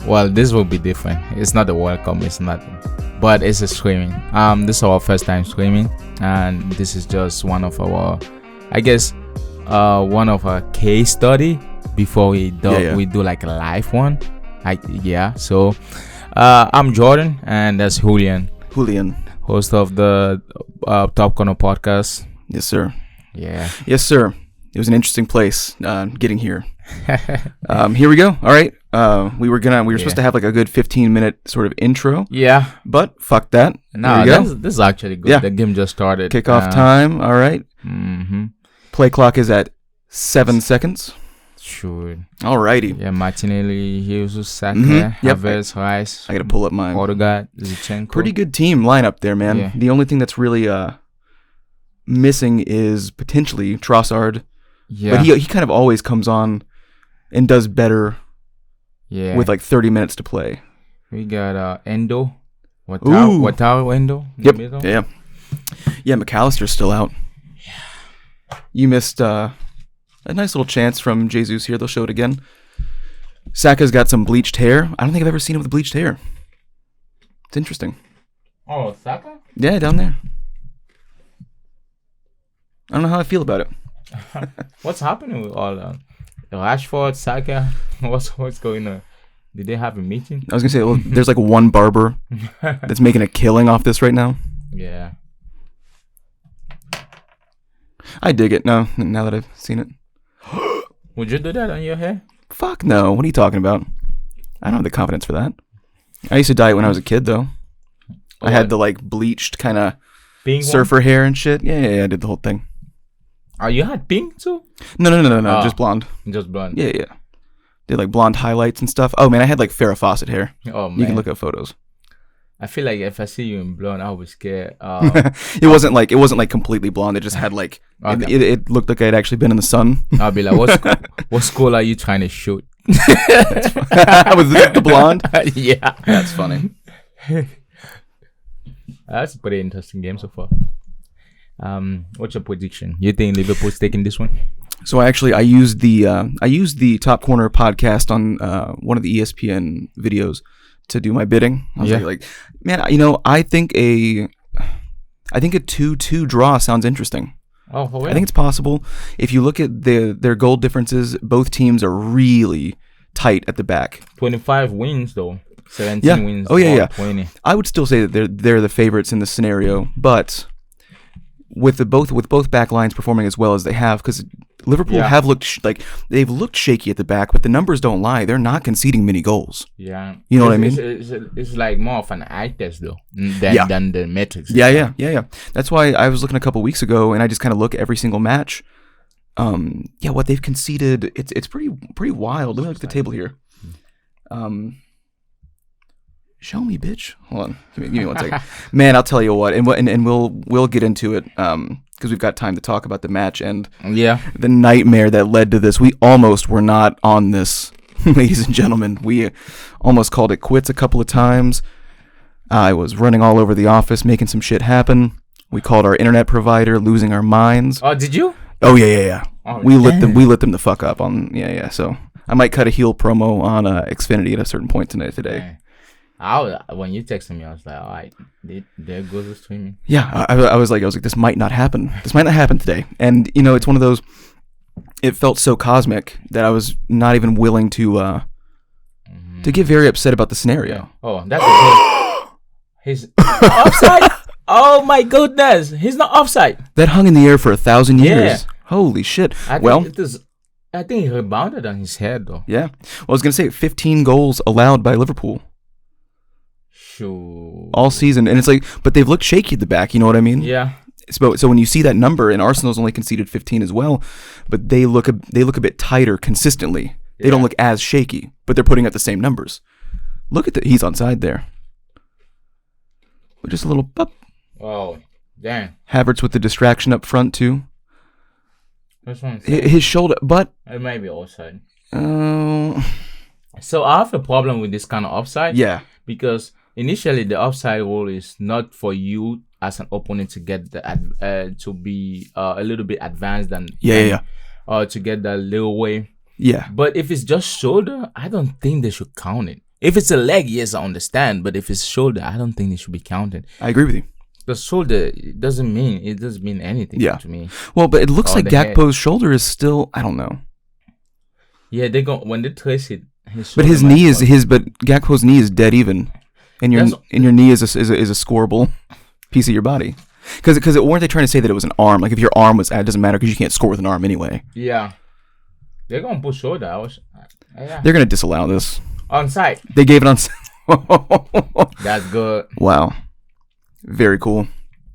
Well, this will be different. It's not a World Cup. It's nothing. But it's a streaming. This is our first time streaming, and this is just one of our, I guess, one of our case study before we do like a live one. So I'm Jordan, and that's Julian, host of the Top Corner podcast. Yes, sir. Yeah. Yes, sir. It was an interesting place getting here. Here we go. All right. We were supposed to have like a good 15-minute sort of intro. Yeah. But fuck that. No, this is actually good. Yeah. The game just started. Kickoff time. All right. Mm-hmm. Play clock is at 7 seconds. Sure. All righty. Yeah, Martinelli, Jesus, Saka, Yep. Havertz, Rice. I got to pull up my Odegaard, Zinchenko. Pretty good team lineup there, man. Yeah. The only thing that's really missing is potentially Trossard. Yeah. But he kind of always comes on and does better with like 30 minutes to play. We got Endo. Watau Endo. Yep. Yeah. Yeah, McAllister's still out. Yeah. You missed a nice little chance from Jesus here. They'll show it again. Saka's got some bleached hair. I don't think I've ever seen him with bleached hair. It's interesting. Oh, Saka? Yeah, down there. I don't know how I feel about it. What's happening with all Rashford, Saka? What's going on? Did they have a meeting? I was gonna say, well, there's like one barber that's making a killing off this right now. Yeah. I dig it now that I've seen it. Would you do that on your hair? Fuck no. What are you talking about? I don't have the confidence for that. I used to dye it when I was a kid, though. I had the like bleached kind of surfer hair and shit. Yeah, I did the whole thing. Oh, you had pink too? No. Just blonde. Just blonde. Yeah. Did like blonde highlights and stuff. Oh man, I had like Farrah Fawcett hair. Oh man. You can look up photos. I feel like if I see you in blonde, I'll be scared. It wasn't like completely blonde. It just had like it looked like I'd actually been in the sun. I'll be like, what school are you trying to shoot? With the blonde? Yeah, that's funny. That's a pretty interesting game so far. What's your prediction? You think Liverpool's taking this one? So I used the Top Corner podcast on one of the ESPN videos to do my bidding. I was like, man, I think a 2-2 draw sounds interesting. Oh, for real? I think it's possible. If you look at their goal differences, both teams are really tight at the back. 25 wins though. 17 wins. Oh yeah. 20. I would still say that they're the favorites in this scenario, but with both back lines performing as well as they have, because Liverpool have looked they've looked shaky at the back, but the numbers don't lie. They're not conceding many goals. Yeah, you know what I mean. It's like more of an eye test though than the metrics. Yeah. That's why I was looking a couple weeks ago, and I just kind of look every single match. What they've conceded, it's pretty wild. Let me look at the table here. Show me, bitch. Hold on, give me 1 second. Man, I'll tell you what, and we'll get into it because we've got time to talk about the match and the nightmare that led to this. We almost were not on this, ladies and gentlemen. We almost called it quits a couple of times. I was running all over the office, making some shit happen. We called our internet provider, losing our minds. Oh, did you? Oh yeah. Oh, we lit them the fuck up on So I might cut a heel promo on Xfinity at a certain point today. When you texted me, I was like, all right, there goes the streaming. Yeah, I was like, this might not happen. This might not happen today. And, it's one of those, it felt so cosmic that I was not even willing to get very upset about the scenario. Yeah. Oh, that's he's offside? Oh, my goodness. He's not offside. That hung in the air for 1,000 years. Yeah. Holy shit. I think he rebounded on his head, though. Yeah. Well, I was going to say, 15 goals allowed by Liverpool. Sure. All season, and it's like, but they've looked shaky at the back. You know what I mean? Yeah. So when you see that number, and Arsenal's only conceded 15 as well, but they look a bit tighter consistently. They don't look as shaky, but they're putting up the same numbers. Look at he's onside there. Just a little pop. Oh, dang. Havertz with the distraction up front too. This one's his shoulder, but it might be offside. Oh. So I have a problem with this kind of offside. Yeah. Because initially the offside rule is not for you as an opponent to get to be a little bit advanced than or to get that little way. Yeah. But if it's just shoulder, I don't think they should count it. If it's a leg, yes, I understand. But if it's shoulder, I don't think it should be counted. I agree with you. The shoulder doesn't mean anything to me. Well, but it looks like Gakpo's shoulder is still. I don't know. Yeah, they go when they trace it. But his knee is But Gakpo's knee is dead even, and your knee is a scoreable piece of your body. Because weren't they trying to say that it was an arm? Like if your arm was, it doesn't matter because you can't score with an arm anyway. Yeah, they're gonna put shoulder. Yeah. They're gonna disallow this on site. They gave it on. That's good. Wow, very cool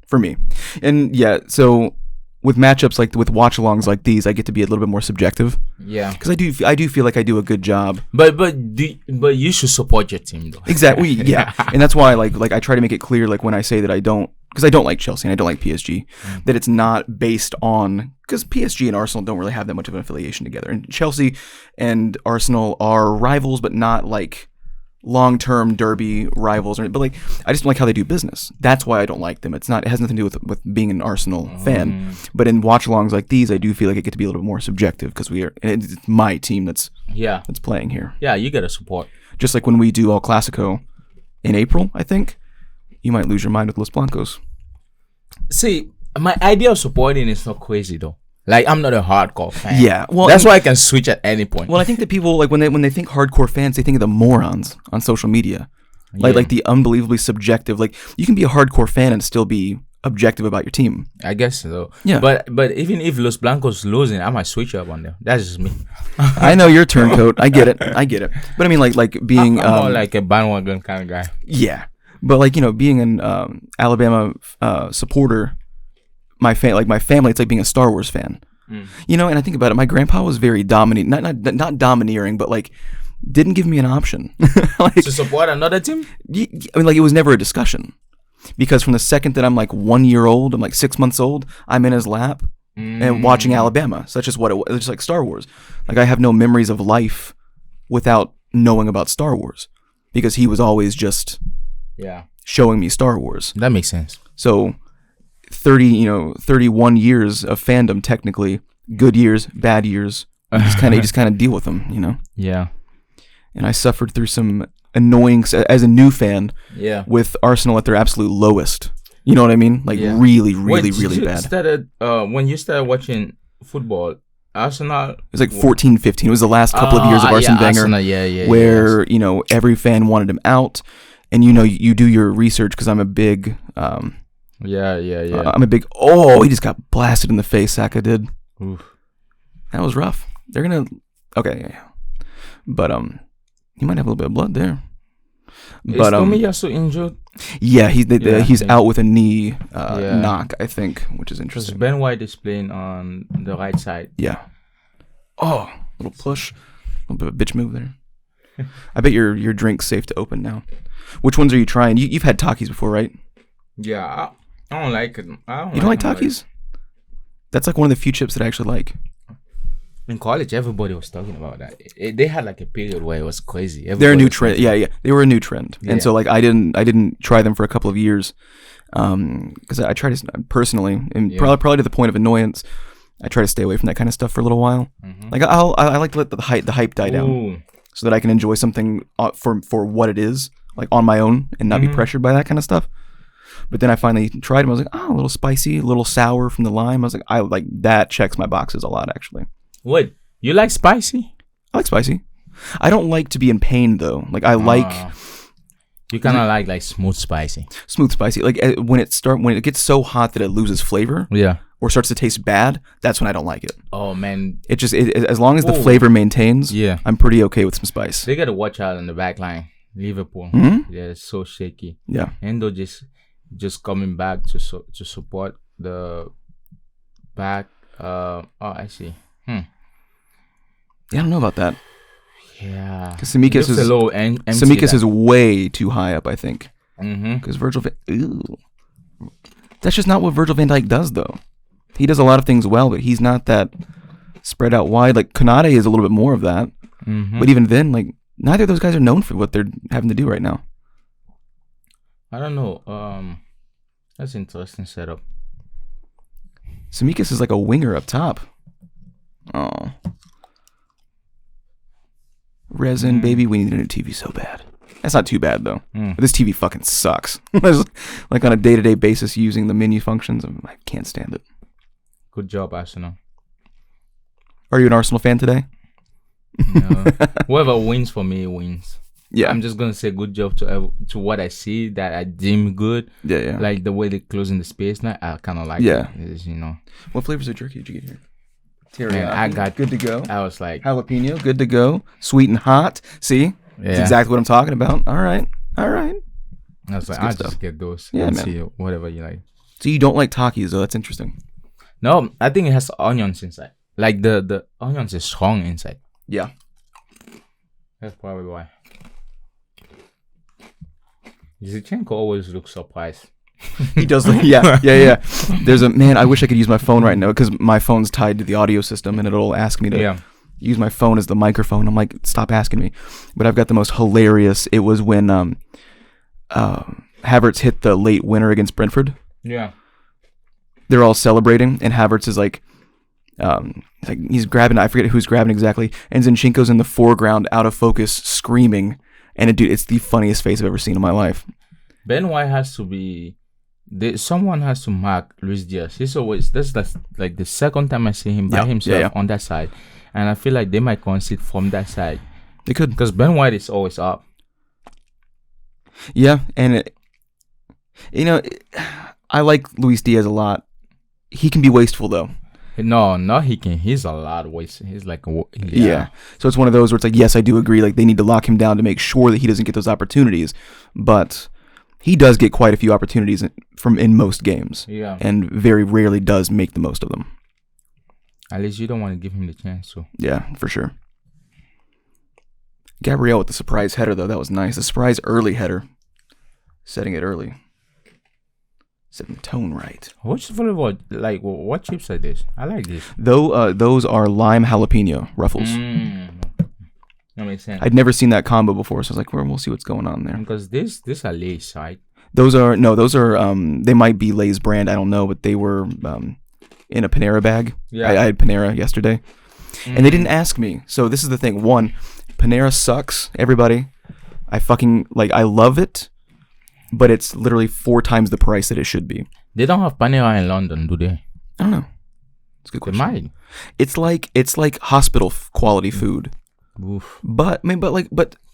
for me. And yeah, so with matchups with watch-alongs like these, I get to be a little bit more subjective. Yeah, because I do feel like I do a good job. But you should support your team though. Exactly. Yeah, and that's why like I try to make it clear when I say that I don't. Because I don't like Chelsea and I don't like PSG, that it's not based on, because PSG and Arsenal don't really have that much of an affiliation together. And Chelsea and Arsenal are rivals, but not like long-term derby rivals. But like, I just don't like how they do business. That's why I don't like them. It has nothing to do with being an Arsenal fan. But in watch-alongs like these, I do feel like I get to be a little bit more subjective because it's my team that's playing here. Yeah, you gotta support. Just like when we do El Clasico in April, I think. You might lose your mind with Los Blancos. See, my idea of supporting is not crazy though. Like I'm not a hardcore fan. Yeah, well, that's why I can switch at any point. Well, I think that people when they think hardcore fans, they think of the morons on social media, like the unbelievably subjective. Like you can be a hardcore fan and still be objective about your team. I guess so. Yeah. But even if Los Blancos losing, I might switch up on them. That's just me. I know you're turncoat. I get it. But I mean, like being I'm more like a bandwagon kind of guy. Yeah. But being an Alabama supporter, my family, it's like being a Star Wars fan. And I think about it. My grandpa was very dominating, not domineering, but didn't give me an option. To support another team. I mean, it was never a discussion, because from the second that I'm 1 year old, I'm 6 months old, I'm in his lap and watching Alabama. So that's just what it was. It's just like Star Wars. I have no memories of life without knowing about Star Wars, because he was always just. Yeah, showing me Star Wars. That makes sense. So 31 years of fandom, technically, good years, bad years. You just kind of deal with them, Yeah. And I suffered through some annoying as a new fan. Yeah. With Arsenal at their absolute lowest. You know what I mean? Really, really, really bad. When you started watching football, Arsenal. It was 14, 15. It was the last couple of years of Arsene Wenger. Arsenal, where every fan wanted him out. And you do your research, because I'm a big I'm a big he just got blasted in the face. Saka did. Oof. That was rough. They're gonna but he might have a little bit of blood there. But is Tomiyasu injured? Yeah, he's out with a knee knock, I think, which is interesting. Ben White is playing on the right side. Yeah. Oh, little push, a little bit of a bitch move there. I bet your drink's safe to open now. Which ones are you trying? You've had Takis before, right? Yeah, I don't like it. You don't like Takis? That's one of the few chips that I actually like. In college, everybody was talking about that. They had a period where it was crazy. They're a new trend. Yeah. They were a new trend, and so I didn't try them for a couple of years, because I tried to personally, and probably to the point of annoyance. I try to stay away from that kind of stuff for a little while. Mm-hmm. I like to let the hype die down, so that I can enjoy something for what it is. On my own, and not be pressured by that kind of stuff. But then I finally tried them. I was like, a little spicy, a little sour from the lime. I was like, that checks my boxes a lot, actually. What? You like spicy? I like spicy. I don't like to be in pain, though. You kind of like smooth spicy. Smooth spicy. When it gets so hot that it loses flavor. Yeah. Or starts to taste bad, that's when I don't like it. Oh, man. As long as the flavor maintains, I'm pretty okay with some spice. They got to watch out on the back line. Liverpool, they're so shaky. Yeah, Endo just coming back to support the back. I see. Yeah, I don't know about that. Yeah, because Tsimikas is way too high up, I think. Because Virgil, that's just not what Virgil van Dijk does, though. He does a lot of things well, but he's not that spread out wide. Konate is a little bit more of that. But even then, neither of those guys are known for what they're having to do right now. I don't know. That's an interesting setup. Tsimikas is like a winger up top. Oh. Resin, baby, we need a new TV so bad. That's not too bad though. But this TV fucking sucks. Like on a day-to-day basis, using the menu functions, I can't stand it. Good job, Arsenal. Are you an Arsenal fan today? No. Whoever wins for me wins. Yeah. I'm just gonna say good job to what I see that I deem good. Yeah. Like the way they're closing the space now, I kind of like Yeah. it. Is, you know. What flavors of jerky did you get here? Teriyaki. Man, I got good to go. I was like Jalapeno, good to go. Sweet and hot. See? That's exactly what I'm talking about. All right. I was like, I'll just get those. Yeah, and man. see whatever you like. So you don't like Takis though? That's interesting. No, I think it has onions inside. Like the onions is strong inside. Yeah. That's probably why. Zichenko always looks surprised. He does. Yeah. There's a man. I wish I could use my phone right now because my phone's tied to the audio system and it'll ask me to use my phone as the microphone. I'm like, stop asking me. But I've got the most hilarious. It was when Havertz hit the late winner against Brentford. Yeah. They're all celebrating, and Havertz is like he's grabbing. I forget who's grabbing exactly. And Zinchenko's in the foreground, out of focus, screaming. And it's the funniest face I've ever seen in my life. Ben White has to be. Someone has to mark Luis Diaz. That's like the second time I see him by himself on that side, and I feel like they might concede from that side. They could, because Ben White is always up. Yeah, and I like Luis Diaz a lot. He can be wasteful though. No, he can. He's a lot wasteful. He's like yeah. So it's one of those where it's like, yes, I do agree. Like they need to lock him down to make sure that he doesn't get those opportunities, but he does get quite a few opportunities in most games. Yeah. And very rarely does make the most of them. At least you don't want to give him the chance to. Yeah, for sure. Gabriel with the surprise header, though. That was nice. The surprise early header. Setting it early. Setting the tone right. What's volleyball like? What chips are this? I like this. Those are lime jalapeno ruffles. That makes sense. I'd never seen that combo before, so I was like, well, we'll see what's going on there. Because this are Lay's, right? Those are they might be Lay's brand, I don't know, but they were in a Panera bag. Yeah. I had Panera yesterday. And they didn't ask me. So this is the thing. One, Panera sucks, everybody. I love it, but it's literally 4 times the price that it should be. They don't have Panera in London, do they? I don't know. It's a good question. They might. It's like hospital quality food. Oof. But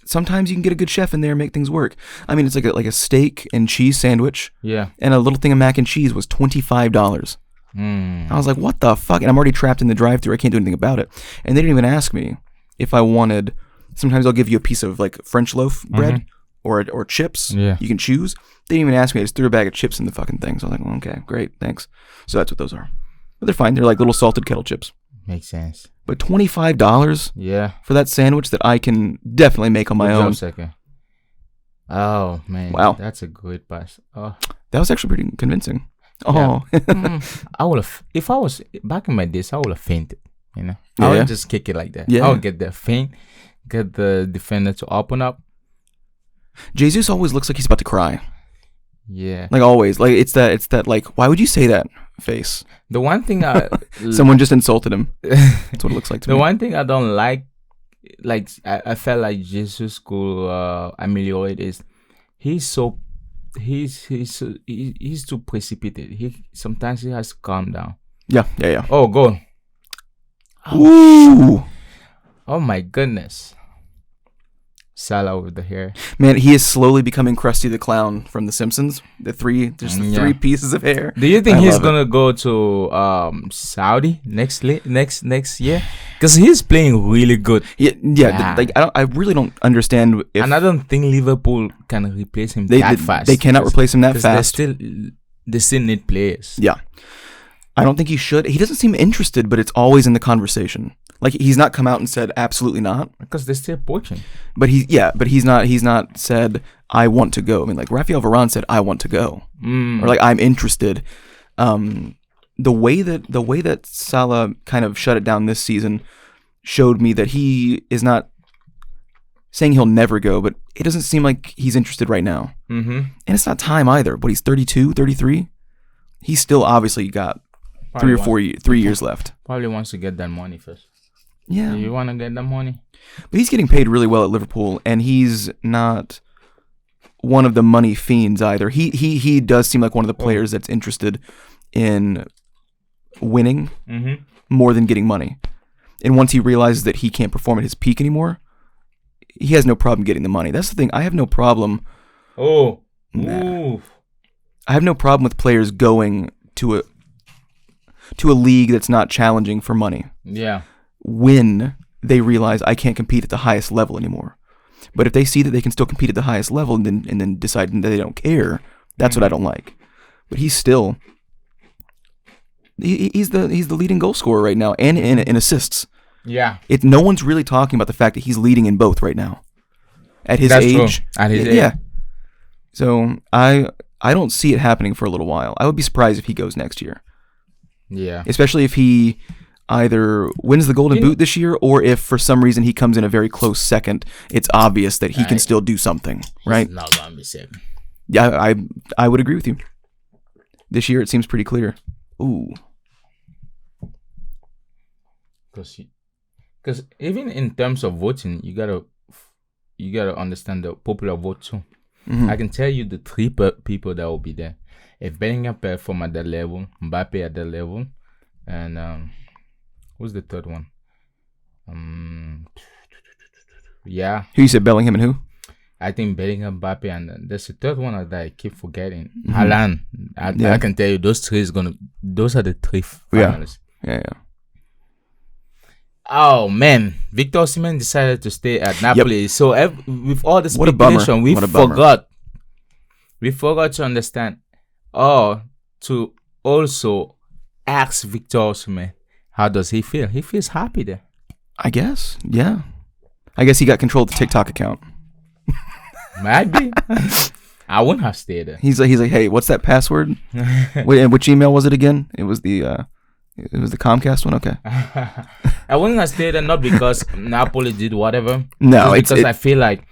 sometimes you can get a good chef in there and make things work. I mean, it's like a steak and cheese sandwich. Yeah. And a little thing of mac and cheese was $25. I was like, what the fuck? And I'm already trapped in the drive-thru. I can't do anything about it. And they didn't even ask me if I wanted. Sometimes I'll give you a piece of like French loaf bread or chips. Yeah. You can choose. They didn't even ask me. I just threw a bag of chips in the fucking thing. So I was like, well, okay, great, thanks. So that's what those are. But they're fine. They're like little salted kettle chips. Makes sense. But $25 for that sandwich that I can definitely make on my own. Second. Oh, man. Wow. That's a good pass. Oh. That was actually pretty convincing. Oh. Yeah. I would have, if I was back in my days, I would have fainted. You know? I would just kick it like that. Yeah. I would get the feint, get the defender to open up. Jesus always looks like he's about to cry. Yeah. Like always. Like it's that like, why would you say that face? The one thing someone just insulted him. That's what it looks like to me. The one thing I don't like I felt like Jesus could ameliorate is he's too precipitate. Sometimes he has to calm down. Yeah. Oh, goal. Ooh. Oh my goodness. Salah with the hair. Man, he is slowly becoming Krusty the Clown from The Simpsons. The three pieces of hair. Do you think he's gonna go to Saudi next year? Because he's playing really good. Yeah. I really don't understand. And I don't think Liverpool can replace him that fast. They cannot replace him that fast. They still need players. Yeah. I don't think he should. He doesn't seem interested, but it's always in the conversation. Like he's not come out and said absolutely not, because they're still poaching. But he's not said I want to go. I mean, like Rafael Varane said I want to go, or like I'm interested. The way that Salah kind of shut it down this season showed me that he is not saying he'll never go, but it doesn't seem like he's interested right now. Mm-hmm. And it's not time either. But he's 32, 33. He's still obviously got 3 years left. Probably wants to get that money first. Yeah. Do you want to get that money? But he's getting paid really well at Liverpool, and he's not one of the money fiends either. He does seem like one of the players that's interested in winning more than getting money. And once he realizes that he can't perform at his peak anymore, he has no problem getting the money. That's the thing. I have no problem. I have no problem with players going to a league that's not challenging for money. Yeah. When they realize I can't compete at the highest level anymore. But if they see that they can still compete at the highest level and then decide that they don't care, that's what I don't like. But he's still he's the leading goal scorer right now and in assists. Yeah. No one's really talking about the fact that he's leading in both right now. At his age. True. At his age. Yeah. So I don't see it happening for a little while. I would be surprised if he goes next year. Yeah. Especially if he either wins the Golden Boot this year or if for some reason he comes in a very close second, it's obvious that he can still do something, right? He's not going to be second. Yeah, I would agree with you. This year it seems pretty clear. Ooh. Because even in terms of voting, you gotta understand the popular vote too. I can tell you the three people that will be there. If Bellingham perform at that level, Mbappe at that level, and who's the third one? Yeah. Who you said, Bellingham and who? I think Bellingham, Mbappe, and there's a third one that I keep forgetting. Haaland. I can tell you those are the three finalists. Yeah. Oh man, Victor Osimhen decided to stay at Napoli. Yep. So with all the speculation, we forgot to understand, to also ask Victor Osimhen, how does he feel? He feels happy there. I guess, yeah. I guess he got control of the TikTok account. Might be. I wouldn't have stayed there. He's like, hey, what's that password? Which email was it again? It was the Comcast one. Okay. I wouldn't have stayed there not because Napoli did whatever. No, because I feel like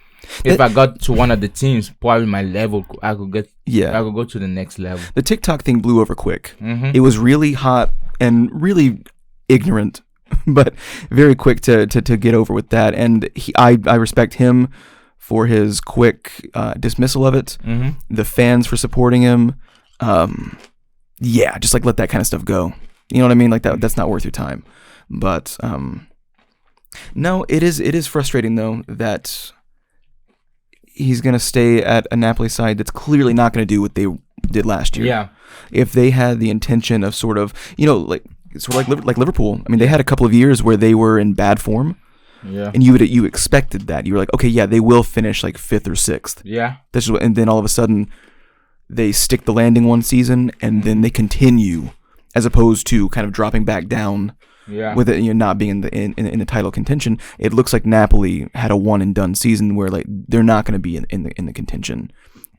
if I got to one of the teams, probably my level, I could go to the next level. The TikTok thing blew over quick. It was really hot and really ignorant, but very quick to get over with that. And I respect him for his quick dismissal of it. The fans for supporting him. Just like let that kind of stuff go. You know what I mean? Like that's not worth your time. But no, it is frustrating though that he's gonna stay at a Napoli side that's clearly not gonna do what they did last year. Yeah. If they had the intention of sort of like Liverpool. I mean, they had a couple of years where they were in bad form. Yeah. And you expected that. You were like, okay, yeah, they will finish like 5th or 6th. Yeah. And then all of a sudden they stick the landing one season and then they continue, as opposed to kind of dropping back down with it, not being in the title contention. It looks like Napoli had a one and done season where like they're not going to be in the contention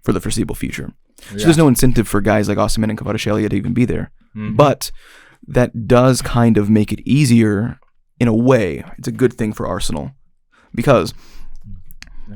for the foreseeable future. So there's no incentive for guys like Osimhen and Kvaratskhelia to even be there. But that does kind of make it easier in a way. It's a good thing for Arsenal because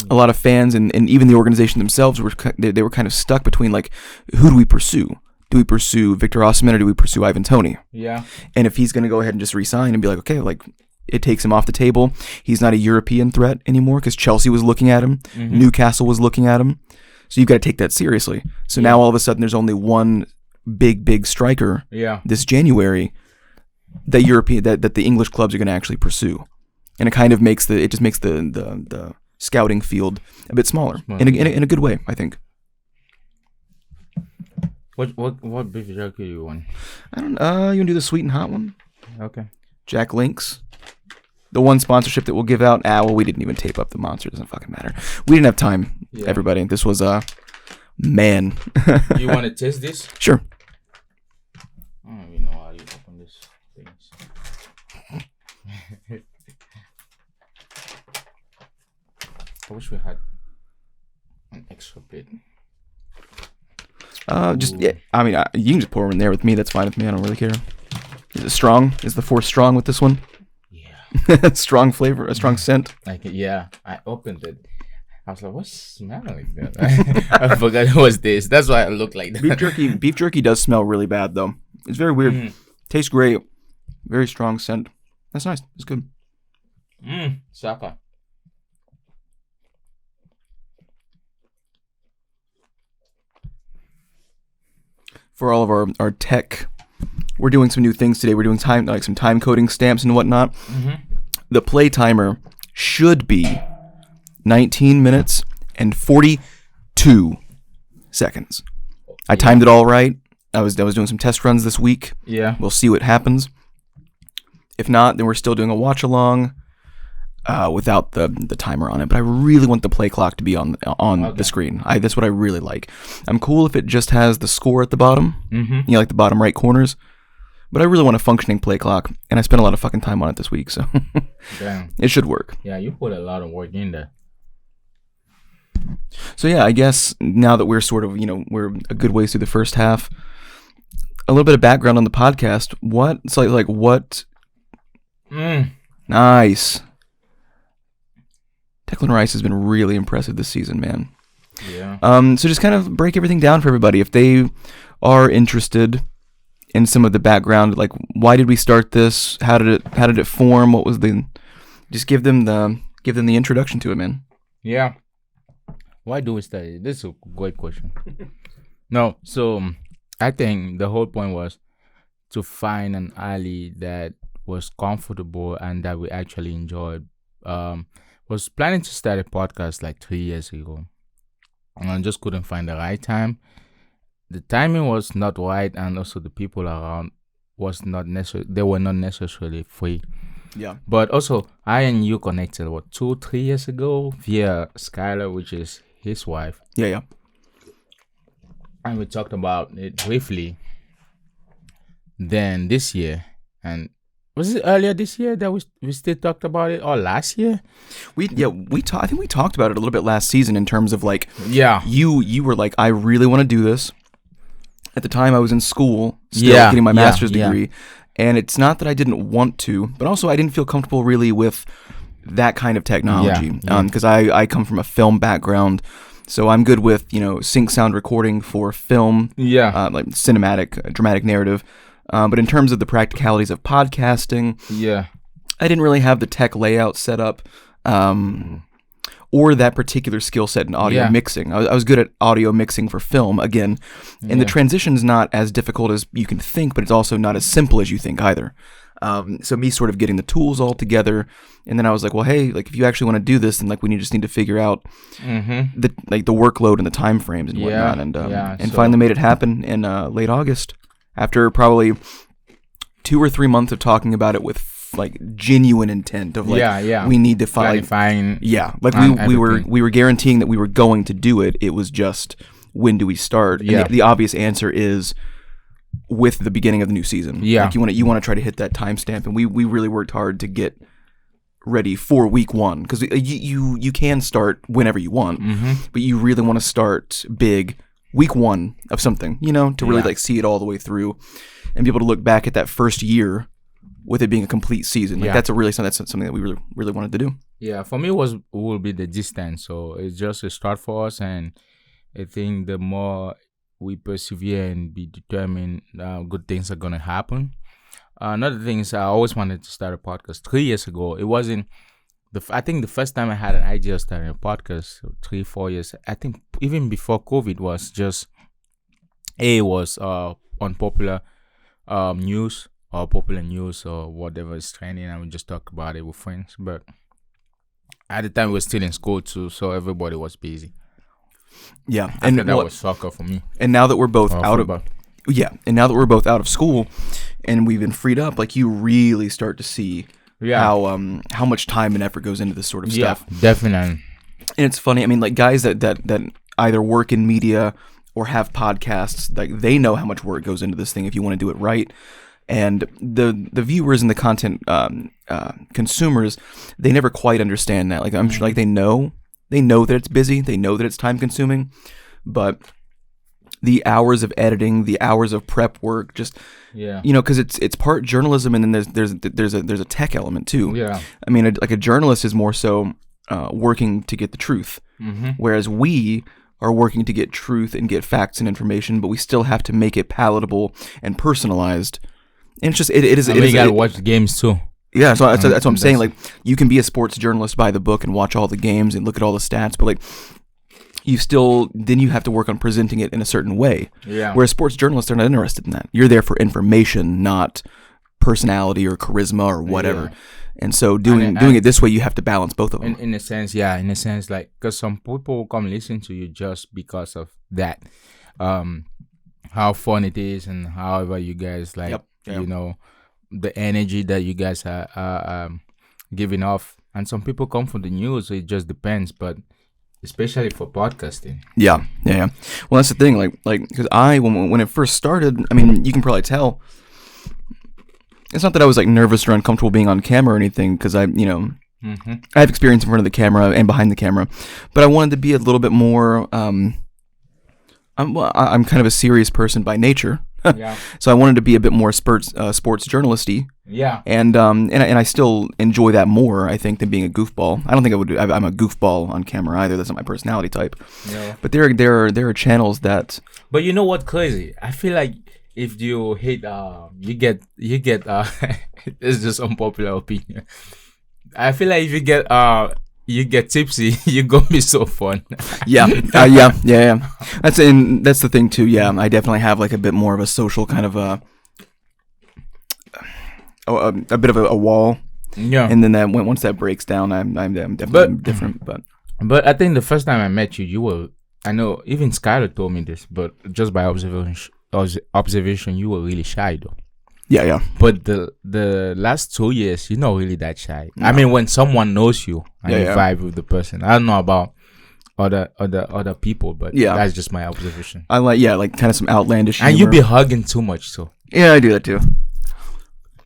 a lot of fans and even the organization themselves were kind of stuck between like, who do we pursue? Do we pursue Victor Osimhen or do we pursue Ivan Toney? Yeah. And if he's going to go ahead and just resign and be like, okay, like it takes him off the table. He's not a European threat anymore because Chelsea was looking at him. Newcastle was looking at him. So you've got to take that seriously. So now all of a sudden there's only one big striker this January that the English clubs are going to actually pursue. And it kind of makes the scouting field a bit smaller in a good way, I think. What beef jerky do you want? I don't know. You want to do the sweet and hot one? Okay. Jack Links. The one sponsorship that we'll give out. We didn't even tape up the monster. It doesn't fucking matter. We didn't have time, everybody. This was man. You want to taste this? Sure. I don't even know how you open this things. I wish we had an extra bit. I mean, you can just pour one in there with me. That's fine with me. I don't really care. Is it strong? Is the force strong with this one? Yeah. Strong flavor, a strong scent. I opened it. I was like, what's smelling like that? I forgot it was this. That's why it looked like that. Beef jerky does smell really bad though. It's very weird. Tastes great. Very strong scent. That's nice. It's good. Saka. for all of our tech. We're doing some new things today. We're doing some time coding stamps and whatnot. Mm-hmm. The play timer should be 19 minutes and 42 seconds. I timed it all right. I was doing some test runs this week. Yeah. We'll see what happens. If not, then we're still doing a watch along without the timer on it. But I really want the play clock to be on the screen. That's what I really like. I'm cool if it just has the score at the bottom. Mm-hmm. Like the bottom right corners. But I really want a functioning play clock, and I spent a lot of fucking time on it this week, so damn. It should work. Yeah, you put a lot of work in there. So yeah, I guess now that we're sort of, we're a good ways through the first half, a little bit of background on the podcast. What? Nice. Declan Rice has been really impressive this season, man. Yeah. So just kind of break everything down for everybody. If they are interested in some of the background, like why did we start this? How did it form? What was just give them the introduction to it, man. Yeah. Why do we start it? This is a great question. No, so I think the whole point was to find an alley that was comfortable and that we actually enjoyed. Was planning to start a podcast like 3 years ago, and I just couldn't find the right time. The timing was not right, and also the people around was not necessarily. They were not necessarily free. Yeah. But also, I and you connected 2-3 years ago via Skylar, which is his wife. Yeah. And we talked about it briefly. Then this year, and was it earlier this year that we still talked about it, or last year? I think we talked about it a little bit last season in terms of you were like, I really want to do this. At the time, I was in school, still getting my master's degree, and it's not that I didn't want to, but also I didn't feel comfortable really with that kind of technology, because I come from a film background, so I'm good with sync sound recording for film, like cinematic, dramatic narrative, but in terms of the practicalities of podcasting, I didn't really have the tech layout set up. Or that particular skill set in audio mixing. I was good at audio mixing for film, again. And the transition's not as difficult as you can think, but it's also not as simple as you think either. So me sort of getting the tools all together, and then I was like, well, hey, like if you actually want to do this, then like we just need to figure out the workload and the time frames and whatnot. And finally made it happen in late August, after probably 2 or 3 months of talking about it with like genuine intent of we need to find we were guaranteeing that we were going to do it. It was just, when do we start? And the obvious answer is with the beginning of the new season. Like you want to try to hit that timestamp, and we really worked hard to get ready for week 1, because you can start whenever you want, but you really want to start big week 1 of something, to really like see it all the way through and be able to look back at that first year with it being a complete season. Like that's something that we really wanted to do. Yeah, for me will be the distance. So it's just a start for us, and I think the more we persevere and be determined, good things are gonna happen. Another thing is, I always wanted to start a podcast 3 years ago. It wasn't I think the first time I had an idea of starting a podcast, 3-4 years. I think even before COVID was just unpopular news. Or popular news or whatever is trending, and we just talk about it with friends. But at the time we were still in school too, so everybody was busy. Yeah, and that was soccer for me. And now that we're both out of school, and we've been freed up, like you really start to see how much time and effort goes into this sort of stuff. Yeah, definitely. And it's funny. I mean, like guys that either work in media or have podcasts, like they know how much work goes into this thing if you want to do it right. And the viewers and the content consumers, they never quite understand that. Like I'm sure, like they know that it's busy, they know that it's time consuming, but the hours of editing, the hours of prep work, just because it's part journalism, and then there's a tech element too. Yeah, I mean, a journalist is more so working to get the truth, whereas we are working to get truth and get facts and information, but we still have to make it palatable and personalized. And it's just it is. You gotta watch the games too. Yeah, so that's what I'm saying. Like, you can be a sports journalist by the book and watch all the games and look at all the stats, but like then you have to work on presenting it in a certain way. Yeah. Whereas sports journalists are not interested in that. You're there for information, not personality or charisma or whatever. Yeah. And so doing it this way, you have to balance both of them. In a sense, like, because some people come listen to you just because of that, how fun it is, and however you guys like, you know, the energy that you guys are giving off. And some people come from the news, so it just depends. But especially for podcasting. Yeah. Well, that's the thing. Like, because when it first started, I mean, you can probably tell. It's not that I was like nervous or uncomfortable being on camera or anything, because I have experience in front of the camera and behind the camera, but I wanted to be a little bit more. I'm kind of a serious person by nature, so I wanted to be a bit more sports journalisty. Yeah, and I still enjoy that more, I think, than being a goofball. I don't think I'm a goofball on camera either. That's not my personality type. Yeah. But there are channels that. But you know what? Crazy. I feel like. If you hate, you get. It's just unpopular opinion. I feel like if you get tipsy, you're gonna be so fun. Yeah. That's the thing too. Yeah, I definitely have like a bit more of a social kind of a bit of a wall. Yeah. And then once that breaks down, I'm definitely different. But I think the first time I met you, you were. I know even Skylar told me this, but just by observation, you were really shy though. Yeah. But the last 2 years, you're not really that shy. No. I mean, when someone knows you and you vibe with the person. I don't know about other people, but that's just my observation. I like kind of some outlandish humor. And you be hugging too much, so. Yeah, I do that too.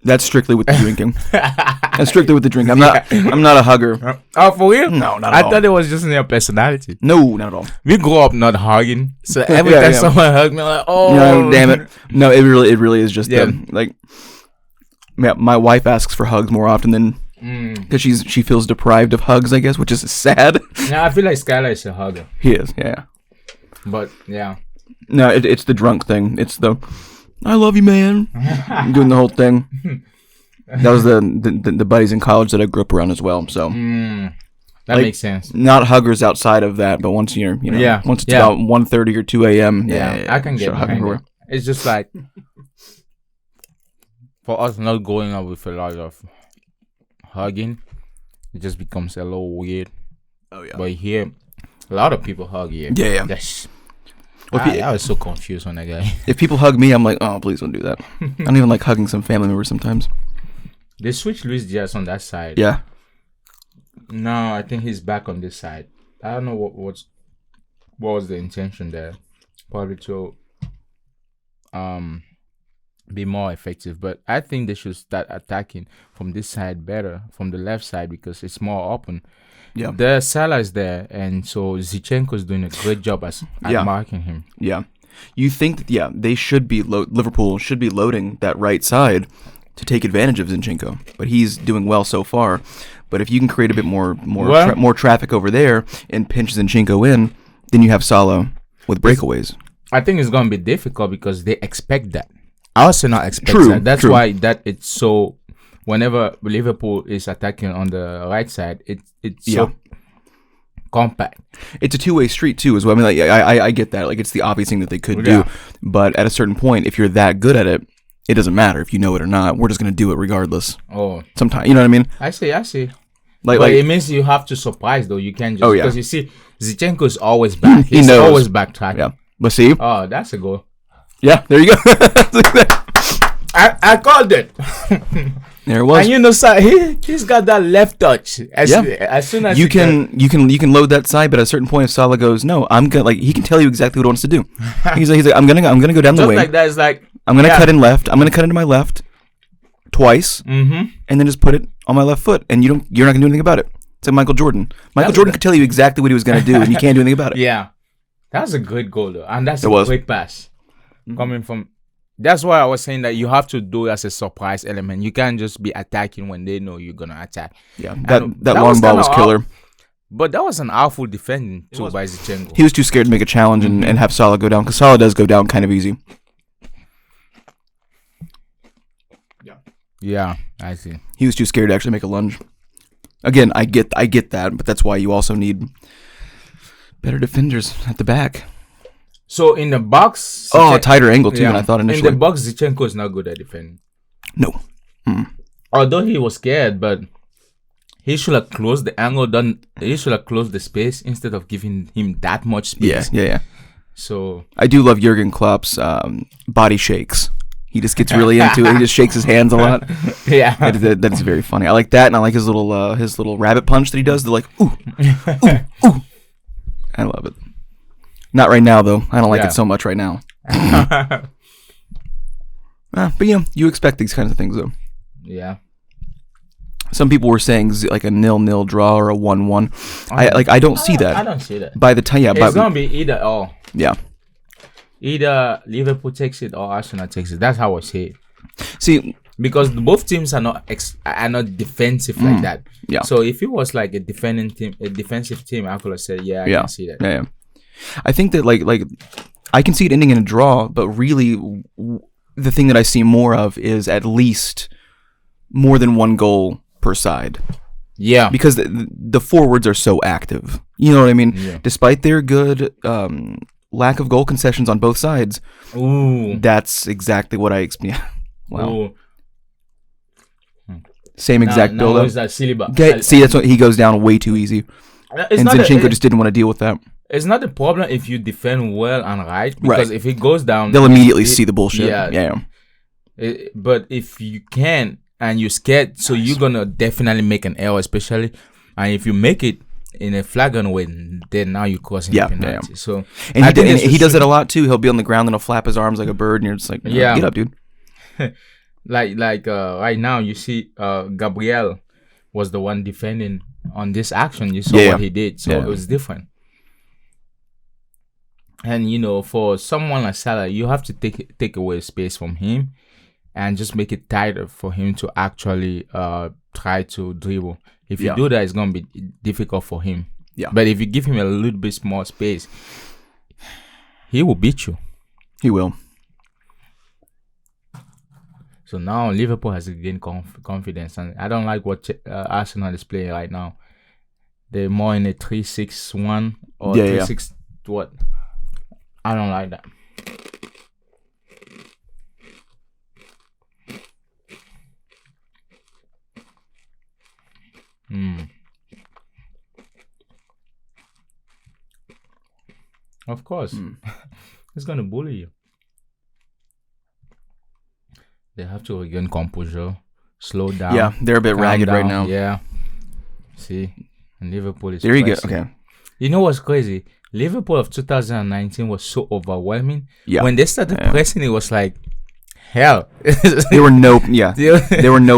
That's strictly with the drinking. That's strictly with the drink. I'm not a hugger. Oh, for real? No, not at all. I thought it was just in your personality. No, not at all. We grew up not hugging, so every time someone hugged me, I'm like, oh, no, damn it. No, it really is just like. Yeah, my wife asks for hugs more often than because she feels deprived of hugs, I guess, which is sad. Yeah, I feel like Skylar is a hugger. He is, yeah. But yeah. No, it's the drunk thing. It's the I love you, man. Doing the whole thing. That was the buddies in college that I grew up around as well. So that makes sense. Not huggers outside of that, but once once it's about 1:30 or 2 a.m. I can get behind it. It's just like for us not going out with a lot of hugging, it just becomes a little weird. Oh yeah. But here, a lot of people hug here. Yeah. I was so confused when that guy. If people hug me, I'm like, oh, please don't do that. I don't even like hugging some family members sometimes. They switched Luis Diaz on that side. Yeah. No, I think he's back on this side. I don't know what was the intention there. Probably to be more effective, but I think they should start attacking from this side better, from the left side, because it's more open. Yeah, the Salah is there, and so Zinchenko is doing a great job at marking him. Yeah, you think that they should be Liverpool should be loading that right side to take advantage of Zinchenko, but he's doing well so far. But if you can create a bit more traffic over there and pinch Zinchenko in, then you have Salah with breakaways. I think it's going to be difficult because they expect that. Arsenal expects that. That's why it's so. Whenever Liverpool is attacking on the right side, it's so compact. It's a two-way street too, as well. I mean, like, I get that. Like, it's the obvious thing that they could do, but at a certain point, if you're that good at it, it doesn't matter if you know it or not. We're just gonna do it regardless. Oh, sometimes, you know what I mean? I see. Like it means you have to surprise though. You can't just because you see Zinchenko is always back. He's always backtracking. Yeah, but see. Oh, that's a goal. Yeah, there you go. I called it. There it was. And he's got that left touch. As soon as you can load that side, but at a certain point, if Salah goes, no, I'm gonna he can tell you exactly what he wants to do. He's like, I'm gonna go down the wing. Just like that, it's like I'm gonna cut in left. I'm gonna cut into my left twice, and then just put it on my left foot, and you're not gonna do anything about it. It's like Michael Jordan. Michael Jordan could tell you exactly what he was gonna do, and you can't do anything about it. Yeah, that's a good goal though, and that's a great pass coming from. That's why I was saying that you have to do it as a surprise element. You can't just be attacking when they know you're gonna attack. Yeah, that long ball was killer. But that was an awful defending too by Zinchenko. He was too scared to make a challenge and have Salah go down, because Salah does go down kind of easy. Yeah, I see. He was too scared to actually make a lunge. Again, I get that, but that's why you also need Better defenders at the back. So in the box, a tighter angle too than I thought initially. In the box, Zinchenko is not good at defending. No. Although he was scared, but he should have closed the angle. He should have closed the space instead of giving him that much space. Yeah. So I do love Jurgen Klopp's body shakes. He just gets really into it. He just shakes his hands a lot. Yeah, that is very funny. I like that, and I like his little rabbit punch that he does. They're like ooh, ooh, ooh. I love it. Not right now though. I don't like it so much right now. But you expect these kinds of things though. Yeah. Some people were saying like a 0-0 draw or a 1-1. I don't see that. I don't see that. By the time, it's gonna be either or. Yeah. Either Liverpool takes it or Arsenal takes it. That's how I see it. See, because both teams are not defensive like that. Yeah. So if it was like a defensive team, I could have said, I can see that. Yeah. I think that like I can see it ending in a draw, but really the thing that I see more of is at least more than one goal per side. Yeah. Because the forwards are so active. You know what I mean? Yeah. Despite their good lack of goal concessions on both sides. Ooh. That's exactly what I expect. Wow. Ooh. Same exact build up. See, that's what he goes down way too easy. And Zinchenko just didn't want to deal with that. It's not a problem if you defend well and right, because if it goes down, they'll immediately see the bullshit. Yeah. But if you can and you're scared, so you're gonna definitely make an error, especially, and if you make it in a flagrant way, then now you're causing penalty. Yeah. So and he does it a lot too. He'll be on the ground and he'll flap his arms like a bird, and you're just like, get up, dude. like right now, you see, Gabriel was the one defending on this action. You saw what he did, so it was different. And for someone like Salah, you have to take away space from him and just make it tighter for him to actually try to dribble. If you do that, it's gonna be difficult for him. Yeah. But if you give him a little bit more space, he will beat you. He will. So now Liverpool has to gain confidence, and I don't like what Arsenal is playing right now. They're more in a 3-6-1 or 3-6 what? I don't like that. Of course. It's going to bully you. They have to regain composure, slow down. Yeah, they're a bit ragged right now. Yeah. See, and Liverpool is there you go. Okay. You know what's crazy? Liverpool of 2019 was so overwhelming. Yeah. When they started pressing, it was like hell. There were no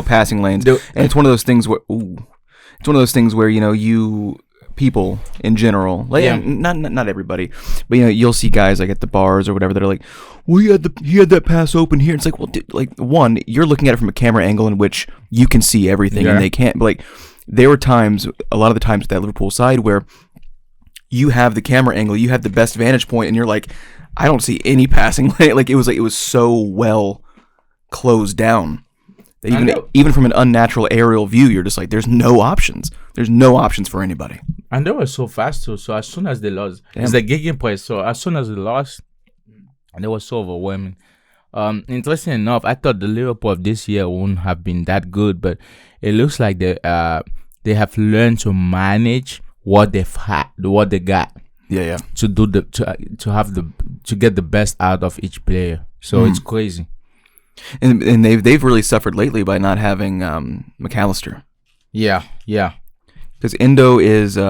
passing lanes, and it's one of those things where you people in general, like not everybody, but you'll see guys like at the bars or whatever that are like, well, he had that pass open here. It's like, well, dude, like one, you're looking at it from a camera angle in which you can see everything, and they can't. But like, there were times, a lot of the times, that Liverpool side where you have the camera angle, you have the best vantage point, and you're like, I don't see any passing lane. Like it was so well closed down that even from an unnatural aerial view, you're just like, there's no options. There's no options for anybody. And they were so fast too. So as soon as they lost, it's the gegenpress. So as soon as they lost, and they were so overwhelming. Interesting enough, I thought the Liverpool of this year wouldn't have been that good, but it looks like they have learned to manage what they got. Yeah. To do to get the best out of each player. So it's crazy. And they've really suffered lately by not having McAllister. Yeah. Because Endo is, he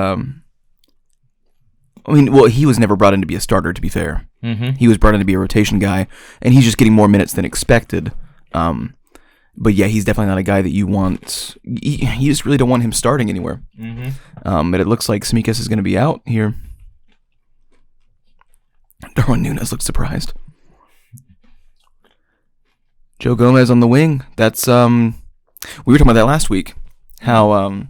was never brought in to be a starter, to be fair. Mm-hmm. He was brought in to be a rotation guy, and he's just getting more minutes than expected. But yeah, he's definitely not a guy that you want. You just really don't want him starting anywhere. Mm-hmm. But it looks like Tsimikas is going to be out here. Darwin Núñez looks surprised. Joe Gomez on the wing. That's we were talking about that last week. How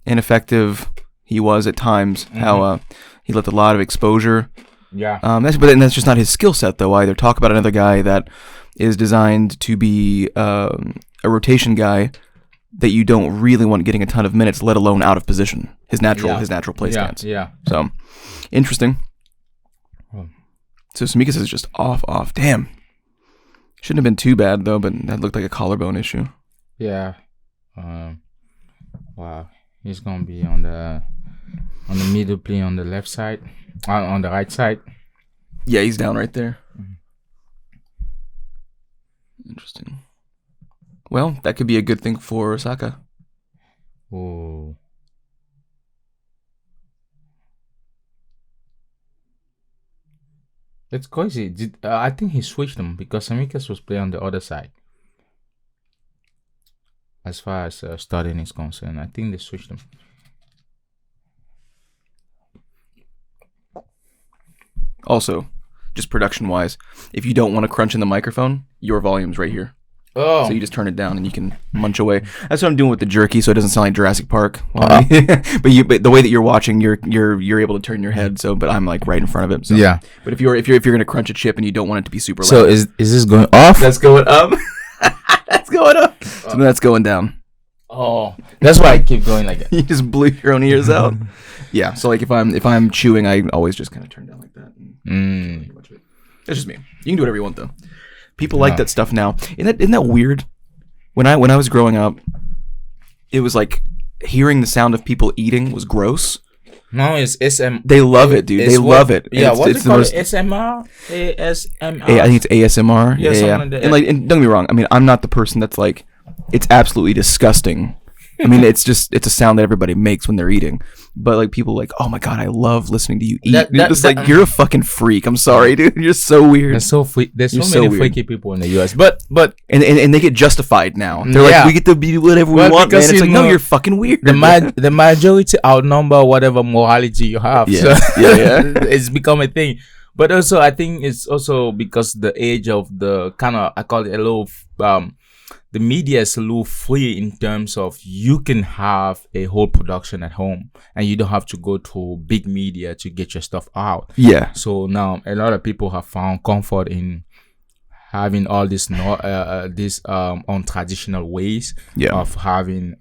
ineffective he was at times. Mm-hmm. How he left a lot of exposure. Yeah. That's just not his skill set though either. Talk about another guy that is designed to be a rotation guy, that you don't really want getting a ton of minutes, let alone out of position. His natural play stance. Yeah. So interesting. So Tsimikas is just off. Damn. Shouldn't have been too bad though, but that looked like a collarbone issue. Yeah. Wow. He's gonna be on the middle plane on the left side, on the right side. Yeah, he's down right there. Interesting. Well, that could be a good thing for Osaka. Oh. It's crazy. I think he switched them because Tsimikas was playing on the other side. As far as starting is concerned, I think they switched them. Also, just production-wise, if you don't want to crunch in the microphone, your volume's right here. Oh. So you just turn it down and you can munch away. That's what I'm doing with the jerky, so it doesn't sound like Jurassic Park. But the way that you're watching, you're able to turn your head. So, but I'm like right in front of it. So. Yeah. But if you're gonna crunch a chip and you don't want it to be super loud, so is this going off? That's going up. That's going up. So that's going down. Oh, that's why I keep going like that. You just blew your own ears out. Yeah. So like if I'm chewing, I always just kind of turn down like that. That's just me. You can do whatever you want though. People like that stuff now. Isn't that weird? When I was growing up, it was like hearing the sound of people eating was gross. No, it's SM. They love it, dude. They love it. Yeah, what's it called? SMR? ASMR? I think it's ASMR. Yeah. Like that, and don't get me wrong. I mean, I'm not the person that's like, it's absolutely disgusting. I mean, it's a sound that everybody makes when they're eating. But like people are like, oh my god, I love listening to you eat. Like you're a fucking freak. I'm sorry, dude. You're so weird. There's so many freaky people in the US. But and they get justified now. They're like, we get to be whatever we want, man. It's like, no, you're fucking weird. The majority outnumber whatever morality you have. Yeah. So It's become a thing. But also I think it's also because the age of the kind of, I call it a little the media is a little free in terms of you can have a whole production at home and you don't have to go to big media to get your stuff out. Yeah. So now a lot of people have found comfort in having all this untraditional ways of having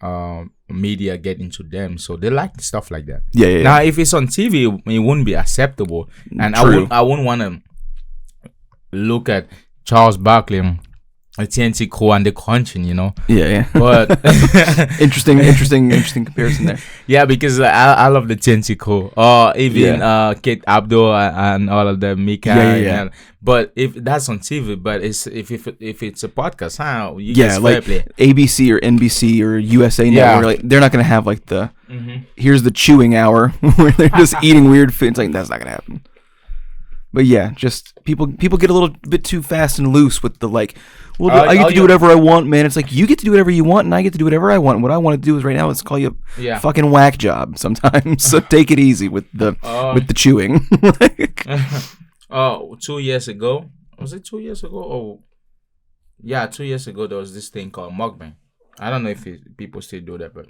media get into them. So they like stuff like that. Yeah. Now if it's on TV, it wouldn't be acceptable. And True. I wouldn't want to look at Charles Barkley, a TNT crew and the crunching, you know. Yeah. But interesting comparison there. Yeah, because I love the TNT crew. Or even Kate Abdo and all of them, Mika. Yeah. But if that's on TV, but it's if it's a podcast, you like play. ABC or NBC or USA Network, like they're not gonna have like the here's the chewing hour where they're just eating weird food. It's like that's not gonna happen. But yeah, just people get a little bit too fast and loose with the like, well, I get to do whatever I want, man. It's like you get to do whatever you want, and I get to do whatever I want. And what I want to do is right now is call you a fucking whack job sometimes. So take it easy with the chewing. 2 years ago, was it 2 years ago? Oh, yeah, 2 years ago there was this thing called mukbang. I don't know if people still do that, but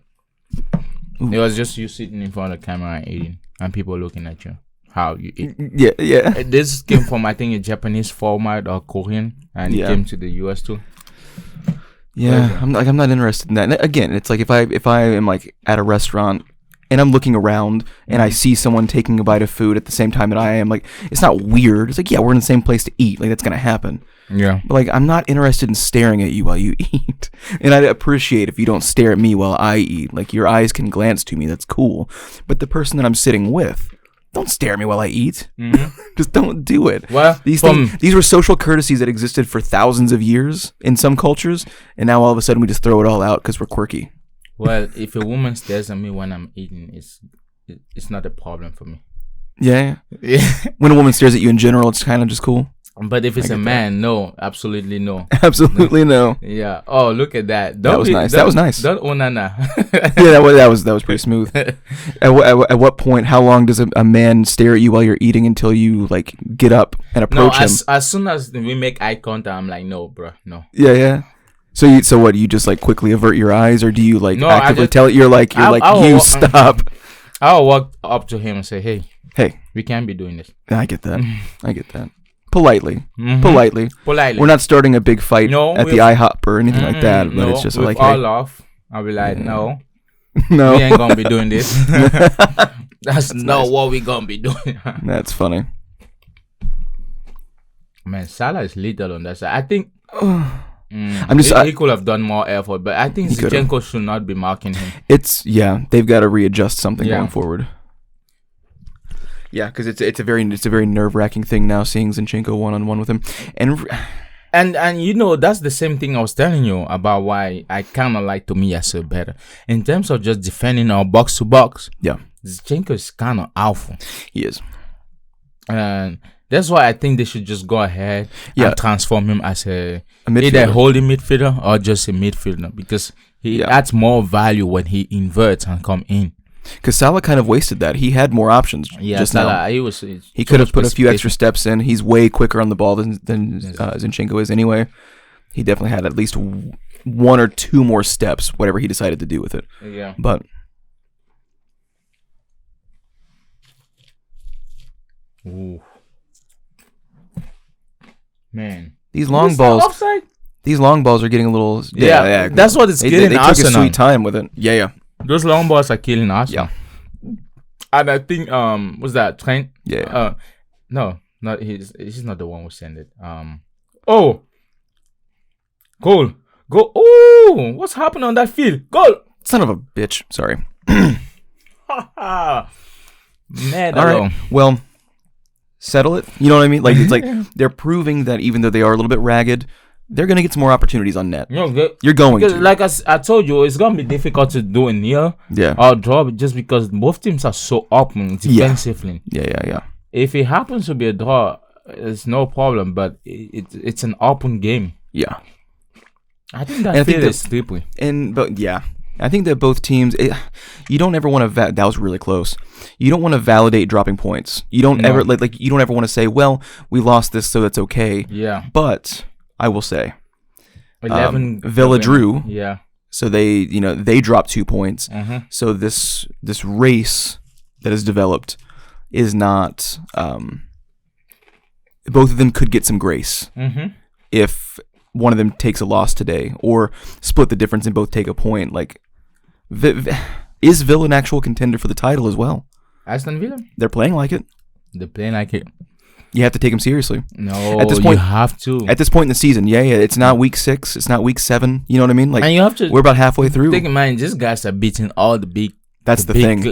it was just you sitting in front of the camera and eating, and people looking at you. How you eat. Yeah. This came from, I think, a Japanese format or Korean, and it came to the US too. Yeah, I'm not interested in that. And again, it's like if I am like at a restaurant and I'm looking around and I see someone taking a bite of food at the same time that I am, like, it's not weird. It's like, yeah, we're in the same place to eat. Like, that's gonna happen. Yeah. But like, I'm not interested in staring at you while you eat. And I'd appreciate if you don't stare at me while I eat. Like, your eyes can glance to me. That's cool. But the person that I'm sitting with, don't stare at me while I eat. Just don't do it. Well, these were social courtesies that existed for thousands of years in some cultures, and now all of a sudden we just throw it all out because we're quirky. Well, if a woman stares at me when I'm eating, it's not a problem for me. Yeah. When a woman stares at you in general, it's kind of just cool. But if it's a man, no, absolutely no. Absolutely no. Yeah. Oh, look at that. That was nice. That was nice. Don't onana. Yeah, that was pretty smooth. At what point? How long does a man stare at you while you're eating until you like get up and approach him? As soon as we make eye contact, I'm like, no, bro, no. Yeah. So what? You just like quickly avert your eyes, or do you like actively tell it? You're like you stop. I'll walk up to him and say, hey, we can't be doing this. I get that. Politely. We're not starting a big fight at the IHOP or anything like that, but it's just like, all off. I'll be like, no, No, we ain't gonna be doing this. That's not nice. What we gonna be doing. That's funny. Man, Salah is little on that side. I think he could have done more effort, but I think Zinchenko should not be marking him. They've got to readjust something going forward. Yeah, because it's a very nerve-wracking thing now seeing Zinchenko one-on-one with him, and you know that's the same thing I was telling you about why I kind of like Tomiyasu better in terms of just defending our box to box. Yeah, Zinchenko is kind of awful. He is, and that's why I think they should just go ahead and transform him as a midfielder. Either a holding midfielder or just a midfielder because he adds more value when he inverts and come in. Because Salah kind of wasted that. He had more options just Salah, now. He could have put a few extra steps in. He's way quicker on the ball than Zinchenko is anyway. He definitely had at least one or two more steps, whatever he decided to do with it. Yeah. But ooh. Man, these long balls are getting a little. Yeah. That's what it's getting. They took a sweet time with it. Yeah. Those long balls are killing Arsenal. Yeah. And I think was that Trent? Yeah. No, not he's not the one who sent it. Oh, goal. Go. Oh, what's happening on that field? Goal. Son of a bitch. Sorry. Mad. All right. Well. Settle it. You know what I mean? Like it's like they're proving that even though they are a little bit ragged, they're gonna get some more opportunities on net. You're going to. Like I told you, it's gonna be difficult to do in here. Yeah. Or draw just because both teams are so open defensively. Yeah. If it happens to be a draw, it's no problem. But it's an open game. Yeah. I think that field is slippery. I think that both teams, you don't ever want to. That was really close. You don't want to validate dropping points. You don't ever you don't ever want to say, "Well, we lost this, so it's okay." Yeah. But I will say, 11 Villa drew. Yeah. So they dropped 2 points. Mm-hmm. So this race that has developed is not. Both of them could get some grace if one of them takes a loss today, or split the difference and both take a point. Like. Is Villa an actual contender for the title as well? Aston Villa? They're playing like it. You have to take them seriously. No, at this point, you have to. At this point in the season, it's not week 6. It's not week 7. You know what I mean? Like, and you have to. We're about halfway through. Take in mind, these guys are beating all the big. That's the thing.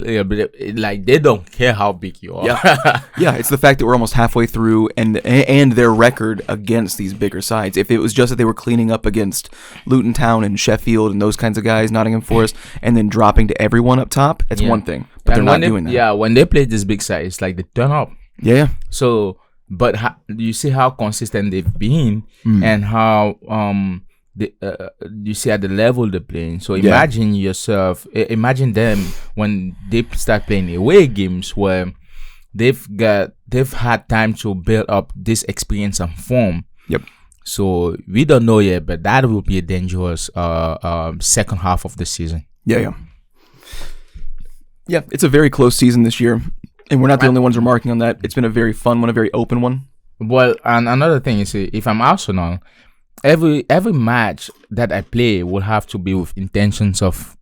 Like they don't care how big you are. Yeah. It's the fact that we're almost halfway through, and their record against these bigger sides. If it was just that they were cleaning up against Luton Town and Sheffield and those kinds of guys, Nottingham Forest, and then dropping to everyone up top, it's one thing. But they're not doing that. Yeah, when they play this big side, it's like they turn up. Yeah. So, but you see how consistent they've been, and how you see at the level they're playing. So imagine yourself, imagine them when they start playing away games where they've had time to build up this experience and form. Yep. So we don't know yet, but that will be a dangerous second half of the season. Yeah. It's a very close season this year, and we're not the only ones remarking on that. It's been a very fun one, a very open one. Well, and another thing is, if I'm Arsenal, every match that I play will have to be with intentions of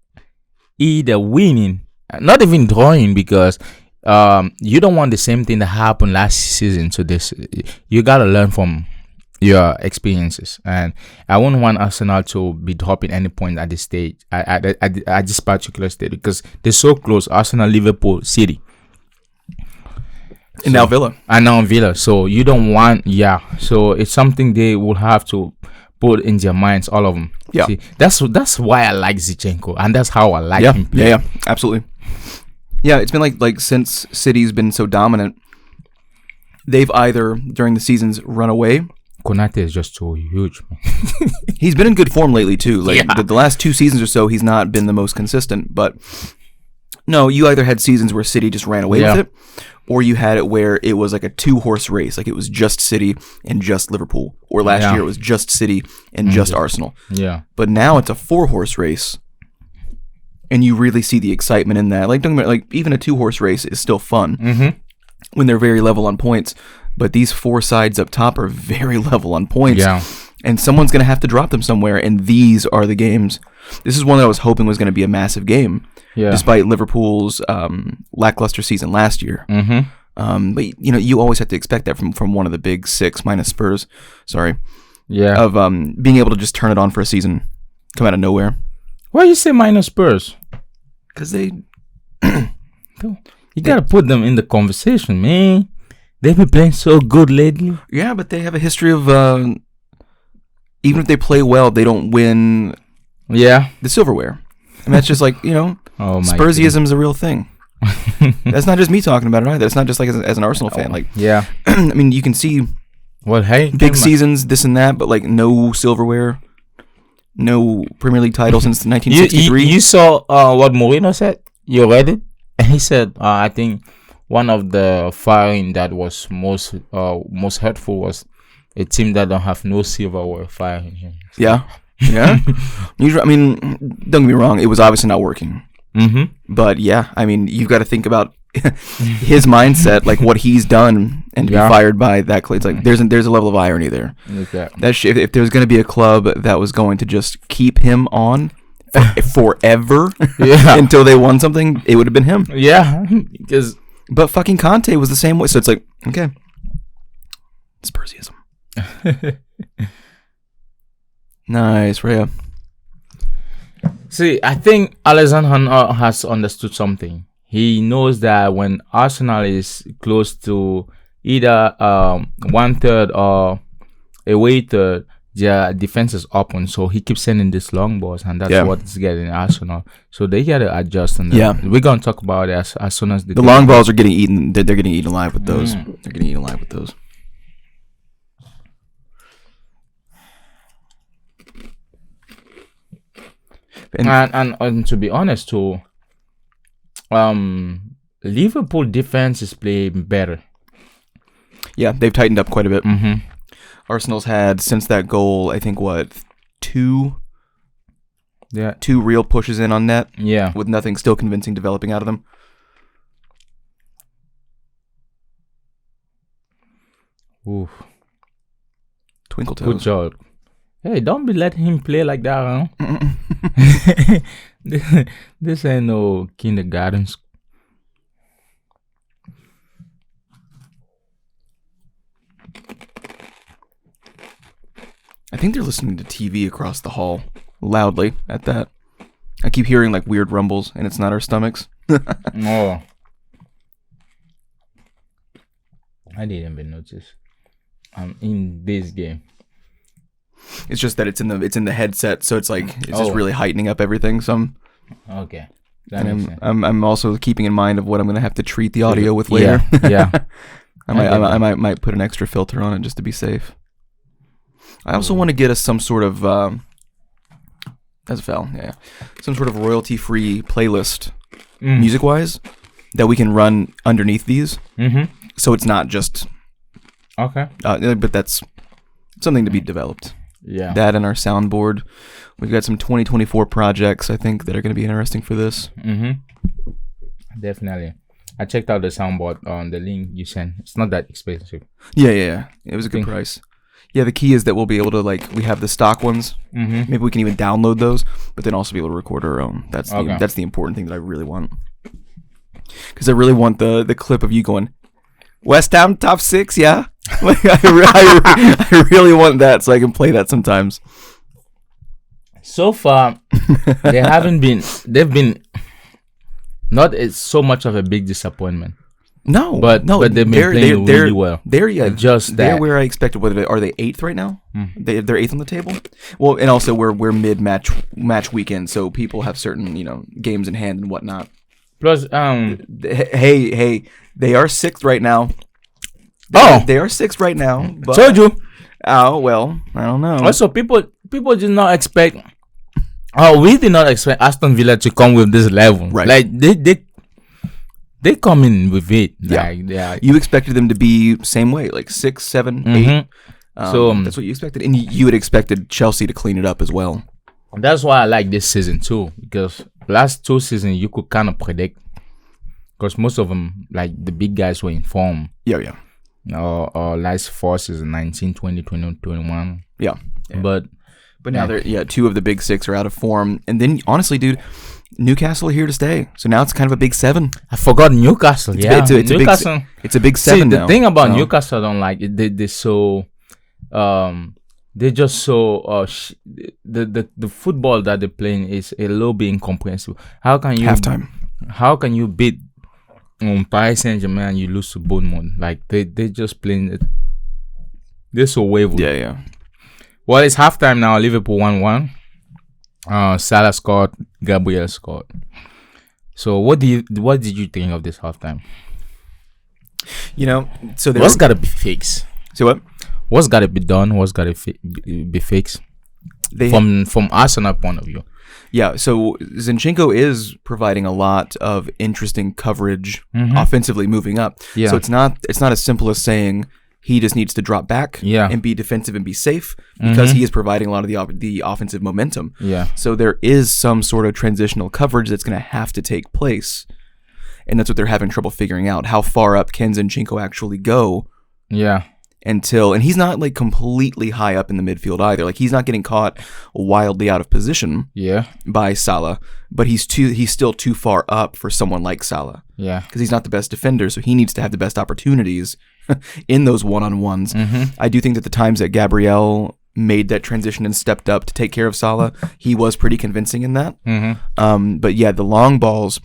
either winning, not even drawing, because you don't want the same thing that happened last season. So you gotta learn from your experiences, and I wouldn't want Arsenal to be dropping any point at this stage, at this particular stage, because they're so close. Arsenal, Liverpool, City. And now Villa. So you don't want, so it's something they will have to put in their minds, all of them. Yeah. See, that's why I like Zinchenko, and that's how I like him play. Yeah, absolutely. Yeah, it's been like since City's been so dominant, they've either during the seasons run away. Konate is just so huge, man. He's been in good form lately too. Like the last 2 seasons or so, he's not been the most consistent. But no, you either had seasons where City just ran away with it, or you had it where it was like a 2-horse race, like it was just City and just Liverpool, or last year it was just City and just Arsenal. Yeah. But now it's a 4-horse race, and you really see the excitement in that. Like, don't get me wrong, like even a 2-horse race is still fun when they're very level on points. But these 4 sides up top are very level on points. Yeah. And someone's going to have to drop them somewhere, and these are the games This is one that I was hoping was going to be a massive game, despite Liverpool's lackluster season last year. But you always have to expect that from one of the big six minus Spurs. Sorry. Yeah. Of being able to just turn it on for a season, come out of nowhere. Why you say minus Spurs? Because they. You gotta put them in the conversation, man. They've been playing so good lately. Yeah, but they have a history of even if they play well, they don't win. Yeah. The silverware. And that's just like Spursism is a real thing. That's not just me talking about it either. It's not just like as an Arsenal fan. Like, yeah. I mean, you can see. Well, hey, big seasons, this and that, but like no silverware, no Premier League title since 1963. You saw what Mourinho said? You read it? And he said, I think one of the firing that was most hurtful was a team that don't have no silverware firing him. Yeah. I mean, don't get me wrong, it was obviously not working. But yeah, I mean, you've got to think about his mindset, like what he's done, and to be fired by that. It's like there's a level of irony there. Exactly. That if there's going to be a club that was going to just keep him on forever until they won something, it would have been him. Yeah, but fucking Conte was the same way. So it's like, okay, Spursism. Nice, Rhea. See, I think Alexander has understood something. He knows that when Arsenal is close to either 1/3 or away third, their defense is open. So he keeps sending these long balls, and that's what's getting Arsenal. So they got to adjust. And we're gonna talk about it as soon as the long balls are getting eaten. They're getting eaten alive with those. They're getting eaten alive with those. And to be honest too, Liverpool defense is playing better. Yeah, they've tightened up quite a bit. Arsenal's had, since that goal, I think two real pushes in on net. Yeah, with nothing still convincing developing out of them. Oof. Twinkle toes. Good job. Hey, don't be letting him play like that, huh? This ain't no kindergarten. I think they're listening to TV across the hall loudly at that. I keep hearing like weird rumbles, and it's not our stomachs. Oh. I didn't even notice. In this game. It's just that it's in the headset, so it's like it's just really heightening up everything. Okay. And I'm also keeping in mind of what I'm gonna have to treat the audio with later. Yeah. I might put an extra filter on it just to be safe. I also want to get us some sort of that's a foul. Yeah, some sort of royalty-free playlist, music-wise, that we can run underneath these. So it's not just okay. But that's something to be developed. Yeah. That and our soundboard. We've got some 2024 projects, I think, that are going to be interesting for this. Definitely. I checked out the soundboard on the link you sent. It's not that expensive. Yeah. It was a good price. Yeah, the key is that we'll be able to, we have the stock ones. Maybe we can even download those, but then also be able to record our own. That's the important thing that I really want. Because I really want the clip of you going, West Ham top 6, yeah? I really want that so I can play that sometimes. So far, they've been not so much of a big disappointment. No, but they've been playing really well. They're where I expected. Are they 8th right now? They're 8th on the table. Well, and also we're mid match weekend, so people have certain games in hand and whatnot. Plus, hey, they are 6th right now. They are 6th right now. But, told you. Oh well, I don't know. Also, people did not expect. We did not expect Aston Villa to come with this level. Right. Like they come in with it. Yeah. You expected them to be same way, like 6, 7, 8. So that's what you expected, and you had expected Chelsea to clean it up as well. That's why I like this season too, because last 2 seasons you could kind of predict, because most of them, like the big guys, were in form. Yeah. Or last 4 seasons, 19, 20, 20, 21. Yeah. But But now two of the big six are out of form. And then, honestly, dude, Newcastle are here to stay. So now it's kind of a big 7. I forgot Newcastle. It's a big 7 now. The thing about Newcastle I don't like it. They're so they're just so the football that they're playing is a little bit incomprehensible. How can you beat Paris Saint-Germain and you lose to Bournemouth? Like they just playing it. They're so wayward. Yeah. Well, it's halftime now. Liverpool 1-1. Salah scored. Gabriel scored. So what did you think of this halftime? So what's got to be fixed? So what? What's got to be done? What's got to be fixed? From Arsenal point of view. Yeah, so Zinchenko is providing a lot of interesting coverage offensively moving up. Yeah. So it's not as simple as saying he just needs to drop back and be defensive and be safe because he is providing a lot of the offensive momentum. Yeah. So there is some sort of transitional coverage that's going to have to take place. And that's what they're having trouble figuring out. How far up can Zinchenko actually go? Yeah. And he's not like completely high up in the midfield either. Like he's not getting caught wildly out of position by Salah, but he's still too far up for someone like Salah. Yeah. Because he's not the best defender, so he needs to have the best opportunities in those one-on-ones. I do think that the times that Gabriel made that transition and stepped up to take care of Salah, he was pretty convincing in that. But yeah, the long balls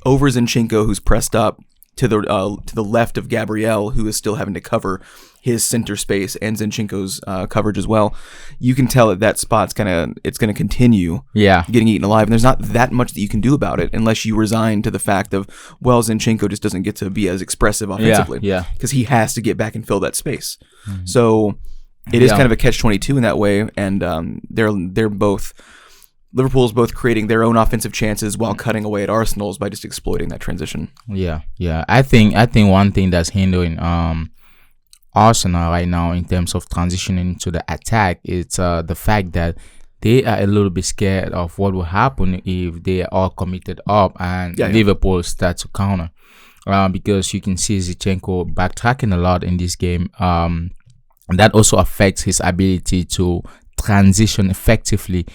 over Zinchenko, who's pressed up to the left of Gabriel, who is still having to cover his center space and Zinchenko's coverage as well. You can tell that spot's gonna continue getting eaten alive, and there's not that much that you can do about it unless you resign to the fact of, well, Zinchenko just doesn't get to be as expressive offensively because he has to get back and fill that space. So it is kind of a catch-22 in that way, and they're both. Liverpool's both creating their own offensive chances while cutting away at Arsenal's by just exploiting that transition. Yeah. I think one thing that's hindering Arsenal right now in terms of transitioning to the attack is the fact that they are a little bit scared of what will happen if they are committed up and Liverpool starts to counter. Because you can see Zinchenko backtracking a lot in this game. And that also affects his ability to transition effectively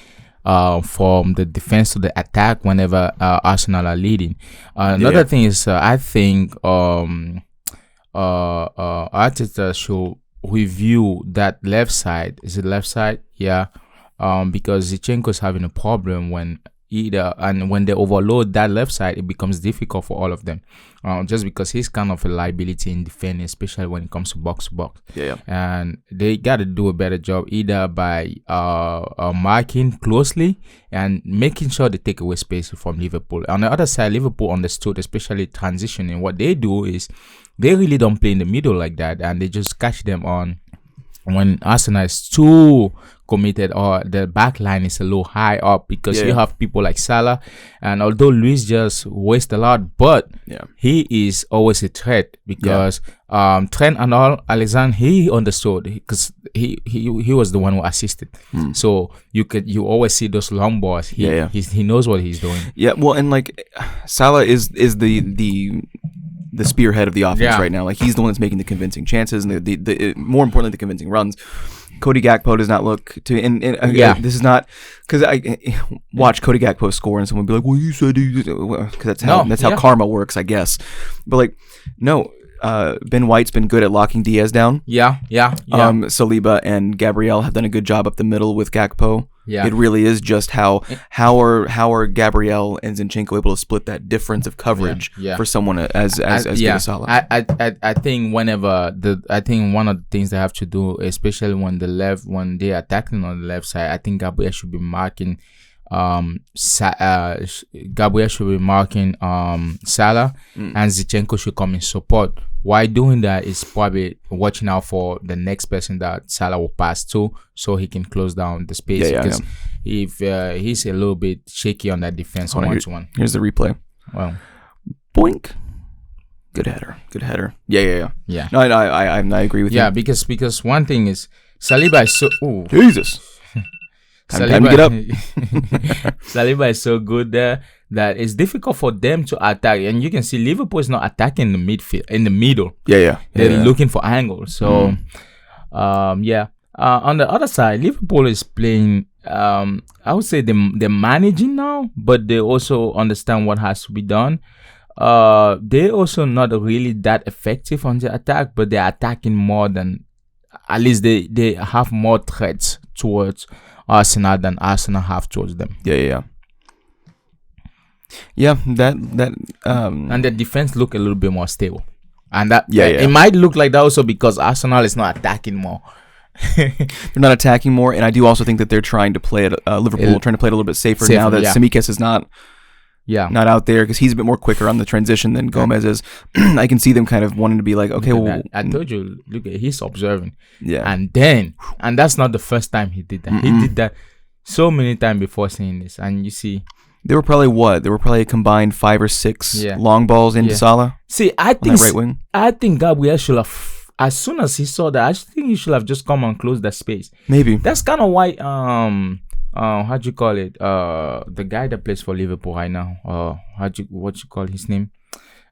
from the defense to the attack whenever Arsenal are leading. Another thing is I think Arteta should review that left side. Is it left side? Yeah. Because Zinchenko is having a problem when they overload that left side, it becomes difficult for all of them. Just because he's kind of a liability in defending, especially when it comes to box to box. And they got to do a better job either by marking closely and making sure they take away space from Liverpool. On the other side, Liverpool understood, especially transitioning. What they do is they really don't play in the middle like that, and they just catch them on when Arsenal is too committed or the back line is a little high up, because you have people like Salah, and although Luis just wastes a lot, but he is always a threat because Trent and Alexander, he understood because he was the one who assisted. So you always see those long balls. He knows what he's doing. Well, and like Salah is the spearhead of the offense right now. Like he's the one that's making the convincing chances and the more importantly the convincing runs. Cody Gakpo does not look to, and this is not because I watch Cody Gakpo score and someone be like, "Well, you said," because that's how karma works, I guess. But like, no, Ben White's been good at locking Diaz down. Saliba and Gabriel have done a good job up the middle with Gakpo. It really is just how are Gabriel and Zinchenko able to split that difference of coverage for someone as good as Salah. I think one of the things they have to do, especially when they're attacking on the left side, I think Gabriel should be marking Salah, and Zinchenko should come in support. Why doing that is probably watching out for the next person that Salah will pass to, so he can close down the space. Because if he's a little bit shaky on that defense one-to-one. Here's the replay. Well, boink. Good header. Yeah. No, I agree with you. Yeah, because one thing is Saliba is so. Ooh. Jesus. Time to get up. Saliba is so good there that it's difficult for them to attack, and you can see Liverpool is not attacking the midfield in the middle. They're looking for angles. So, On the other side, Liverpool is playing. I would say they're managing now, but they also understand what has to be done. They also not really that effective on the attack, but they're attacking more than. At least they have more threats towards Arsenal than Arsenal have towards them. Yeah, that and the defense look a little bit more stable, and that it might look like that also because Arsenal is not attacking more. They're not attacking more, and I do also think that they're trying to play it. Liverpool trying to play it a little bit safer now that Tsimikas is not out there because he's a bit more quicker on the transition than Gomez is. I can see them kind of wanting to be like, okay, well, I told you, look, he's observing, and that's not the first time he did that. He did that so many times before seeing this, and you see. There were probably a combined 5 or 6 long balls into Salah. See, I think right wing. I think Gabriel should have, as soon as he saw that, I think he should have just come and closed that space. Maybe. That's kind of why how'd you call it? The guy that plays for Liverpool right now. What you call his name?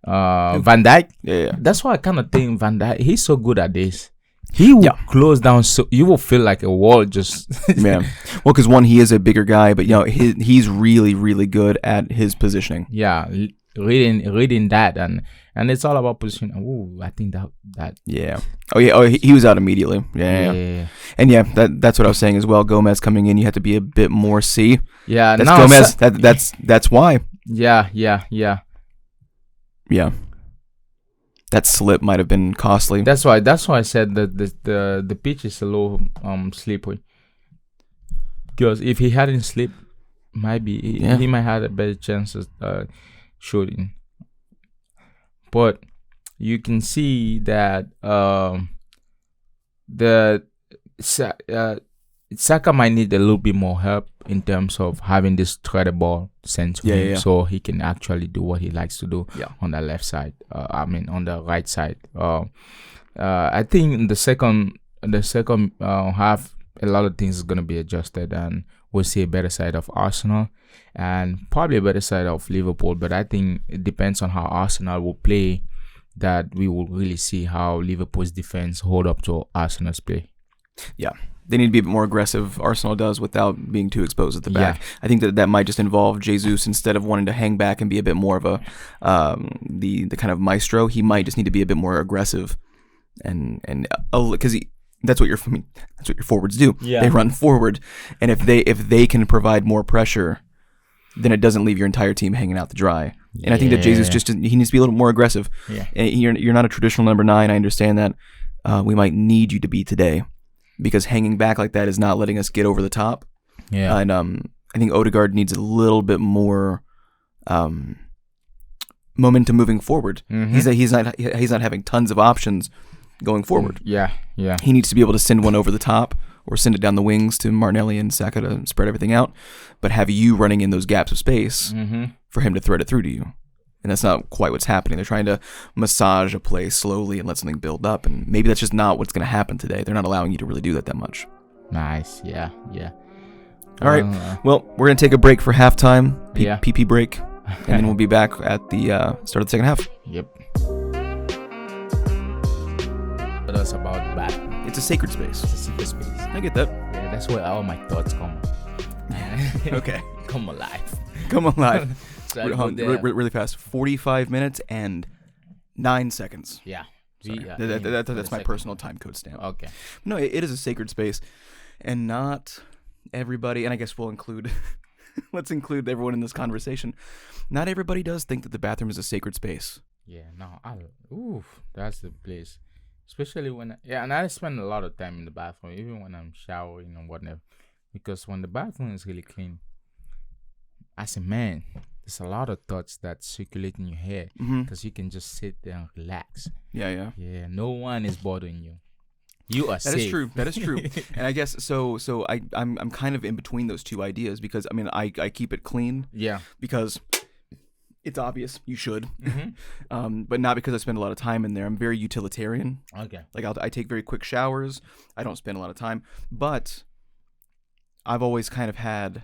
Van Dijk. Yeah. That's why I kind of think Van Dijk, he's so good at this. He will close down, so you will feel like a wall just. Well, because one, he is a bigger guy, but he's really, really good at his positioning. Yeah, reading that, and it's all about positioning. Oh, I think that. Yeah. He was out immediately. Yeah. And that's what I was saying as well. Gomez coming in, you have to be a bit more C. Yeah, that's Gomez. That's why. Yeah. That slip might have been costly. That's why I said that the pitch is a little slippery. Because if he hadn't slipped, he might have a better chance of shooting. But you can see that Saka might need a little bit more help in terms of having this threaded ball sent to him, so he can actually do what he likes to do on the left side. On the right side. I think in the second half, a lot of things is gonna be adjusted, and we'll see a better side of Arsenal and probably a better side of Liverpool. But I think it depends on how Arsenal will play, that we will really see how Liverpool's defense hold up to Arsenal's play. Yeah. They need to be a bit more aggressive, Arsenal does, without being too exposed at the back. I think that might just involve Jesus, instead of wanting to hang back and be a bit more of a the kind of maestro. He might just need to be a bit more aggressive, and because that's what your forwards do. They run forward, and if they can provide more pressure, then it doesn't leave your entire team hanging out to dry. And I think that Jesus he needs to be a little more aggressive. And you're not a traditional number 9. I understand that. We might need you to be today, because hanging back like that is not letting us get over the top. And I think Odegaard needs a little bit more momentum moving forward. He's not having tons of options going forward. He needs to be able to send one over the top or send it down the wings to Martinelli and Saka to spread everything out, but have you running in those gaps of space for him to thread it through to you. And that's not quite what's happening. They're trying to massage a play slowly and let something build up. And maybe that's just not what's going to happen today. They're not allowing you to really do that much. Nice. Yeah. All right. Well, we're going to take a break for halftime. PP break. And then we'll be back at the start of the second half. Yep. What else about the bathroom? It's a sacred space. It's a sacred space. I get that. Yeah, that's where all my thoughts come. Okay. Come alive. Really fast. 45 minutes and 9 seconds. Yeah. That's my personal time code stamp. Okay. No, it is a sacred space, and not everybody, and I guess we'll include, let's include everyone in this conversation. Not everybody does think that the bathroom is a sacred space. Yeah, no. That's the place. Especially when, and I spend a lot of time in the bathroom, even when I'm showering and whatnot. Because when the bathroom is really clean, as a man, there's a lot of thoughts that circulate in your head, because you can just sit there and relax. Yeah. No one is bothering you. You are safe. That is true. And I guess so I'm kind of in between those two ideas, because I keep it clean. Yeah. Because it's obvious you should. But not because I spend a lot of time in there. I'm very utilitarian. Okay. Like I take very quick showers. I don't spend a lot of time, but I've always kind of had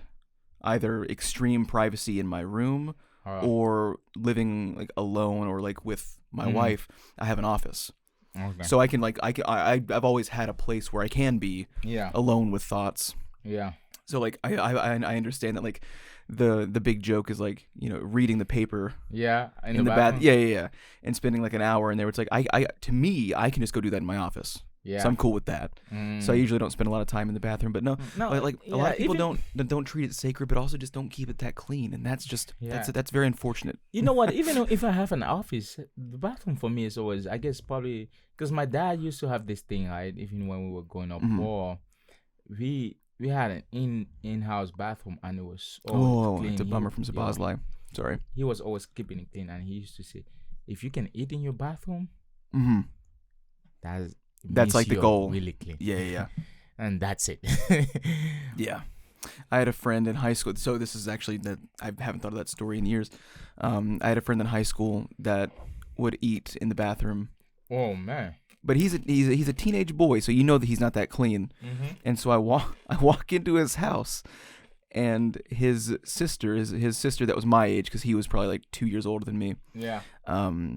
either extreme privacy in my room or living like alone or like with my wife. I have an office. Okay. So I can like I've always had a place where I can be alone with thoughts. Yeah. So like I understand that like the big joke is like, you know, reading the paper. Yeah. In the bathroom. Yeah. And spending like an hour in there. It's like I to me I can just go do that in my office. Yeah. So I'm cool with that. So I usually don't spend a lot of time in the bathroom. But no, like a lot of people don't treat it sacred, but also just don't keep it that clean, and that's just that's very unfortunate. You know what? Even if I have an office, the bathroom for me is always, I guess, probably because my dad used to have this thing, right? Even when we were growing up, or we had an in-house bathroom, and it was always clean. It's a bummer from Sabazlai. Sorry. He was always keeping it clean, and he used to say, "If you can eat in your bathroom, that's like the goal. Really clean." Yeah. And that's it. Yeah. I had a friend in high school. So this is actually that I haven't thought of that story in years. I had a friend in high school that would eat in the bathroom. Oh man. But he's a teenage boy, so you know that he's not that clean. And so I walk into his house, and his sister that was my age, because he was probably like 2 years older than me. Yeah.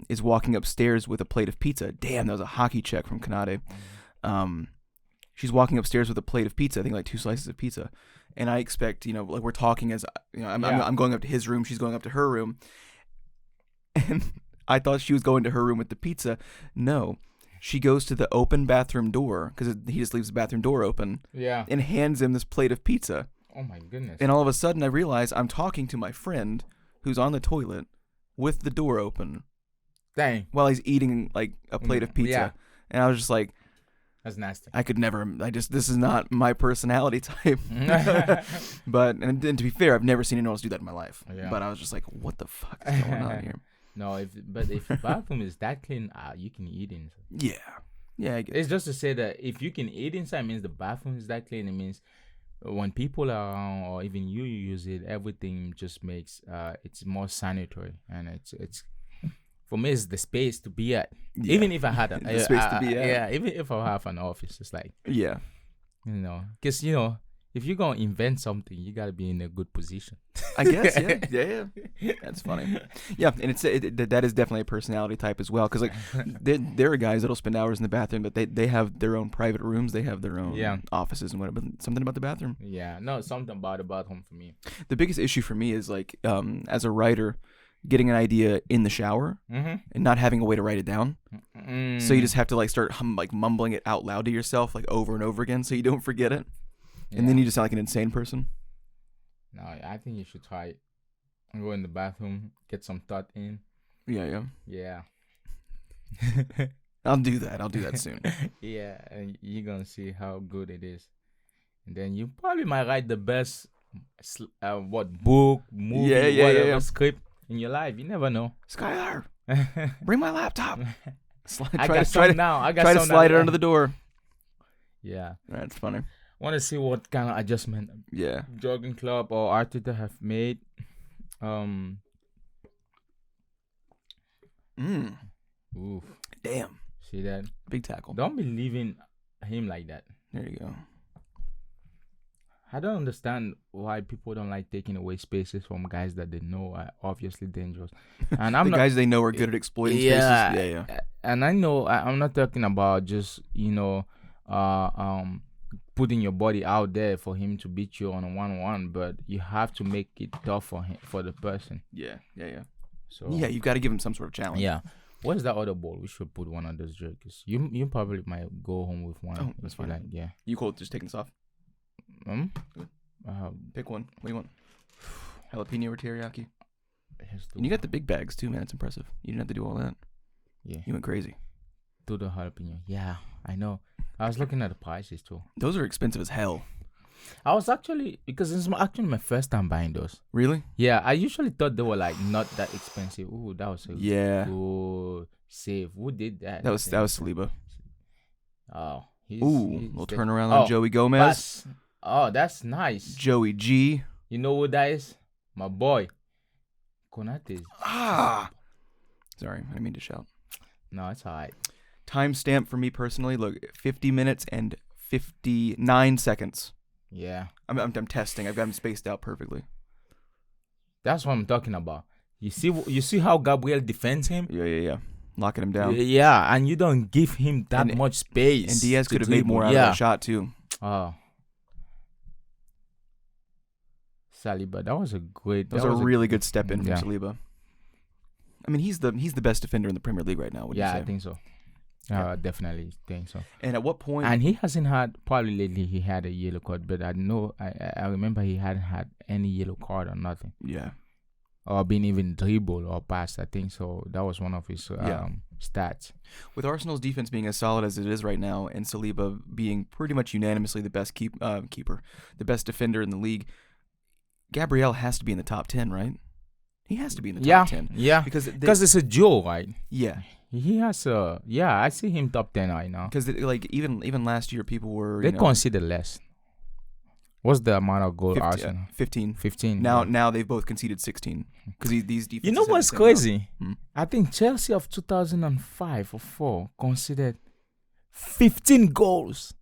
Is walking upstairs with a plate of pizza. Damn, that was a hockey check from Kanade. She's walking upstairs with a plate of pizza. I think like 2 slices of pizza, and I expect, you know, like we're talking as, you know, I'm going up to his room. She's going up to her room, and I thought she was going to her room with the pizza. No. She goes to the open bathroom door, because he just leaves the bathroom door open. Yeah. And hands him this plate of pizza. Oh my goodness. And all of a sudden I realize I'm talking to my friend who's on the toilet with the door open. Dang. While he's eating like a plate of pizza. Yeah. And I was just like, that's nasty. I could never, this is not my personality type. But, and to be fair, I've never seen anyone else do that in my life. Yeah. But I was just like, what the fuck is going on here? No, if the bathroom is that clean, you can eat inside. Yeah. It's just to say that if you can eat inside, means the bathroom is that clean. It means when people are around, or even you use it, everything just makes it's more sanitary, and it's for me, it's the space to be at. Yeah. Even if I had the space to be at. Yeah, even if I have an office, it's like, yeah, you know, because you know, if you're gonna invent something, you gotta be in a good position. I guess, yeah. That's funny. Yeah, and that is definitely a personality type as well. Because like, there are guys that'll spend hours in the bathroom, but they have their own private rooms, they have their own offices and whatever. But something about the bathroom. Yeah, no, something about the bathroom for me. The biggest issue for me is like, as a writer, getting an idea in the shower and not having a way to write it down. So you just have to like start mumbling it out loud to yourself like over and over again, so you don't forget it. And then you just sound like an insane person. No, I think you should try it. Go in the bathroom, get some thought in. Yeah. I'll do that soon. Yeah, and you're gonna see how good it is. And then you probably might write the best book, movie, script in your life. You never know. Skylar, bring my laptop. I got some now. Try to slide it under the door. Yeah, that's funny. Want to see what kind of adjustment jogging club or Arteta have made. Oof. Damn. See that? Big tackle. Don't be leaving him like that. There you go. I don't understand why people don't like taking away spaces from guys that they know are obviously dangerous. And I'm guys they know are good at exploiting spaces. Yeah. And I know I'm not talking about just, you know, putting your body out there for him to beat you on a 1-on-1, but you have to make it tough for him, for the person. Yeah. So you've got to give him some sort of challenge. Yeah. What's that other ball? We should put one of those jerseys. You probably might go home with one. Oh, that's fine. Like, yeah. You cool just taking this off? Pick one. What do you want? Jalapeno or teriyaki? And you got the big bags too, man. It's impressive. You didn't have to do all that. Yeah. You went crazy. Do the jalapeno. Yeah, I know. I was looking at the prices too. Those are expensive as hell. I was actually, because it's actually my first time buying those. Really? Yeah, I usually thought they were like not that expensive. Ooh, that was a good save. Who did that? That was Saliba. Oh, he's little turnaround on Joey Gomez. That's nice. Joey G. You know who that is? My boy, Konate. Sorry, I didn't mean to shout. No, it's alright. Timestamp for me personally. Look, 50 minutes and 59 seconds. Yeah. I'm testing. I've got them spaced out perfectly. That's what I'm talking about. You see how Gabriel defends him? Yeah. locking him down. Yeah, and you don't give him that much space. And Diaz could have made more out of that shot too. Oh. Saliba, that was a really good step in from Saliba. I mean, he's the best defender in the Premier League right now. Yeah, I think so. Definitely think so. And at what point? And he hasn't had, probably lately he had a yellow card, but I remember he hadn't had any yellow card or nothing. Yeah. Or been even dribbled or passed, I think so. That was one of his stats. With Arsenal's defense being as solid as it is right now, and Saliba being pretty much unanimously the best keeper, the best defender in the league, Gabriel has to be in the top 10, right? He has to be in the top 10. Yeah, because it's a duel, right? Yeah. He has I see him top 10 right now. Because like even last year, people were they consider less. What's the amount of goal 15, Arsenal? 15. Now they've both conceded 16 because these defenses. You know what's crazy? I think Chelsea of 2005 or 4 considered 15 goals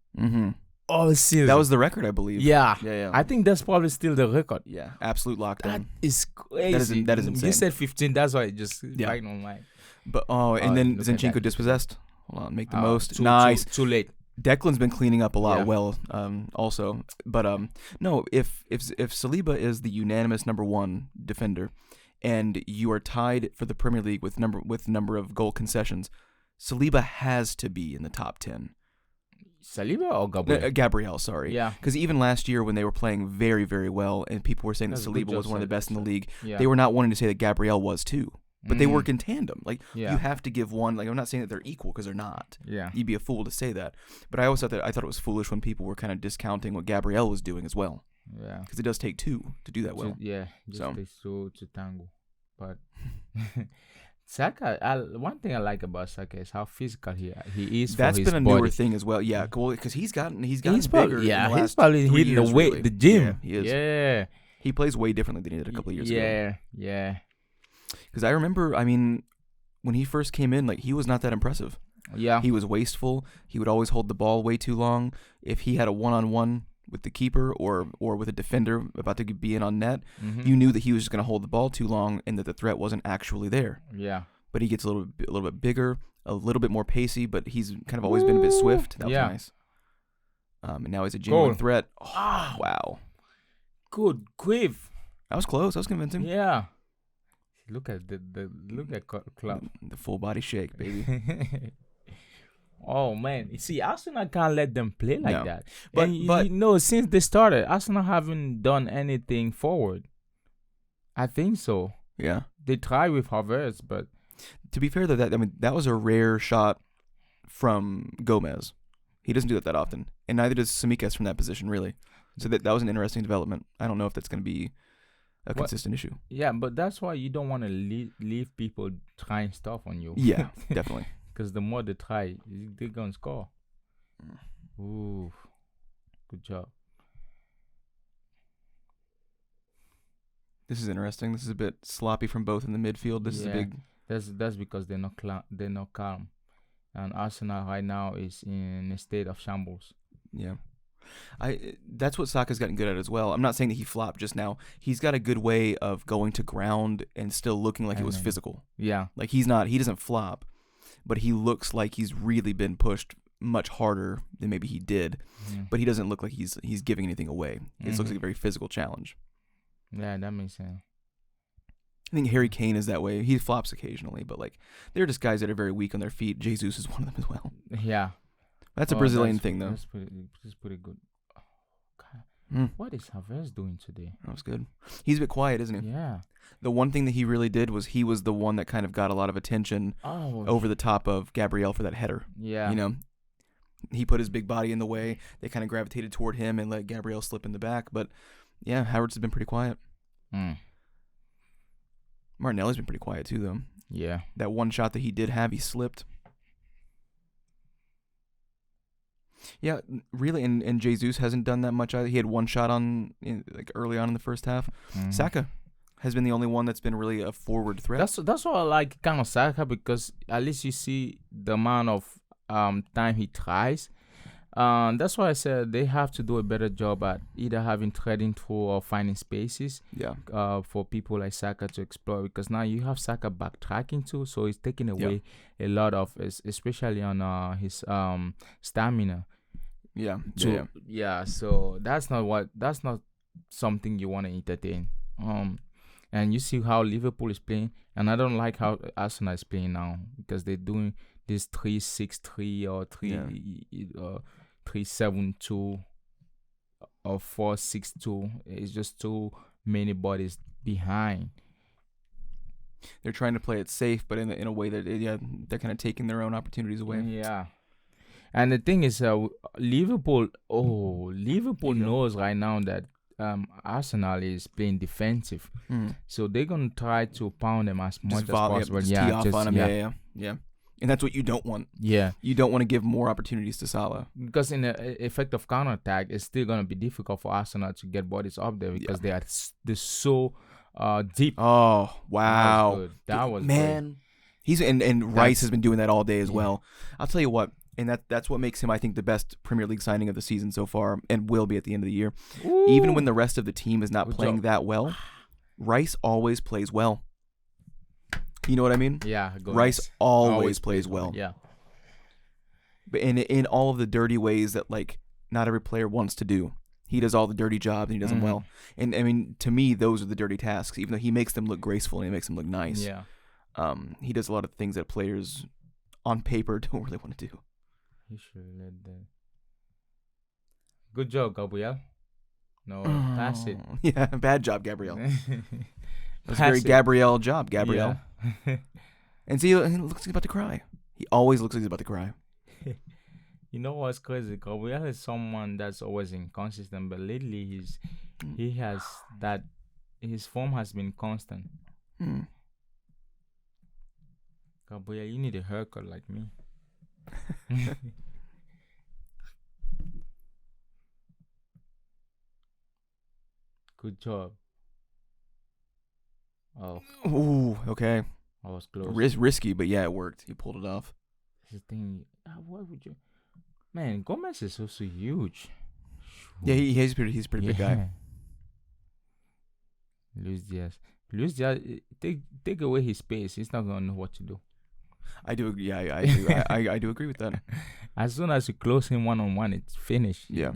all season. That was the record, I believe. Yeah. I think that's probably still the record. Yeah, absolute lockdown. That is crazy. That is insane. You said 15. That's why it just right on my. But and then Zinchenko dispossessed. Hold on, make the most. Nice. Too late. Declan's been cleaning up a lot also. But no, if Saliba is the unanimous number 1 defender and you are tied for the Premier League with number of goal concessions, Saliba has to be in the top 10. Saliba or Gabriel? Gabriel, sorry. Yeah. Because even last year when they were playing very, very well and people were saying that Saliba was one of the best in the league, they were not wanting to say that Gabriel was too. But they work in tandem. Like, you have to give one. Like, I'm not saying that they're equal because they're not. Yeah. You'd be a fool to say that. But I always thought it was foolish when people were kind of discounting what Gabriel was doing as well. Yeah. Because it does take 2 to do that well. Just takes 2 to tango. But Saka, one thing I like about Saka is how physical he is. That's for his been a newer thing as well. Yeah, cool. Because he's gotten bigger. He's probably hitting the gym. Yeah, he is. Yeah. He plays way differently than he did a couple of years ago. Yeah. Because I remember, when he first came in, like, he was not that impressive. Yeah. He was wasteful. He would always hold the ball way too long. If he had a one-on-one with the keeper or with a defender about to be in on net, you knew that he was just going to hold the ball too long and that the threat wasn't actually there. Yeah. But he gets a little bit bigger, a little bit more pacey, but he's kind of always been a bit swift. That was nice. And now he's a genuine threat. Oh, wow. Good grief. That was close. That was convincing. Yeah. Look at club. The full body shake, baby. Oh man, you see, Arsenal can't let them play like that. But since they started, Arsenal haven't done anything forward. I think so. Yeah, they try with Havertz, but to be fair, that was a rare shot from Gomez. He doesn't do that often, and neither does Tsimikas from that position, really. So that was an interesting development. I don't know if that's going to be a consistent issue. Yeah, but that's why you don't want to leave people trying stuff on you. Yeah, definitely. Because the more they try, they're going to score. Ooh, good job. This is interesting. This is a bit sloppy from both in the midfield. This is a big. That's because they're not calm, and Arsenal right now is in a state of shambles. Yeah. That's what Saka's gotten good at as well. I'm not saying that he flopped just now. He's got a good way of going to ground and still looking like it was physical. Yeah. Like he doesn't flop, but he looks like he's really been pushed much harder than maybe he did. Yeah. But he doesn't look like he's giving anything away. It looks like a very physical challenge. Yeah, that makes sense. I think Harry Kane is that way. He flops occasionally, but like they're just guys that are very weak on their feet. Jesus is one of them as well. Yeah. That's a Brazilian thing, though. That's pretty good. Oh, God. What is Havertz doing today? That was good. He's a bit quiet, isn't he? Yeah. The one thing that he really did was he was the one that kind of got a lot of attention over the top of Gabriel for that header. Yeah. You know, he put his big body in the way. They kind of gravitated toward him and let Gabriel slip in the back. But, yeah, Havertz has been pretty quiet. Martinelli's been pretty quiet, too, though. Yeah. That one shot that he did have, he slipped. Yeah, really, and Jesus hasn't done that much either. He had one shot early on in the first half. Saka has been the only one that's been really a forward threat. That's what I like kind of Saka, because at least you see the amount of time he tries, That's why I said they have to do a better job at either having threading through or finding spaces. Yeah. For people like Saka to explore, because now you have Saka backtracking too, so it's taking away a lot of, especially on his stamina. Yeah. So that's not something you want to entertain. And you see how Liverpool is playing, and I don't like how Arsenal is playing now, because they're doing this 3-6-3 or 3-7-2 or 4-6-2. It's just too many bodies behind. They're trying to play it safe, but in a way that they're kind of taking their own opportunities away. Yeah. And the thing is, Liverpool knows right now that Arsenal is playing defensive, so they're gonna try to pound them as much as possible. Tee off on them. Yeah. And that's what you don't want. Yeah. You don't want to give more opportunities to Salah. Because in the effect of counterattack, it's still gonna be difficult for Arsenal to get bodies up there, because they're so deep. Oh wow, that was man. Great. He's and Rice has been doing that all day as well. I'll tell you what. And that's what makes him, I think, the best Premier League signing of the season so far, and will be at the end of the year. Ooh. Even when the rest of the team is not playing that well, Rice always plays well. You know what I mean? Yeah. Rice always plays well. Yeah. But in all of the dirty ways that, like, not every player wants to do. He does all the dirty jobs, and he does them well. And, I mean, to me, those are the dirty tasks, even though he makes them look graceful and he makes them look nice. Yeah. He does a lot of things that players on paper don't really want to do. He should let that. Good job, Gabriel. No, pass it. Yeah, bad job, Gabriel. That's a very Gabriel job, Gabriel. Yeah. And see, he looks like he's about to cry. He always looks like he's about to cry. You know what's crazy? Gabriel is someone that's always inconsistent, but lately he has that. His form has been constant. Gabriel, you need a haircut like me. Good job. Oh. Ooh, okay. I was close. Risky, but yeah, it worked. You pulled it off. This thing. Why would you? Man, Gomez is also huge. Yeah, he's a pretty big guy. Luis Diaz, take away his space. He's not gonna know what to do. I do. Yeah, I do. I do agree with that. As soon as you close him 1-on-1, it's finished. Yeah.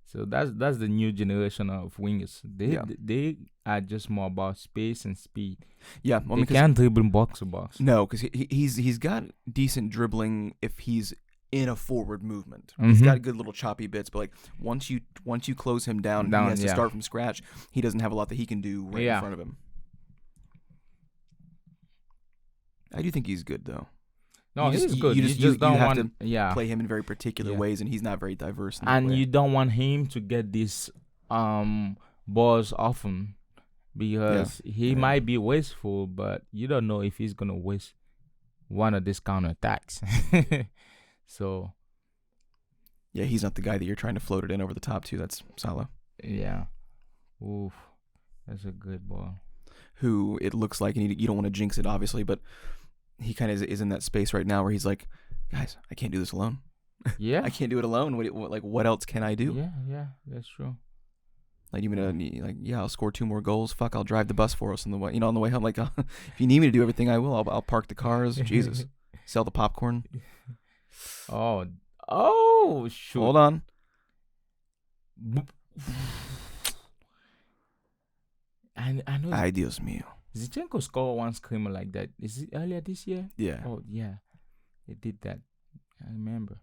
So that's the new generation of wingers. They are just more about space and speed. Yeah, well, they can't dribble box to box. No, because he's got decent dribbling if he's in a forward movement. He's got good little choppy bits, but like once you close him down, he has to start from scratch. He doesn't have a lot that he can do right in front of him. I do think he's good though. No, he's good. You just don't have want to play him in very particular ways, and he's not very diverse. And you don't want him to get these balls often, because he might be wasteful, but you don't know if he's gonna waste one of these counterattacks. So, yeah, he's not the guy that you're trying to float it in over the top to. That's Salah. Yeah. Oof, that's a good ball. Who it looks like, and you don't want to jinx it, obviously, but he kind of is in that space right now where he's like, guys, I can't do this alone. Yeah. I can't do it alone. What else can I do? Yeah, that's true. Like, I'll score 2 more goals. Fuck, I'll drive the bus for us on the way. On the way home. Like, if you need me to do everything, I will. I'll park the cars. Jesus, sell the popcorn. Oh, shoot. Hold on. I know. Ay, Dios mío. Zinchenko scored one screamer like that. Is it earlier this year? Yeah. Oh, yeah. They did that. I remember.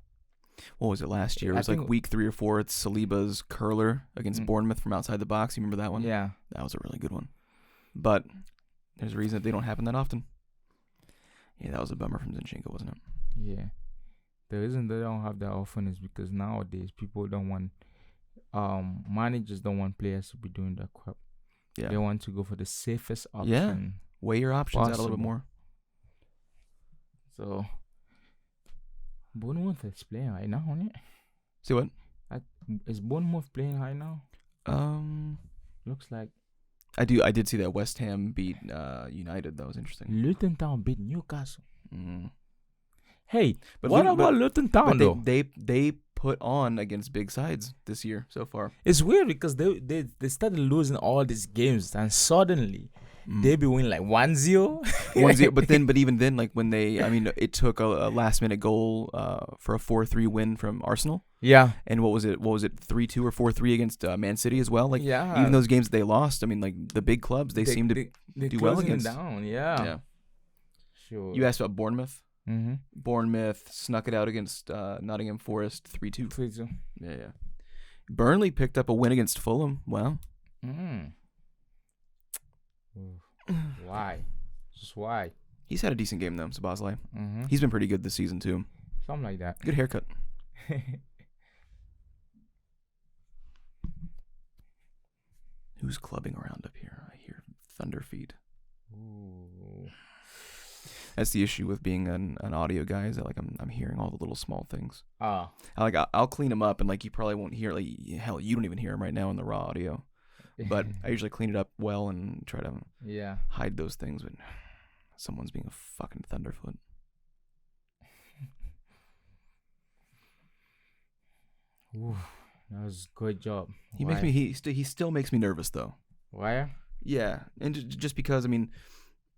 What was it last year? It was like week 3 or 4. It's Saliba's curler against Bournemouth from outside the box. You remember that one? Yeah. That was a really good one. But there's a reason that they don't happen that often. Yeah, that was a bummer from Zinchenko, wasn't it? Yeah. The reason they don't have that often is because nowadays people don't want, managers don't want players to be doing that crap. Yeah. They want to go for the safest option. Yeah. Weigh your options out a little bit more. So, Bournemouth is playing right now, isn't it? See what? Is Bournemouth playing right now? Looks like. I did see that West Ham beat United. That was interesting. Luton Town beat Newcastle. Hey, what about Luton Town though? They put on against big sides this year so far. It's weird because they started losing all these games and suddenly they be winning like 1-0. 1-0, but even then, like when it took a last minute goal for a 4-3 win from Arsenal. Yeah. And what was it? 3-2 or 4-3 against Man City as well? Like, yeah. Even those games they lost, I mean, like the big clubs, they seem to do well against. Down. Yeah. Sure. You asked about Bournemouth. Mm-hmm. Bournemouth snuck it out against Nottingham Forest 3-2. 3-2. Yeah. Burnley picked up a win against Fulham. Wow. Why? Just why? He's had a decent game though, Szoboszlai. Mm-hmm. He's been pretty good this season too. Something like that. Good haircut. Who's clubbing around up here? I hear thunder feet. Ooh. That's the issue with being an audio guy, is that like I'm hearing all the little small things. I'll clean them up, and like you probably won't hear, like, hell, you don't even hear them right now in the raw audio. But I usually clean it up well and try to hide those things when someone's being a fucking thunderfoot. Ooh, that was a good job. He still makes me nervous though. Why? Yeah, and just because, I mean,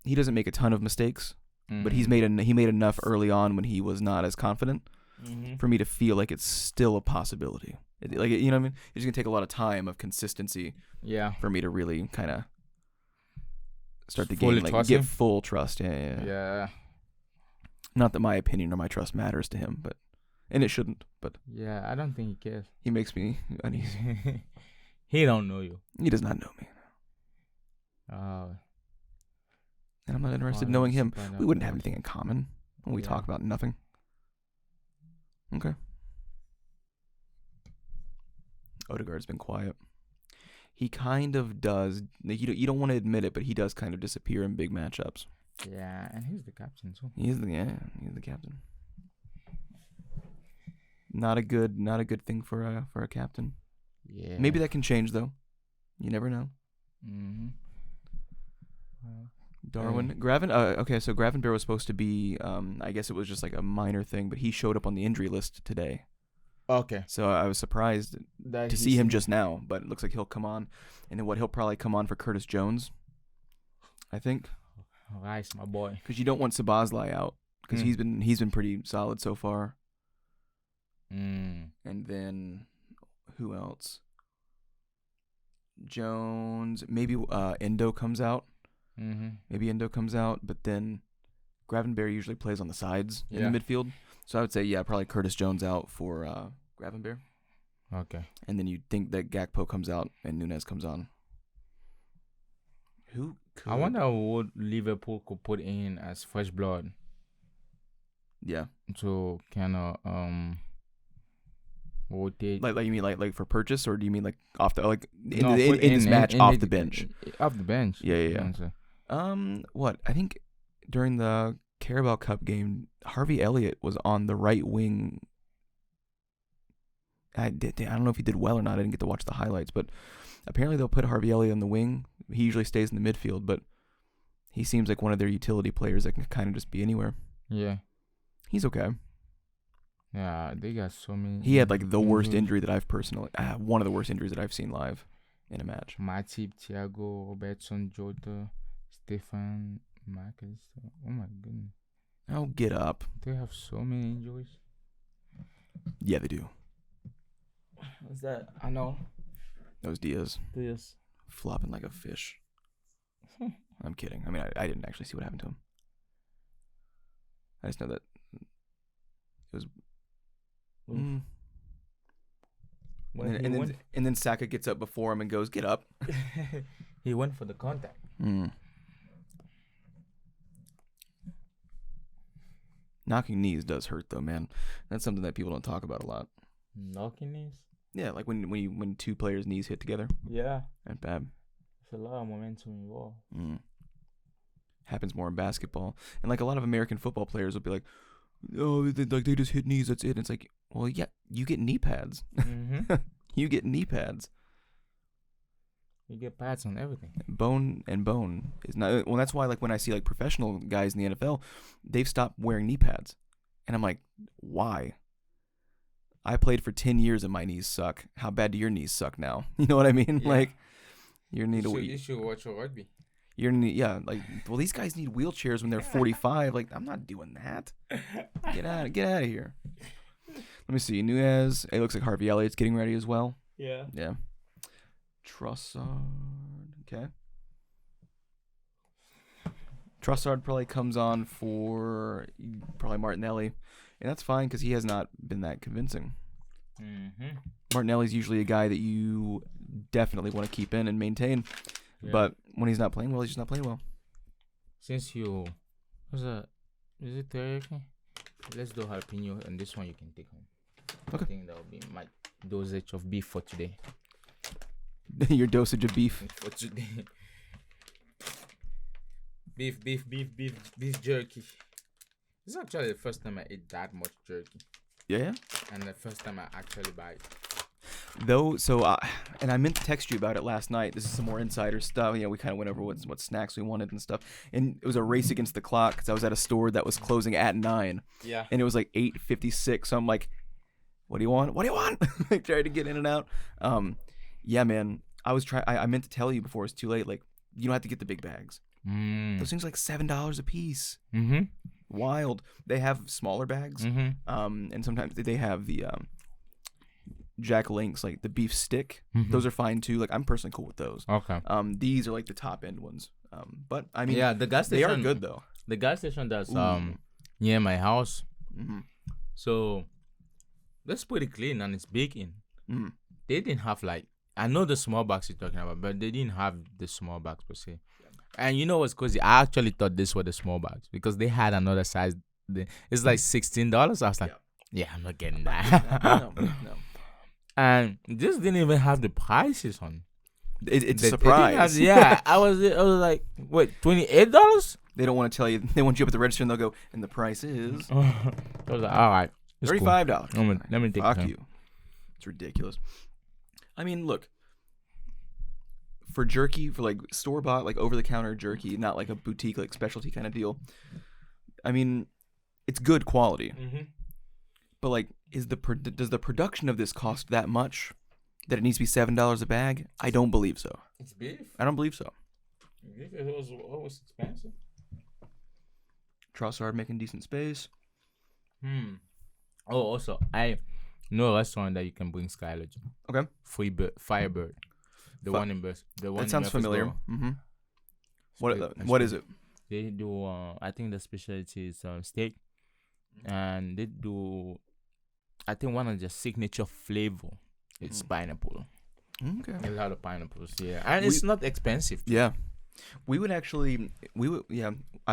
he doesn't make a ton of mistakes, but he made enough early on when he was not as confident for me to feel like it's still a possibility. You know what I mean? It's gonna take a lot of time of consistency. Yeah. For me to really kind of start the game, like get full trust. Yeah. Not that my opinion or my trust matters to him, and it shouldn't. But yeah, I don't think he cares. He makes me uneasy. He don't know you. He does not know me. And I'm not interested in knowing him. We wouldn't have anything in common when we talk about nothing. Okay. Odegaard's been quiet. He kind of does. You don't want to admit it, but he does kind of disappear in big matchups. Yeah, and he's the captain too. He's the captain. Not a good thing for a captain. Yeah. Maybe that can change though. You never know. Mm-hmm. Darwin Graven. Okay, so Gravenberch was supposed to be. I guess it was just like a minor thing, but he showed up on the injury list today. Okay. So I was surprised to see him just now, but it looks like he'll come on, and then he'll probably come on for Curtis Jones, I think. Nice, my boy. Because you don't want Szoboszlai out, because he's been pretty solid so far. And then who else? Jones. Maybe Endo comes out. Maybe Endo comes out, but then Gravenberch usually plays on the sides in the midfield. So I would say, probably Curtis Jones out for Gravenberch. Okay. And then you'd think that Gakpo comes out and Nunes comes on. Who could? I wonder what Liverpool could put in as fresh blood. Yeah. To kind of rotate. Like you mean like for purchase, or do you mean like off the in this match off the bench? Off the bench. Yeah. What I think during the Carabao Cup game, Harvey Elliott was on the right wing. I don't know if he did well or not. I didn't get to watch the highlights, but apparently they'll put Harvey Elliott on the wing. He usually stays in the midfield, but he seems like one of their utility players that can kind of just be anywhere. Yeah. He's okay. Yeah, they got so many. He had like the worst injury that I've personally, one of the worst injuries that I've seen live in a match. Matip, Thiago, Robertson, Jota, Stefan, Marcus. Oh my goodness. Oh, get up. They have so many injuries. Yeah, they do. What's that? I know. That was Diaz. Diaz. Flopping like a fish. I'm kidding. I mean, I didn't actually see what happened to him. I just know that it was. And then Saka gets up before him and goes, "Get up." He went for the contact. Knocking knees does hurt though, man. That's something that people don't talk about a lot. Knocking knees? Yeah, like when two players' knees hit together. Yeah. That's bad. There's a lot of momentum involved. Happens more in basketball, and like a lot of American football players will be like, "Oh, they just hit knees. That's it." And it's like, well, yeah, you get knee pads. You get knee pads. You get pads on everything. Bone is not. Well, that's why like when I see like professional guys in the NFL, they've stopped wearing knee pads, and I'm like, why? I played for 10 years and my knees suck. How bad do your knees suck now? You know what I mean? Yeah. Like, you should watch your rugby. Like, well, these guys need wheelchairs when they're 45. Like, I'm not doing that. Get out of here. Let me see. Nunez. It looks like Harvey Elliott's getting ready as well. Yeah. Yeah. Trossard. Okay. Trossard probably comes on for probably Martinelli. And that's fine because he has not been that convincing. Mm-hmm. Martinelli's usually a guy that you definitely want to keep in and maintain. Yeah. But when he's not playing well, he's just not playing well. Since you... Is it teriyaki? Let's do jalapeno, and this one you can take home. Okay. I think that will be my dosage of beef for today. Your dosage of beef? For today. Beef jerky. This is actually the first time I ate that much jerky. Yeah? And the first time I actually buy it. Though, and I meant to text you about it last night. This is some more insider stuff. We kind of went over what snacks we wanted and stuff. And it was a race against the clock because I was at a store that was closing at 9. Yeah. And it was like 8:56. So I'm like, what do you want? What do you want? I tried to get in and out. Yeah, man. I meant to tell you before it's too late. Like, you don't have to get the big bags. Those things are like $7 a piece. Mm-hmm. Wild. They have smaller bags. Mm-hmm. And sometimes they have the Jack Links, like the beef stick. Mm-hmm. Those are fine too. Like, I'm personally cool with those. Okay. These are like the top end ones. But I mean, yeah, the gas station, they are good though. The gas station that's near my house. Mm-hmm. So that's pretty clean and it's baking. Mm-hmm. They didn't have like, I know the small bags you're talking about, but they didn't have the small bags per se. And you know what's crazy? I actually thought this were the small bags because they had another size. It's like $16. I was like, yeah, I'm not getting that. No. And this didn't even have the prices on. It's a surprise. I was like, wait, $28? They don't want to tell you. They want you up at the register and they'll go, and the price is. I was like, all right, $35. Cool. Let me take Fuck you. It's ridiculous. I mean, look. For jerky, for like store bought, like over the counter jerky, not like a boutique, like specialty kind of deal. I mean, it's good quality. Mm-hmm. But like, does the production of this cost that much that it needs to be $7 a bag? I don't believe so. It's beef. I don't believe so. Beef was expensive. Trossard making decent space. Oh, also, I know a restaurant that you can bring Skylar to. Okay. Firebird. The one in Bus. The one that sounds familiar. Mm-hmm. What is it? They do. I think the specialty is steak, and they do. I think one of their signature flavor is pineapple. Okay. A lot of pineapples, yeah, and it's not expensive. Yeah, I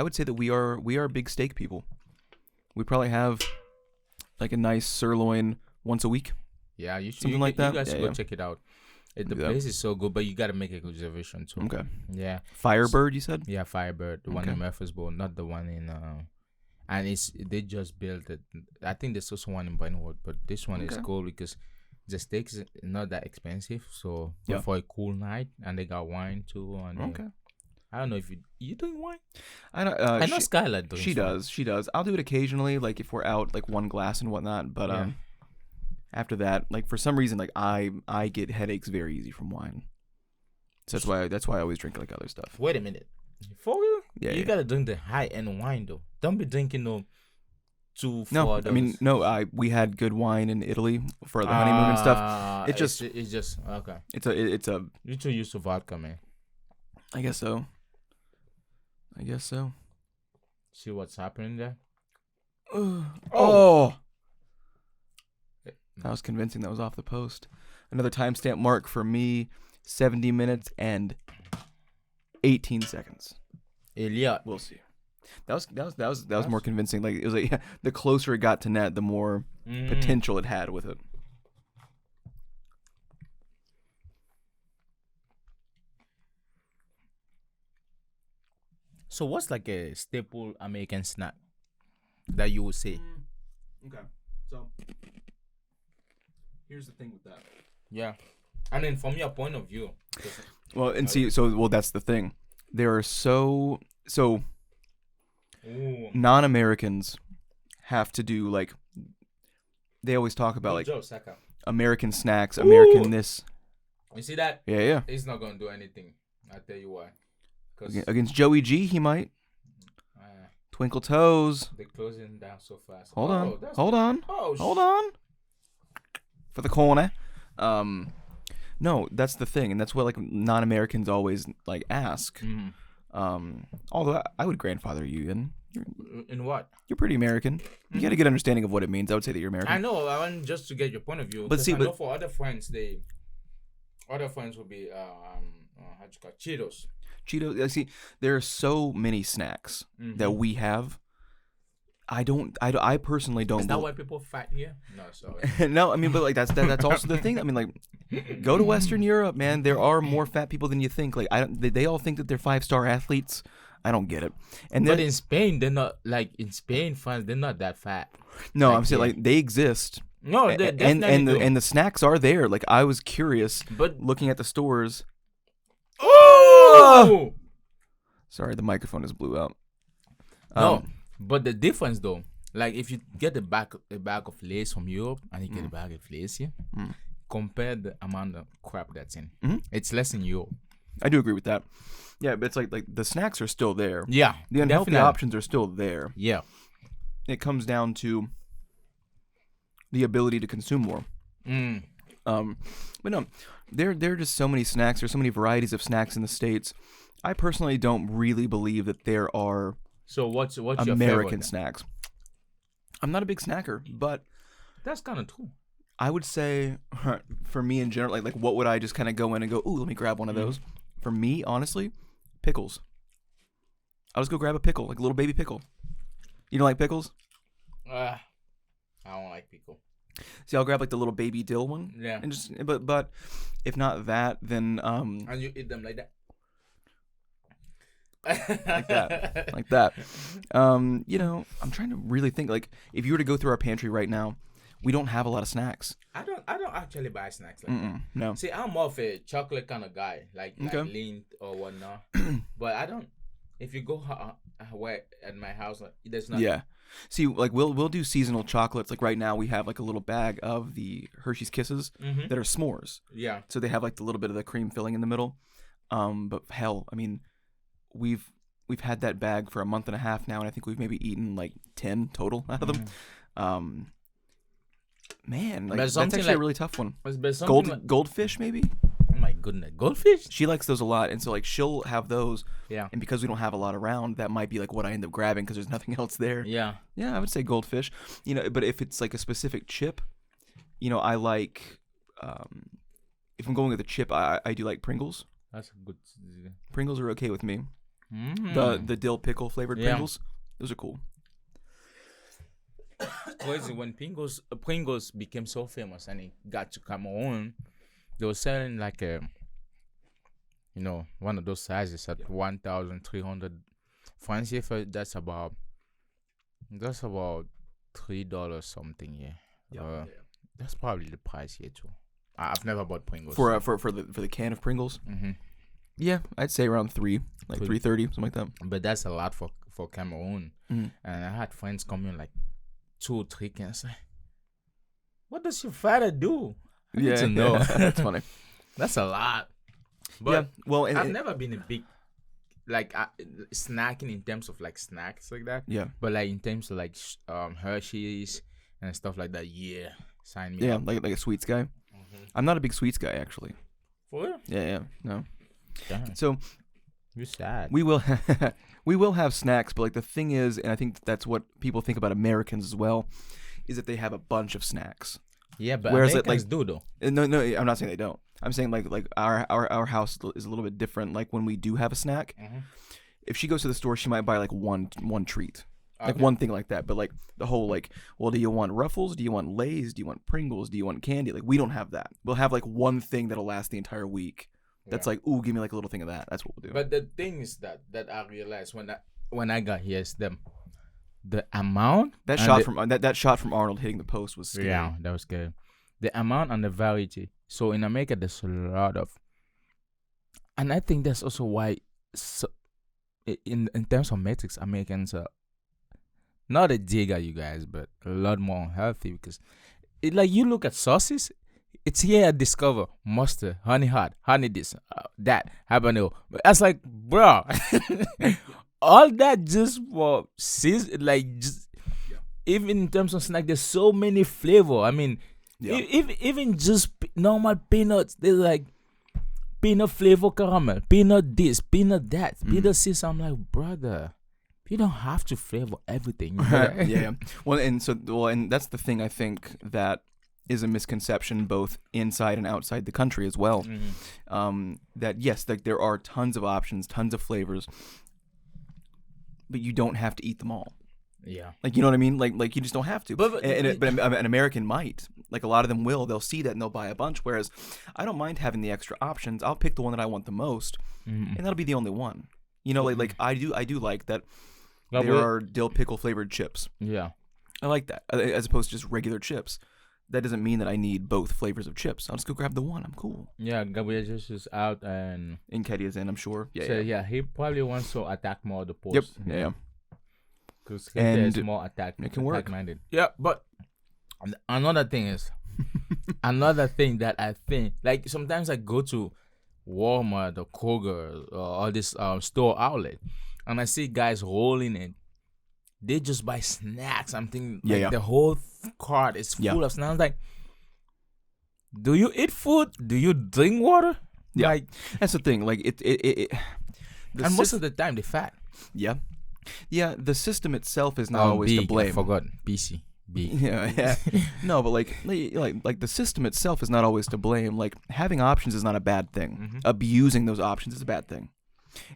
would say that we are big steak people. We probably have like a nice sirloin once a week. Yeah, you should. Something like that. You guys should go check it out. The place is so good, but you gotta make a reservation too. Okay. Yeah. Firebird, you said? Yeah, Firebird, the one in Murfreesboro, not the one in. And they just built it. I think there's also one in Brentwood, but this one is cool because the steak is not that expensive. So for a cool night, and they got wine too. And I don't know if you doing wine. I know Skylar does. She does. I'll do it occasionally, like if we're out, like one glass and whatnot. But after that, like for some reason, like I get headaches very easy from wine. So that's why I always drink like other stuff. Wait a minute. For real? Yeah. You gotta drink the high end wine though. Don't be drinking $2-4. I mean, no. We had good wine in Italy for the honeymoon and stuff. It's just okay. It's a. You're too used to vodka, man. I guess so. See what's happening there? Oh. That was convincing. That was off the post. Another timestamp mark for me. 70 minutes and 18 seconds. Elliot. We'll see. That was more convincing. Like it was like the closer it got to net, the more potential it had with it. So what's like a staple American snack that you would say? Okay. So here's the thing with that. Yeah. I mean, from your point of view. Well, and see, that's the thing. There are so non-Americans have to do like they always talk about like Joe Saka. American snacks, American this. You see that? Yeah. He's not gonna do anything. I'll tell you why. Against Joey G, he might. Twinkle toes. They're closing down so fast. Hold on. For the corner. No, that's the thing, and that's what like non-Americans always like ask. Although I would grandfather you in what? You're pretty American. You got a good understanding of what it means. I would say that you're American. I know. I want just to get your point of view. But see, but for other friends, other friends would be how you call it? Cheetos. Cheetos. I see. There are so many snacks that we have. I personally don't. Is that why people fat here? No, sorry. No, I mean, but like that's also the thing. I mean, like, go to Western Europe, man. There are more fat people than you think. Like, they all think that they're 5-star athletes. I don't get it. But in Spain, they're not like in Spain, France. They're not that fat. No, like, I'm saying like they exist. No, they definitely and the snacks are there. Like I was curious, but looking at the stores. Oh! Sorry, the microphone just blew out. No, but the difference though, like if you get a bag of Lay's from Europe and you get a bag of Lay's here, compare the amount of crap that's in. It's less in Europe. I do agree with that. Yeah, but it's like the snacks are still there. Yeah, the unhealthy options are still there. Yeah, it comes down to the ability to consume more. But no, there are just so many snacks. There's so many varieties of snacks in the States. I personally don't really believe that there are. So what's American snacks? I'm not a big snacker, but that's kind of true. I would say, for me in general, like what would I just kind of go in and go, ooh, let me grab one of those. For me, honestly, pickles. I'll just go grab a pickle, like a little baby pickle. You don't like pickles? I don't like pickle. See, I'll grab like the little baby dill one. Yeah. And just, but if not that, then And you eat them like that. like that. You know, I'm trying to really think. Like, if you were to go through our pantry right now, we don't have a lot of snacks. I don't actually buy snacks like that. No. See, I'm more of a chocolate kind of guy, like Lindt or whatnot. But I don't. If you go at my house, like, there's nothing. Yeah. See, like we'll do seasonal chocolates. Like right now, we have like a little bag of the Hershey's Kisses that are s'mores. Yeah. So they have like the little bit of the cream filling in the middle. But hell, I mean, we've had that bag for a month and a half now, and I think we've maybe eaten like 10 total out of them. Man, like that's actually like, a really tough one. Goldfish, maybe. Oh my goodness, goldfish! She likes those a lot, and so like she'll have those. Yeah. And because we don't have a lot around, that might be like what I end up grabbing because there's nothing else there. Yeah. Yeah, I would say goldfish. You know, but if it's like a specific chip, you know, I like. If I'm going with a chip, I do like Pringles. That's a good. Pringles are okay with me. The dill pickle flavored Pringles, those are cool. Crazy when Pringles became so famous and it got to Cameroon, they were selling like one of those sizes at 1,300 francs CFA. That's about $3 something. Yeah. That's probably the price here too. I've never bought Pringles for the can of Pringles. Yeah, I'd say around $3.30, something like that. But that's a lot for Cameroon. And I had friends come in like 2 or 3 cans. What does your father do? I need to know. That's funny. That's a lot. But yeah, well, I've never been a big snacking in terms of like snacks like that. Yeah. But like in terms of like Hershey's and stuff like that. Yeah, sign me up. Yeah, like a sweets guy. I'm not a big sweets guy actually. For real? Yeah, no. Damn. So you're sad. We will have snacks, but like the thing is, and I think that's what people think about Americans as well, is that they have a bunch of snacks. Yeah, but whereas Americans do though. No, I'm not saying they don't. I'm saying like our house is a little bit different. Like when we do have a snack, if she goes to the store, she might buy like one treat. Like one thing like that, but like the whole like, well, do you want Ruffles? Do you want Lay's? Do you want Pringles? Do you want candy? Like we don't have that. We'll have like one thing that'll last the entire week. That's like, ooh, give me like a little thing of that. That's what we'll do. But the thing is that I realized when I got here is the amount that shot from Arnold hitting the post was scary. Yeah, that was scary. The amount and the variety. So in America, there's a lot of, and I think that's also why. So in terms of metrics, Americans are not a dig at you guys, but a lot more healthy because like you look at sauces. It's here I discover mustard, honey hot, honey this, that, habanero. That's like, bro, all that just for season, like just even in terms of snack, there's so many flavor. I mean, even just normal peanuts, there's like peanut flavor caramel, peanut this, peanut that, peanut this. I'm like, brother, you don't have to flavor everything. Yeah. Well, and that's the thing I think that is a misconception both inside and outside the country as well. That yes, like there are tons of options, tons of flavors, but you don't have to eat them all. Yeah, like you know what I mean. Like you just don't have to. But an American might. Like a lot of them will. They'll see that and they'll buy a bunch. Whereas I don't mind having the extra options. I'll pick the one that I want the most, and that'll be the only one. You know, like I do like that. There are dill pickle flavored chips. Yeah, I like that as opposed to just regular chips. That doesn't mean that I need both flavors of chips. I'll just go grab the one. I'm cool. Yeah, Gabriel just is out and Nketiah's in, I'm sure. Yeah, he probably wants to attack more the post. Yep. Yeah. Because he is more attack minded. Yeah, but another thing is another thing that I think, like sometimes I go to Walmart or Kroger or all this store outlet and I see guys rolling it. They just buy snacks. I'm thinking the whole cart is full of snacks. Like, do you eat food? Do you drink water? Yeah, like, that's the thing. Like and most of the time they fat. Yeah, the system itself is not always to blame. I forgot BC. B. Yeah. No, but like the system itself is not always to blame. Like having options is not a bad thing. Abusing those options is a bad thing.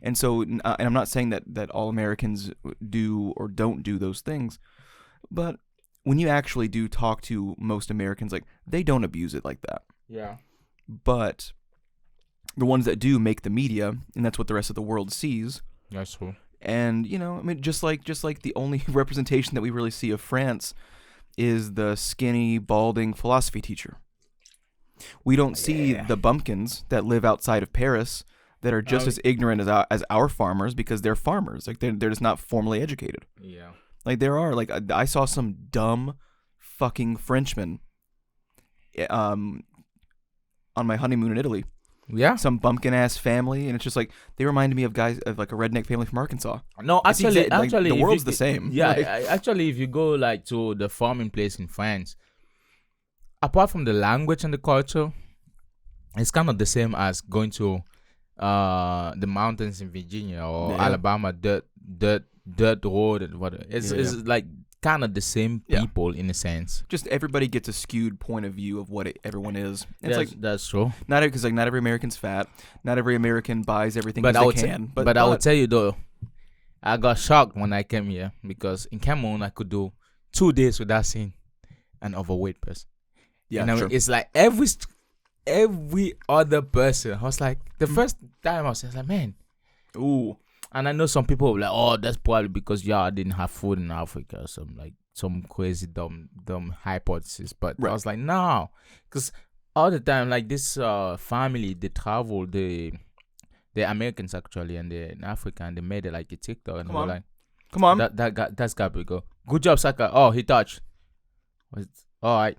And so, and I'm not saying that all Americans do or don't do those things, but when you actually do talk to most Americans, like they don't abuse it like that. Yeah. But the ones that do make the media, and that's what the rest of the world sees. That's true. And I mean, just like the only representation that we really see of France is the skinny, balding philosophy teacher. We don't see the bumpkins that live outside of Paris that are just as ignorant as our farmers because they're farmers. Like they're just not formally educated. Yeah. Like there are I saw some dumb fucking Frenchmen on my honeymoon in Italy. Yeah. Some bumpkin ass family, and it's just like they reminded me of guys of like a redneck family from Arkansas. No, actually, the world's the same. Yeah, actually, if you go like to the farming place in France, apart from the language and the culture, it's kind of the same as going to the mountains in Virginia or Alabama, dirt road and whatever. It's like kind of the same people in a sense. Just everybody gets a skewed point of view of what everyone is. That's true. Not every American's fat. Not every American buys everything they can. But I will tell you though, I got shocked when I came here because in Cameroon I could do 2 days without seeing an overweight person. Yeah, sure. It's like every other person. I was like, the first time I was like, man, ooh. And I know some people were like, oh, that's probably because y'all didn't have food in Africa or some crazy dumb hypothesis. But I was like, no, because all the time, like this family, they travel, the Americans actually, and they're in Africa, and they made it like a TikTok, and they were like, come on, that's got to go. Good job, Saka. Oh, he touched. All right,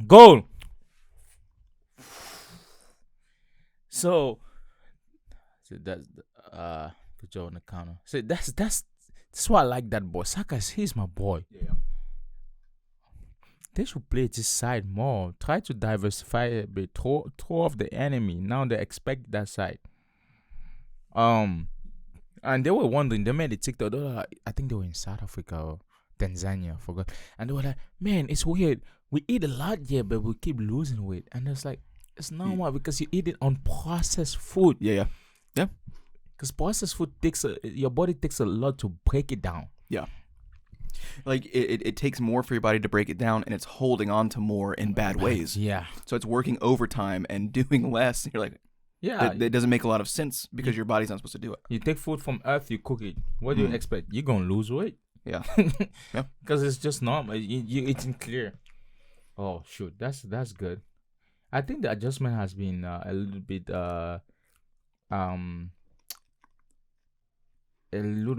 goal. So that's good job on the counter. So that's why I like that boy. Saka, he's my boy. Yeah. They should play this side more. Try to diversify a bit. Throw off the enemy. Now they expect that side. And they were wondering. They made a TikTok. I think they were in South Africa or Tanzania. I forgot. And they were like, man, it's weird. We eat a lot here, but we keep losing weight. And it's like, it's normal because you eat it on processed food. Yeah. Because processed food your body takes a lot to break it down. Yeah. Like it takes more for your body to break it down, and it's holding on to more in bad ways. Yeah. So it's working overtime and doing less. You're like, that doesn't make a lot of sense because your body's not supposed to do it. You take food from earth, you cook it. What do you expect? You're gonna lose weight. Yeah. Yeah. Because it's just normal. You eating clear. Oh shoot, that's good. I think the adjustment has been a little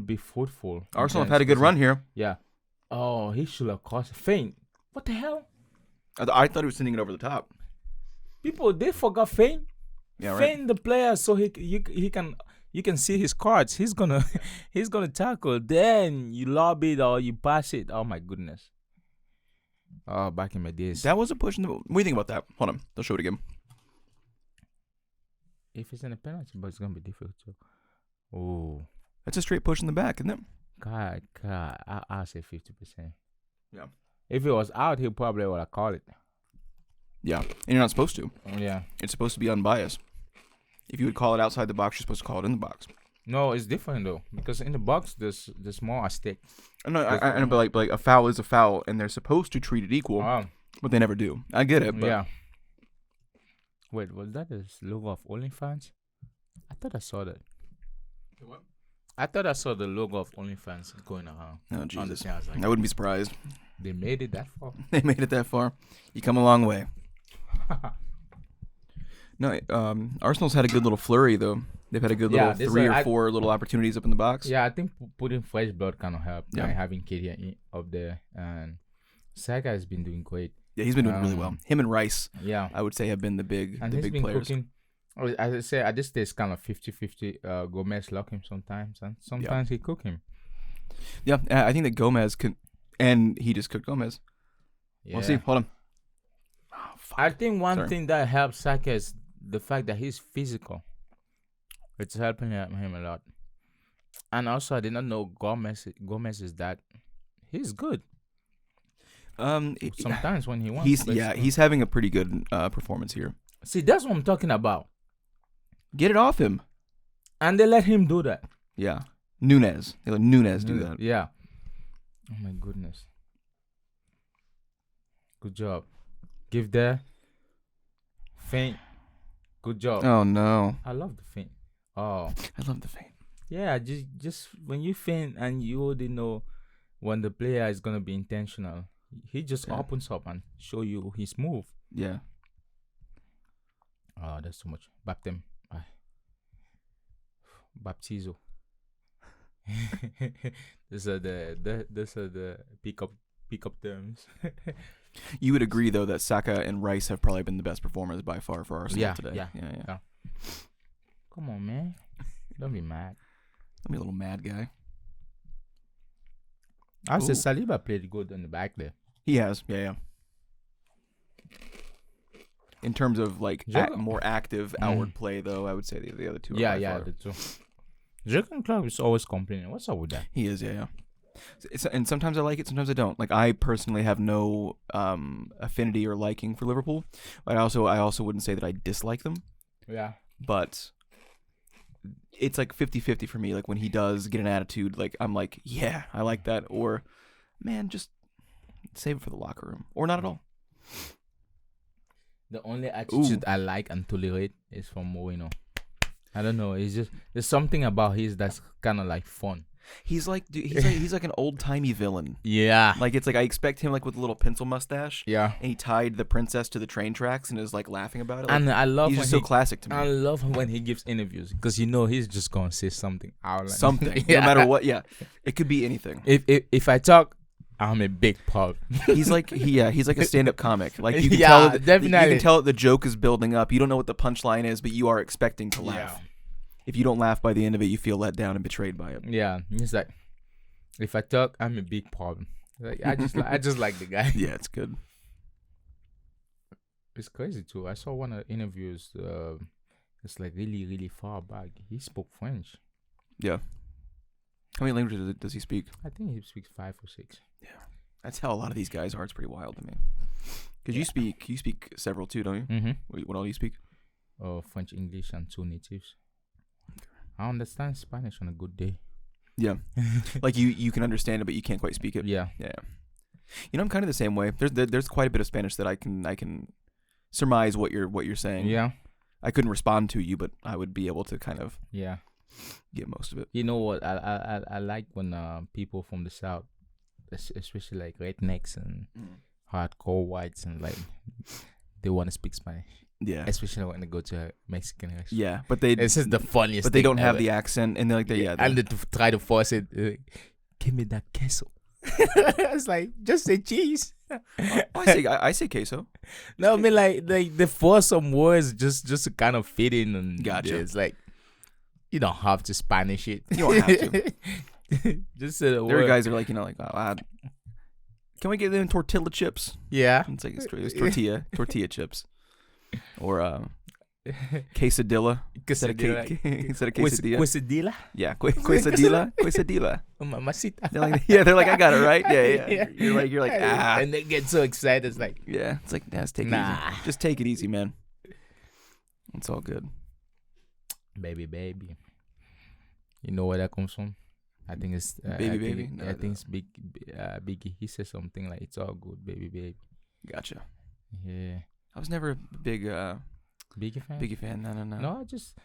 bit fruitful. Arsenal have had a good run here. Yeah. Oh, he should have caused a feint. What the hell? I thought he was sending it over the top. People, they forgot feint. Yeah, right. Feint the player so he can you can see his cards. He's gonna he's gonna tackle. Then you lob it or you pass it. Oh my goodness. Oh, back in my days. That was a push in the. What do you think about that? Hold on, they'll show it again. If it's in a penalty, but it's gonna be difficult too. Oh, That's a straight push in the back, isn't it? God, I'll say 50%. Yeah. If it was out, he probably would have called it. Yeah, and you're not supposed to. Yeah. It's supposed to be unbiased. If you would call it outside the box, you're supposed to call it in the box. No, it's different though because in the box there's more at stake. No, I know, but like a foul is a foul, and they're supposed to treat it equal, but they never do. I get it, but yeah. Wait, was that the logo of OnlyFans? I thought I saw that. What? I thought I saw the logo of OnlyFans going around. Oh Jesus! I wouldn't be surprised. They made it that far. They made it that far. You come a long way. No, Arsenal's had a good little flurry though. They've had a good little 3 or 4 little opportunities up in the box. Yeah, I think putting fresh blood kind of helped. Yeah, having KD up there, and Saka has been doing great. Yeah, he's been doing really well. Him and Rice, yeah, I would say have been the big players. Cooking. As I say, at this stage, kind of 50-50. Gomez lock him sometimes, and sometimes he cook him. Yeah, I think that Gomez can, and he just cooked Gomez. Yeah. We'll see. Hold on. Oh, I think one thing that helps Saka is the fact that he's physical. It's helping him a lot. And also, I did not know Gomez is that. He's good. Sometimes when he wants. He's having a pretty good performance here. See, that's what I'm talking about. Get it off him. And they let him do that. Yeah. Nunez. They let Nunez do that. Yeah. Oh my goodness. Good job. Give there. Feint. Good job. Oh no. I love the feint. Oh. I love the feint. Yeah, just when you feint and you already know when the player is gonna be intentional, he just opens up and show you his move. Yeah. Oh, that's too much. Baptism. Baptizo. These are the pick up terms. You would agree though that Saka and Rice have probably been the best performers by far for Arsenal today. Yeah. Come on, man. Don't be mad. Don't be a little mad guy. I said Saliba played good on the back there. He has, yeah. In terms of like more active outward play, though, I would say the other two. Yeah, the two. Jurgen Klopp is always complaining. What's up with that? He is, yeah. And sometimes I like it, sometimes I don't. Like I personally have no affinity or liking for Liverpool, but I also wouldn't say that I dislike them. Yeah. But it's like 50-50 for me. Like when he does get an attitude, like I'm like, yeah, I like that, or man, just save it for the locker room, or not at all. The only attitude I like and tolerate is from Mourinho. I don't know. It's just there's something about his that's kind of like fun. He's like he's like an old timey villain. Yeah. Like it's like I expect him like with a little pencil mustache. Yeah. And he tied the princess to the train tracks and is like laughing about it. Like, and I love he's just so classic to me. I love when he gives interviews because he's just gonna say something out. Something. No matter what. Yeah. It could be anything. If I talk, I'm a big pub. He's like he's like a stand-up comic. Like you can definitely. You can tell that the joke is building up. You don't know what the punchline is, but you are expecting to laugh. Yeah. If you don't laugh by the end of it, you feel let down and betrayed by it. Yeah, he's like, if I talk, I'm a big problem. Like I just like the guy. Yeah, it's good. It's crazy too. I saw one of the interviews. It's like really, really far back. He spoke French. Yeah. How many languages does he speak? I think he speaks 5 or 6. Yeah, that's how a lot of these guys are. It's pretty wild to me. Because you speak several too, don't you? Mm-hmm. What all do you speak? French, English, and 2 natives. I understand Spanish on a good day. Yeah, like you can understand it, but you can't quite speak it. Yeah. You know, I'm kind of the same way. There's quite a bit of Spanish that I can surmise what you're saying. Yeah. I couldn't respond to you, but I would be able to kind of get most of it. You know what? I like when people from the South, especially like rednecks and hardcore whites, and like they want to speak Spanish. Yeah, especially when they go to a Mexican restaurant. Yeah, but this is the funniest. But they don't have the accent, and they're like, and they try to force it. Give me that queso. It's like just say cheese. I say queso. No, I mean like they force some words just to kind of fit in, and Gotcha. it's like you don't have to Spanish it. You don't have to. Just say the There are word. guys that are like, can we get them tortilla chips? Yeah. It's like it's tortilla chips, or quesadilla instead of quesadilla. Quesadilla. Yeah, quesadilla. Mamacita. They're like, I got it right. Yeah. You're like, and they get so excited. It's like, yeah. It's like, let's take it nah. easy. Just take it easy, man. It's all good. Baby. You know where that comes from? I think it's baby. I think it's Biggie. He said something like, "It's all good, baby." Gotcha. Yeah. I was never a big Biggie fan. Biggie fan. No. No, I just.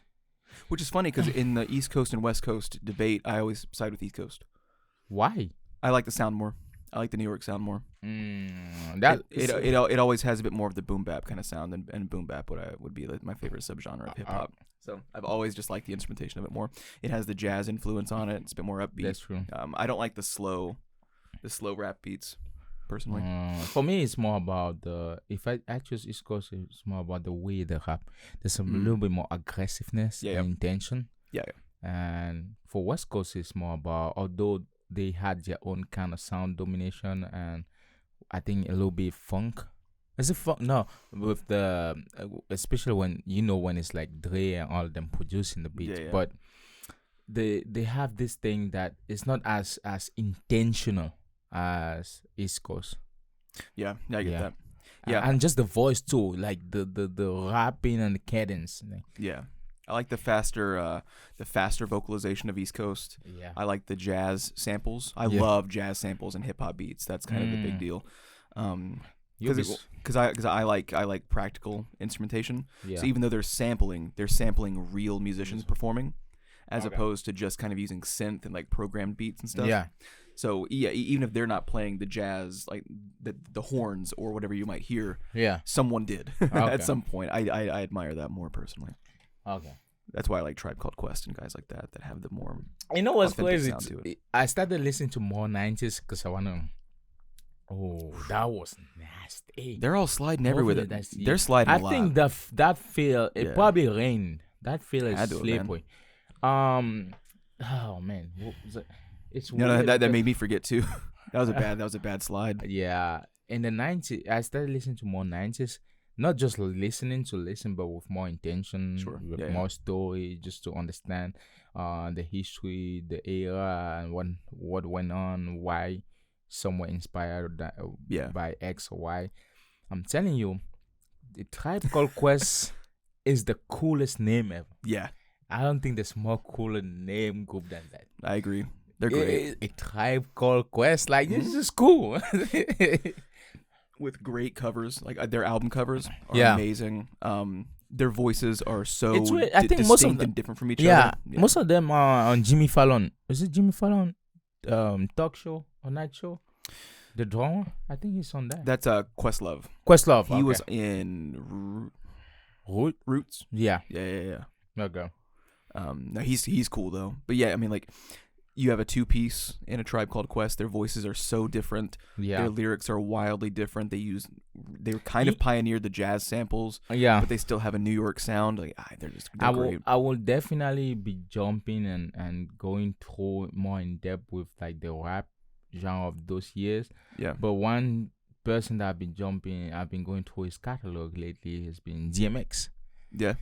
Which is funny because in the East Coast and West Coast debate, I always side with East Coast. Why? I like the sound more. I like the New York sound more. That it always has a bit more of the boom bap kind of sound, and boom bap would be like my favorite subgenre of hip hop. So I've always just liked the instrumentation of it more. It has the jazz influence on it. It's a bit more upbeat. That's true. I don't like the slow rap beats, personally. For me, it's more about if I choose East Coast, it's more about the way they rap. There's a little bit more aggressiveness and intention. Yeah. And for West Coast, it's more about, although they had their own kind of sound domination, and I think a little bit funk. Is it funk? No, with the especially when it's like Dre and all of them producing the beats, but they have this thing that it's not as intentional as East Coast. Yeah, I get that. Yeah, and just the voice too, like the rapping and the cadence. Yeah. I like the faster vocalization of East Coast. Yeah. I like the jazz samples. I love jazz samples and hip hop beats. That's kind of the big deal. Because I like practical instrumentation. Yeah. So even though they're sampling real musicians performing, as opposed to just kind of using synth and like programmed beats and stuff. Yeah. So even if they're not playing the jazz, like the horns or whatever you might hear, someone did at some point. I admire that more personally. Okay. That's why I like Tribe Called Quest and guys like that have the more. You know what's crazy? I started listening to more 90s because I wanna. Oh, that was nasty. They're all sliding everywhere. They're sliding a lot. I think that feel it probably rained. That feel is slippery. Oh man, it's weird. That made me forget too. That was a bad slide. Yeah, in the 90s, I started listening to more 90s. Not just listening to listen, but with more intention, with more story, just to understand the history, the era, and what went on, why some were inspired by X or Y. I'm telling you, the Tribe Called Quest is the coolest name ever. Yeah. I don't think there's more cooler name group than that. I agree. They're great. A Tribe Called Quest, like, this is cool. With great covers, like their album covers are amazing. Their voices are so I think most of them and different from each other. Yeah, most of them are on Jimmy Fallon. Is it Jimmy Fallon? Talk show or night show? The drummer, I think he's on that. That's Questlove. Questlove. He was in Roots. Yeah. Okay. No, he's cool though. But yeah, I mean, like, you have a two-piece in A Tribe Called Quest. Their voices are so different. Yeah. Their lyrics are wildly different. They kind of pioneered the jazz samples. Yeah. But they still have a New York sound. Like, they're great. I will definitely be jumping and going through more in depth with like the rap genre of those years. Yeah. But one person that I've been going through his catalog lately has been DMX. Yeah.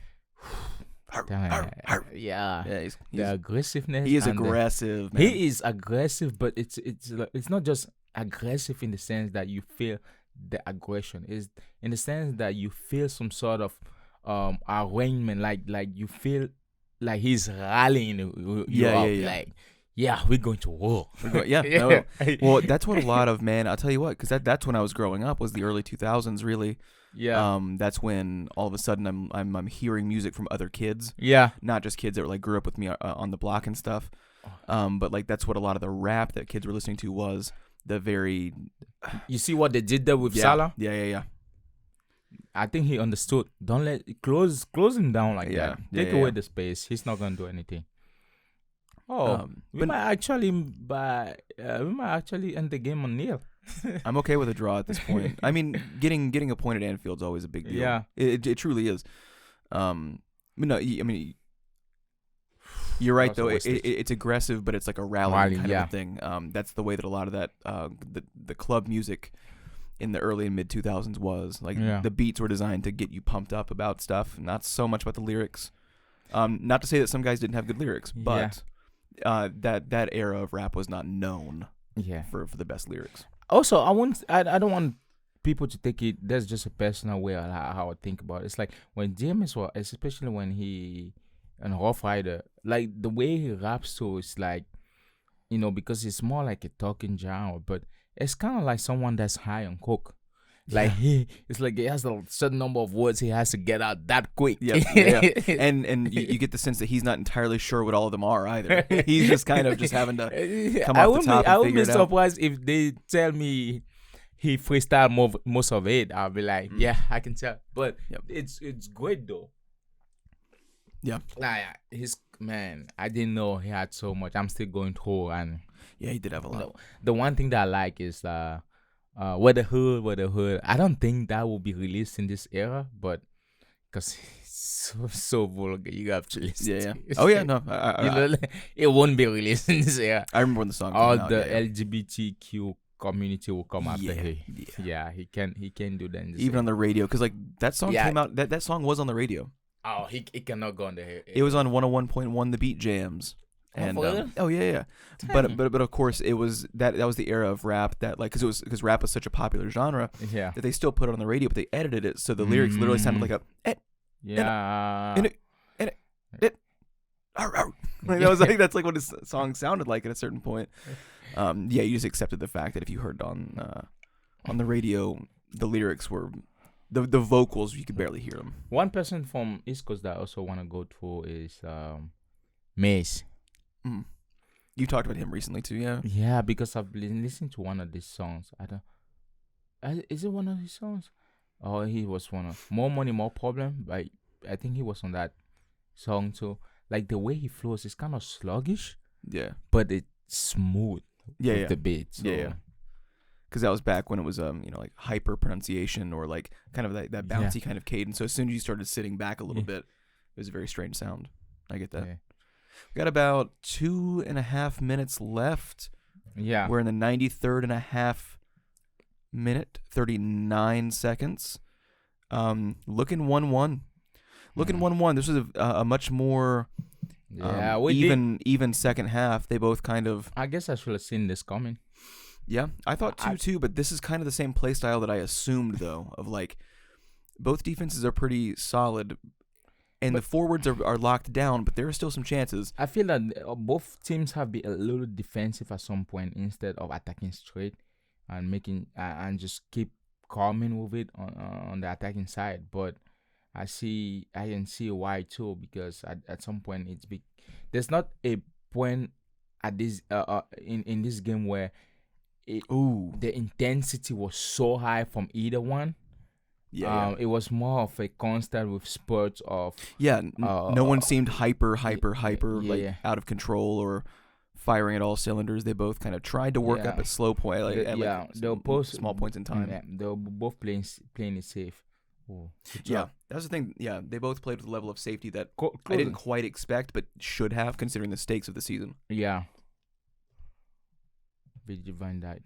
He's the aggressiveness. He is aggressive, man. He is aggressive, but it's not just aggressive in the sense that you feel the aggression. Is in the sense that you feel some sort of arrangement, like you feel like he's rallying you up, like, yeah, we're going to war. No. Well, that's what a lot of, man, I'll tell you what, because that's when I was growing up, was the early 2000s, really. Yeah. That's when all of a sudden I'm hearing music from other kids. Yeah. Not just kids that like grew up with me on the block and stuff. But like that's what a lot of the rap that kids were listening to was the very. You see what they did there with Salah? Yeah. I think he understood. Don't close him down like that. Take away the space. He's not gonna do anything. We might actually end the game on Neil. I'm okay with a draw at this point. I mean, getting a point at Anfield's always a big deal. Yeah, it truly is. No, I mean, you're right though. It's aggressive, but it's like a rally kind of a thing. That's the way that a lot of that the club music in the early and mid 2000s was. Like the beats were designed to get you pumped up about stuff, not so much about the lyrics. Not to say that some guys didn't have good lyrics, but that era of rap was not known for the best lyrics. Also, I don't want people to take it. That's just a personal way of how I think about it. It's like when James was, especially when he and Rough Rider, like the way he raps to, it's like, because it's more like a talking genre, but it's kind of like someone that's high on coke. Like it's like he has a certain number of words he has to get out that quick. And you get the sense that he's not entirely sure what all of them are either. He's just kind of just having to come off the top and figure it out. I would be surprised if they tell me he freestyled most of it. I'll be like, yeah, I can tell. But it's great though. Yeah. Like I didn't know he had so much. I'm still going through, and he did have a lot. The one thing that I like is Where the Hood. I don't think that will be released in this era, but because it's so vulgar, you have to listen to it. Oh yeah, no, it won't be released in this era. I remember when the song all came out. The LGBTQ community will come after him. He can do that in this even era. on the radio, because like that song came out. That song was on the radio. Oh, he cannot go on the air. It was on 101.1 The Beat Jams. And but of course it was that was the era of rap that, like, because rap was such a popular genre that they still put it on the radio, but they edited it so the lyrics literally sounded like a like that was like that's like what his song sounded like at a certain point. You just accepted the fact that if you heard on the radio, the lyrics were the vocals, you could barely hear them. One person from East Coast that I also want to go through is Mace. You talked about him recently too, yeah? Yeah, because I've been listening to one of these songs. Is it one of his songs? Oh, he was one of More Money, More Problem. I think he was on that song too. Like the way he flows is kind of sluggish. Yeah. But it's smooth with the beat. So. Yeah. Because that was back when it was like hyper pronunciation or like kind of that bouncy kind of cadence. So as soon as you started sitting back a little bit, it was a very strange sound. I get that. Yeah. We got about 2.5 minutes left. Yeah. We're in the 93rd and a half minute, 39 seconds. Looking 1-1. Looking 1-1. This was a much more even second half. They both kind of... I guess I should have seen this coming. Yeah, I thought 2-2, but this is kind of the same play style that I assumed, though, of like both defenses are pretty solid. And the forwards are locked down, but there are still some chances. I feel that both teams have been a little defensive at some point instead of attacking straight and making and just keep coming with it on the attacking side. But I can see why too, because at some point there's not a point at this in this game where the intensity was so high from either one. It was more of a constant with spurts of no one seemed hyper like out of control or firing at all cylinders. They both kind of tried to work up at slow point, they were both small points in time. They were both playing it safe. That was the thing. Yeah, they both played with a level of safety that I didn't quite expect, but should have, considering the stakes of the season. Yeah. Virgil van Dijk.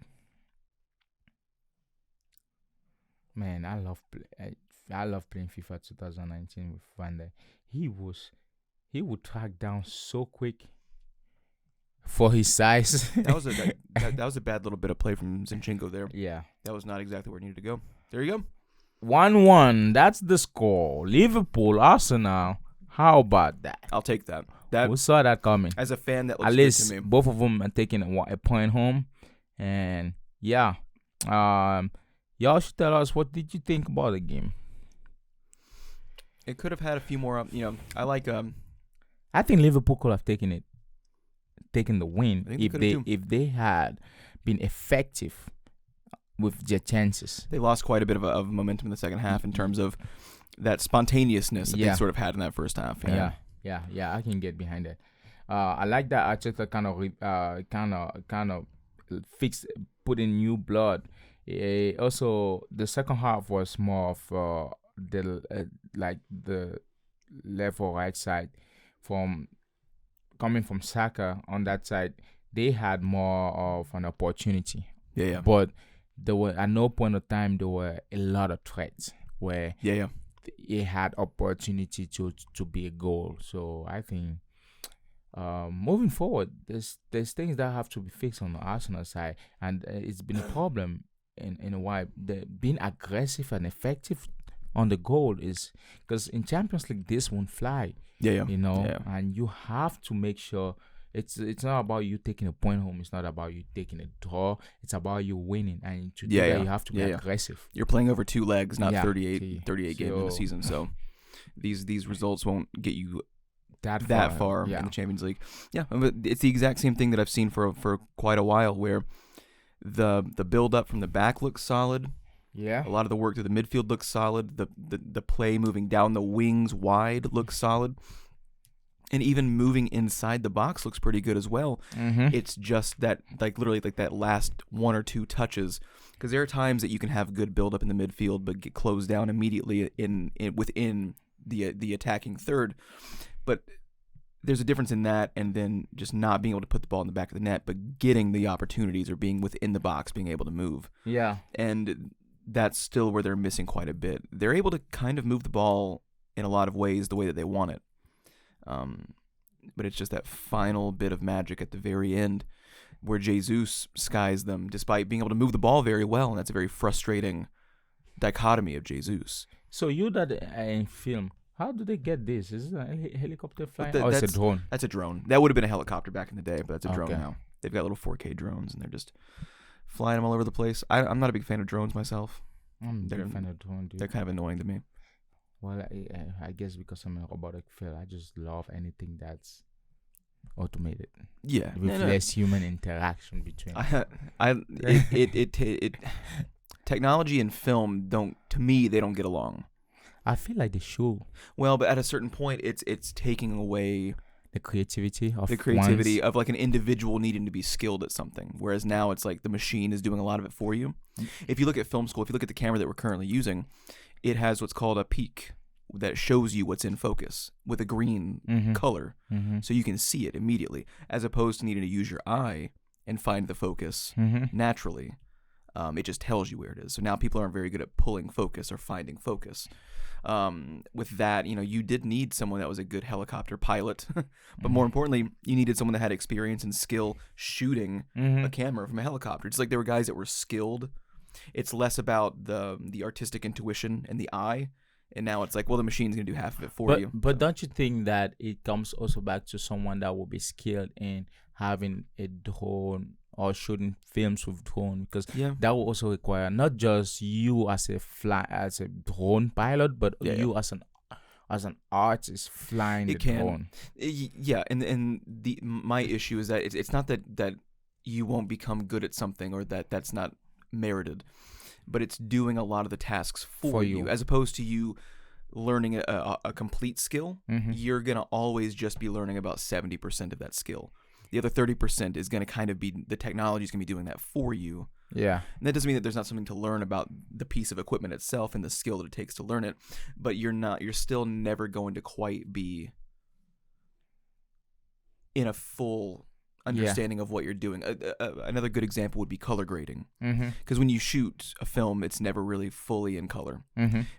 Man, I love playing FIFA 2019 with Van Dijk. He would track down so quick for his size. that was a bad little bit of play from Zinchenko there. Yeah, that was not exactly where it needed to go. There you go. 1-1. That's the score. Liverpool, Arsenal. How about that? I'll take that. We saw that coming. As a fan, that looks at least good to me. Both of them are taking a point home, and y'all should tell us, what did you think about the game? It could have had a few more. I like. I think Liverpool could have taken the win if they had been effective with their chances. They lost quite a bit of momentum in the second half in terms of that spontaneousness that they sort of had in that first half. Yeah. I can get behind that. I like that Arteta kind of put in new blood. Also, the second half was more of the left or right side from coming from Saka on that side. They had more of an opportunity. Yeah. But there were at no point of time there were a lot of threats where it had opportunity to be a goal. So I think moving forward, there's things that have to be fixed on the Arsenal side, and it's been a problem in a while. Being aggressive and effective on the goal is because in Champions League this won't fly. And you have to make sure it's not about you taking a point home. It's not about you taking a draw. It's about you winning, and to do that you have to be aggressive. You're playing over 2 legs, not 38 games in the season. So these results won't get you that far in the Champions League. Yeah, but it's the exact same thing that I've seen for quite a while, where the build up from the back looks solid. Yeah, a lot of the work to the midfield looks solid. The play moving down the wings wide looks solid, and even moving inside the box looks pretty good as well. It's just that literally that last 1 or 2 touches, because there are times that you can have good build up in the midfield but get closed down immediately within the attacking third. But there's a difference in that and then just not being able to put the ball in the back of the net, but getting the opportunities or being within the box, being able to move. Yeah. And that's still where they're missing quite a bit. They're able to kind of move the ball in a lot of ways the way that they want it. But it's just that final bit of magic at the very end where Jesus skies them despite being able to move the ball very well, and that's a very frustrating dichotomy of Jesus. So you that in film, how do they get this? Is it a helicopter flying? Or it's a drone? That's a drone. That would have been a helicopter back in the day, but that's a drone now. They've got little 4K drones, and they're just flying them all over the place. I'm not a big fan of drones myself. I'm a big fan of drones, dude. They're kind of annoying to me. Well, I guess because I'm a robotic field, I just love anything that's automated. Yeah, with less human interaction between. Technology and film to me, they don't get along. I feel like they should. Well, but at a certain point, it's taking away the creativity of like an individual needing to be skilled at something. Whereas now it's like the machine is doing a lot of it for you. If you look at film school, if you look at the camera that we're currently using, it has what's called a peak that shows you what's in focus with a green color, so you can see it immediately, as opposed to needing to use your eye and find the focus naturally. It just tells you where it is. So now people aren't very good at pulling focus or finding focus. With that, you did need someone that was a good helicopter pilot, but more importantly, you needed someone that had experience and skill shooting a camera from a helicopter. Just like there were guys that were skilled. It's less about the artistic intuition and the eye, and now it's like, well, the machine's gonna do half of it for you. But don't you think that it comes also back to someone that will be skilled in having a drone or shooting films with drone, because that will also require not just you as a drone pilot, but you as an artist flying the drone. Yeah, and my issue is that it's not that you won't become good at something or that's not merited, but it's doing a lot of the tasks for you, as opposed to you learning a complete skill. You're gonna always just be learning about 70% of that skill. The other 30% is going to kind of be the technology is going to be doing that for you. Yeah. And that doesn't mean that there's not something to learn about the piece of equipment itself and the skill that it takes to learn it, but you're still never going to quite be in a full understanding of what you're doing. Another good example would be color grading, because when you shoot a film, it's never really fully in color,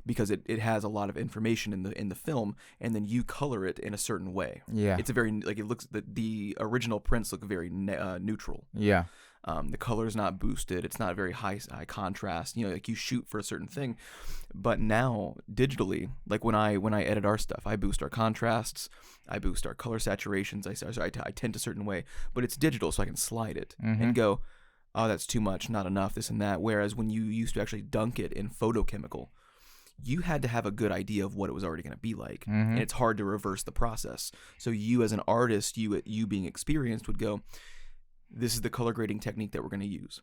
because it has a lot of information in the film, and then you color it in a certain way. It's a very it looks the original prints look very neutral. The color is not boosted. It's not very high contrast. Like you shoot for a certain thing, but now digitally, like when I edit our stuff, I boost our contrasts, I boost our color saturations. I tint a certain way, but it's digital, so I can slide it and go, oh, that's too much, not enough, this and that. Whereas when you used to actually dunk it in photochemical, you had to have a good idea of what it was already going to be like, and it's hard to reverse the process. So you as an artist, you being experienced, would go, this is the color grading technique that we're going to use.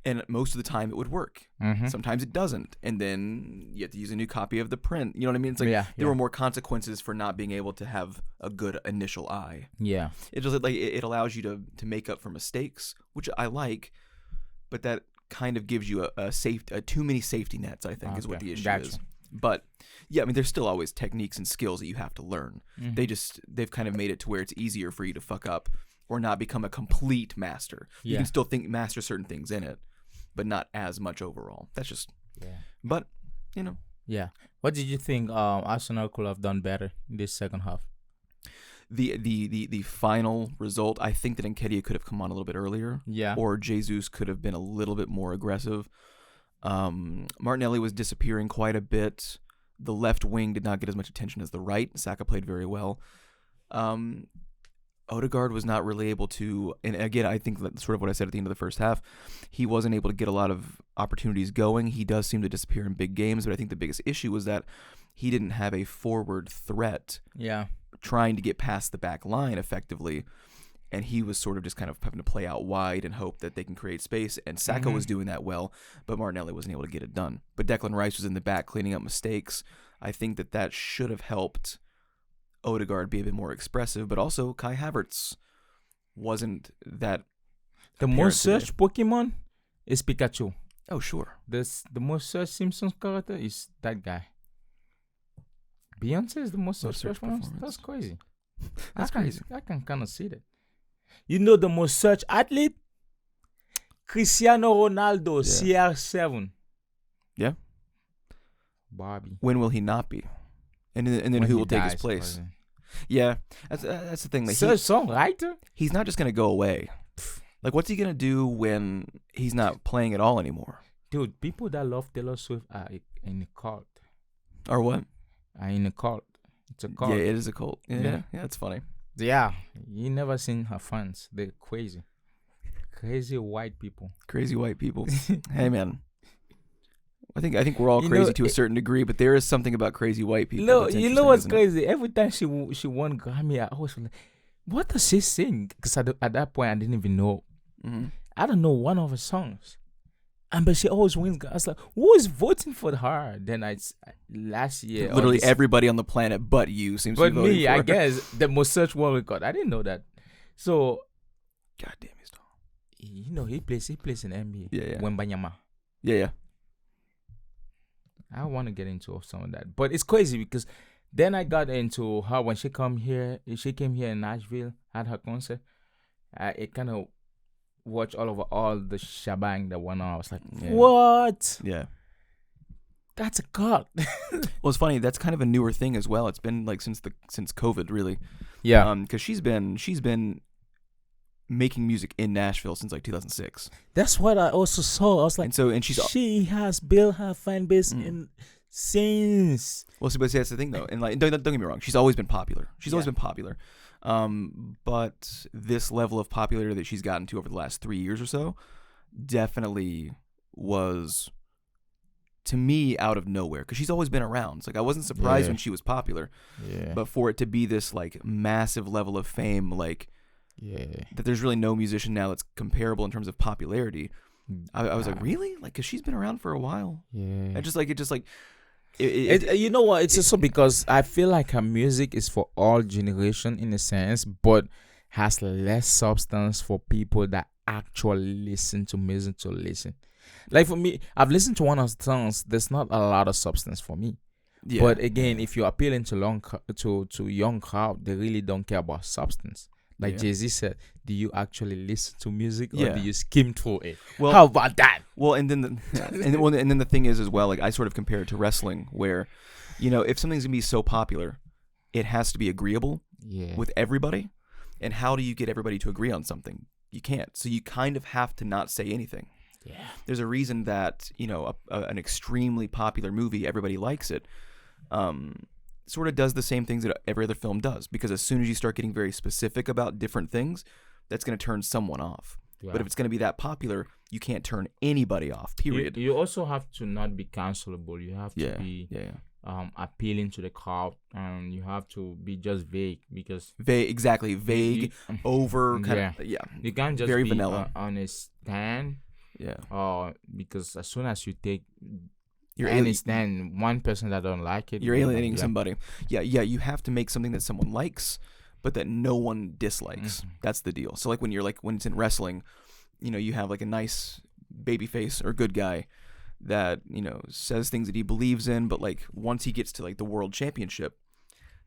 And most of the time it would work. Sometimes it doesn't. And then you have to use a new copy of the print. You know what I mean? It's like there were more consequences for not being able to have a good initial eye. Yeah. It just like it allows you to make up for mistakes, which I like, but that kind of gives you a too many safety nets, I think, is what the issue is. But yeah, I mean, there's still always techniques and skills that you have to learn. They've kind of made it to where it's easier for you to fuck up or not become a complete master. You can still master certain things in it, but not as much overall. That's just, but you know. Yeah. What did you think Arsenal could have done better in this second half? The final result, I think that Nketiah could have come on a little bit earlier. Yeah. Or Jesus could have been a little bit more aggressive. Martinelli was disappearing quite a bit. The left wing did not get as much attention as the right. Saka played very well. Odegaard was not really able to, and again, I think that's sort of what I said at the end of the first half. He wasn't able to get a lot of opportunities going. He does seem to disappear in big games, but I think the biggest issue was that he didn't have a forward threat. Yeah. Trying to get past the back line effectively, and he was sort of just kind of having to play out wide and hope that they can create space, and Saka was doing that well, but Martinelli wasn't able to get it done. But Declan Rice was in the back cleaning up mistakes. I think that should have helped Odegaard be a bit more expressive, but also Kai Havertz wasn't that. The most searched Pokemon is Pikachu. Oh, sure. The most searched Simpsons character is that guy. Beyonce is the most searched performance. That's crazy. That's crazy. I can kind of see that. You know the most searched athlete? Cristiano Ronaldo, CR7. Yeah. Bobby. When will he not be? And then who will take his place? Probably. Yeah, that's the thing. Like songwriter? He's not just gonna go away. Like, what's he gonna do when he's not playing at all anymore? Dude, people that love Taylor Swift are in a cult. Or what? Are in a cult. It's a cult. Yeah, it is a cult. Yeah, it's funny. Yeah, you never seen her fans. They're crazy. Crazy white people. Crazy white people. Hey, man. I think we're all crazy to a certain degree, but there is something about crazy white people. No, you know what's crazy? Every time she won Grammy, I always feel like, what does she sing? Because at that point, I didn't even know. I don't know one of her songs. But she always wins. I was like, who is voting for her? Then last year, literally everybody on the planet but you seems to be voting for her. I guess the most searched world record. I didn't know that. So, God damn, he's tall. You know, he plays in NBA. Yeah. Wembanyama. Yeah. I want to get into some of that, but it's crazy because then I got into her when she came here in Nashville at her concert. It kind of watched all the shebang that went on. I was like, what? Yeah. That's a cult. Well, it's funny. That's kind of a newer thing as well. It's been like since COVID, really. Yeah. Because she's been making music in Nashville since like 2006. That's what I also saw. I was like, she has built her fan base in since. Well, but that's the thing though, and like don't get me wrong, she's always been popular. She's always been popular. But this level of popularity that she's gotten to over the last 3 years or so definitely was, to me, out of nowhere, because she's always been around. It's like I wasn't surprised when she was popular, but for it to be this like massive level of fame, like that there's really no musician now that's comparable in terms of popularity. I was like, really? Like, because she's been around for a while. Yeah. You know what? It's also because I feel like her music is for all generation in a sense, but has less substance for people that actually listen to music to listen. Like for me, I've listened to one of the songs. There's not a lot of substance for me. Yeah. But again, if you're appealing to young crowd, they really don't care about substance. Like Jay-Z said, do you actually listen to music or do you skim through it? Well, how about that? Well, and then the thing is as well, like I sort of compare it to wrestling, where, you know, if something's gonna be so popular, it has to be agreeable with everybody. And how do you get everybody to agree on something? You can't. So you kind of have to not say anything. Yeah. There's a reason that, you know, an extremely popular movie, everybody likes it. Sort of does the same things that every other film does, because as soon as you start getting very specific about different things, that's going to turn someone off. Yeah. But if it's going to be that popular, you can't turn anybody off, period. You also have to not be cancelable. You have to be appealing to the crowd, and you have to be just vague, because vague, over kind of you can't just very be vanilla on a stand Yeah. Because as soon as you take You're stand one person that don't like it, you're alienating somebody. Yeah. You have to make something that someone likes, but that no one dislikes. That's the deal. So like when it's in wrestling, you have like a nice babyface or good guy that says things that he believes in, but like once he gets to like the world championship,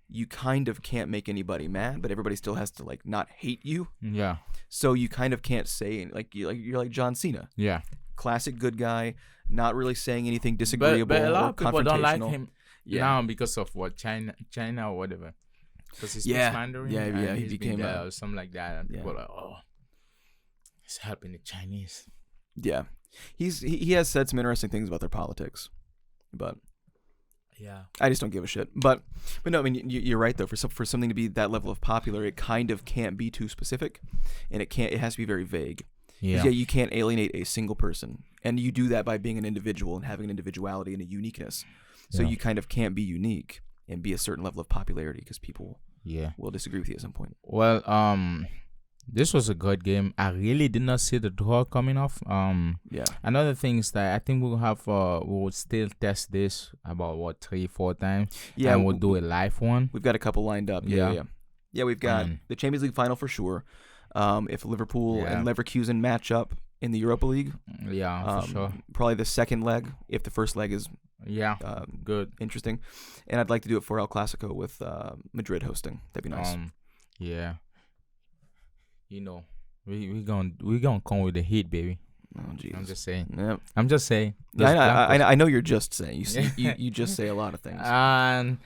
you kind of can't make anybody mad, but everybody still has to like not hate you. Yeah. So you kind of can't say you're like John Cena. Yeah. Classic good guy, not really saying anything disagreeable but a lot or of people don't like confrontational. him now because of what China or whatever. Because he speaks Mandarin. Yeah. He he's became been there or something like that, and people are like, he's helping the Chinese. Yeah, he has said some interesting things about their politics, but yeah, I just don't give a shit. But no, I mean you're right though. For something to be that level of popular, it kind of can't be too specific, and it has to be very vague. Yeah, you can't alienate a single person, and you do that by being an individual and having an individuality and a uniqueness. So you kind of can't be unique and be a certain level of popularity because people will disagree with you at some point. Well, this was a good game. I really did not see the draw coming off. Another thing is that I think we'll have we'll still test this about 3-4 times. Yeah, and we'll do a live one. We've got a couple lined up. Yeah. We've got the Champions League final for sure. If Liverpool and Leverkusen match up in the Europa League, for sure. Probably the second leg if the first leg is good, interesting. And I'd like to do it for El Clasico with Madrid hosting. That'd be nice. We gonna come with the heat, baby. Oh, Jesus. I'm just saying. Yep. I'm just saying. I know you're just saying. You just say a lot of things. And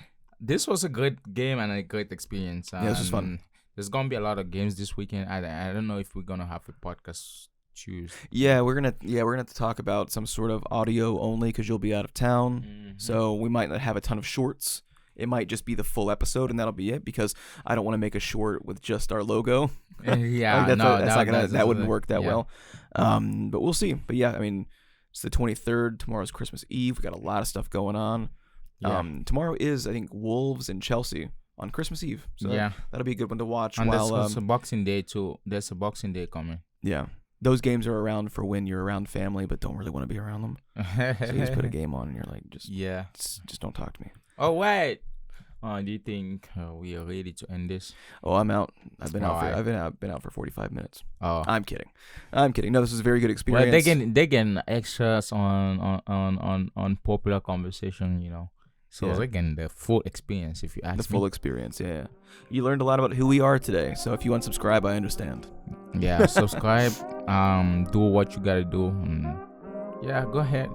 this was a good game and a great experience. This was fun. There's gonna be a lot of games this weekend. I don't know if we're gonna have a podcast Tuesday. Yeah, we're gonna have to talk about some sort of audio only because you'll be out of town. So we might not have a ton of shorts. It might just be the full episode and that'll be it because I don't want to make a short with just our logo. That wouldn't work that well. But we'll see. But yeah, I mean, it's the 23rd. Tomorrow's Christmas Eve. We got a lot of stuff going on. Tomorrow is, I think, Wolves and Chelsea on Christmas Eve. So that'll be a good one to watch. And there's a Boxing Day too. There's a Boxing Day coming. Yeah. Those games are around for when you're around family but don't really want to be around them. So you just put a game on and you're like, just don't talk to me. Oh, wait. Do you think we are ready to end this? Oh, I'm out. I've been out for 45 minutes. Oh, I'm kidding. No, this is a very good experience. Well, they get extras on popular conversation, So they're getting the full experience. If you ask me, the full experience. Yeah. You learned a lot about who we are today. So if you unsubscribe, I understand. Yeah, subscribe. Do what you gotta do. Go ahead.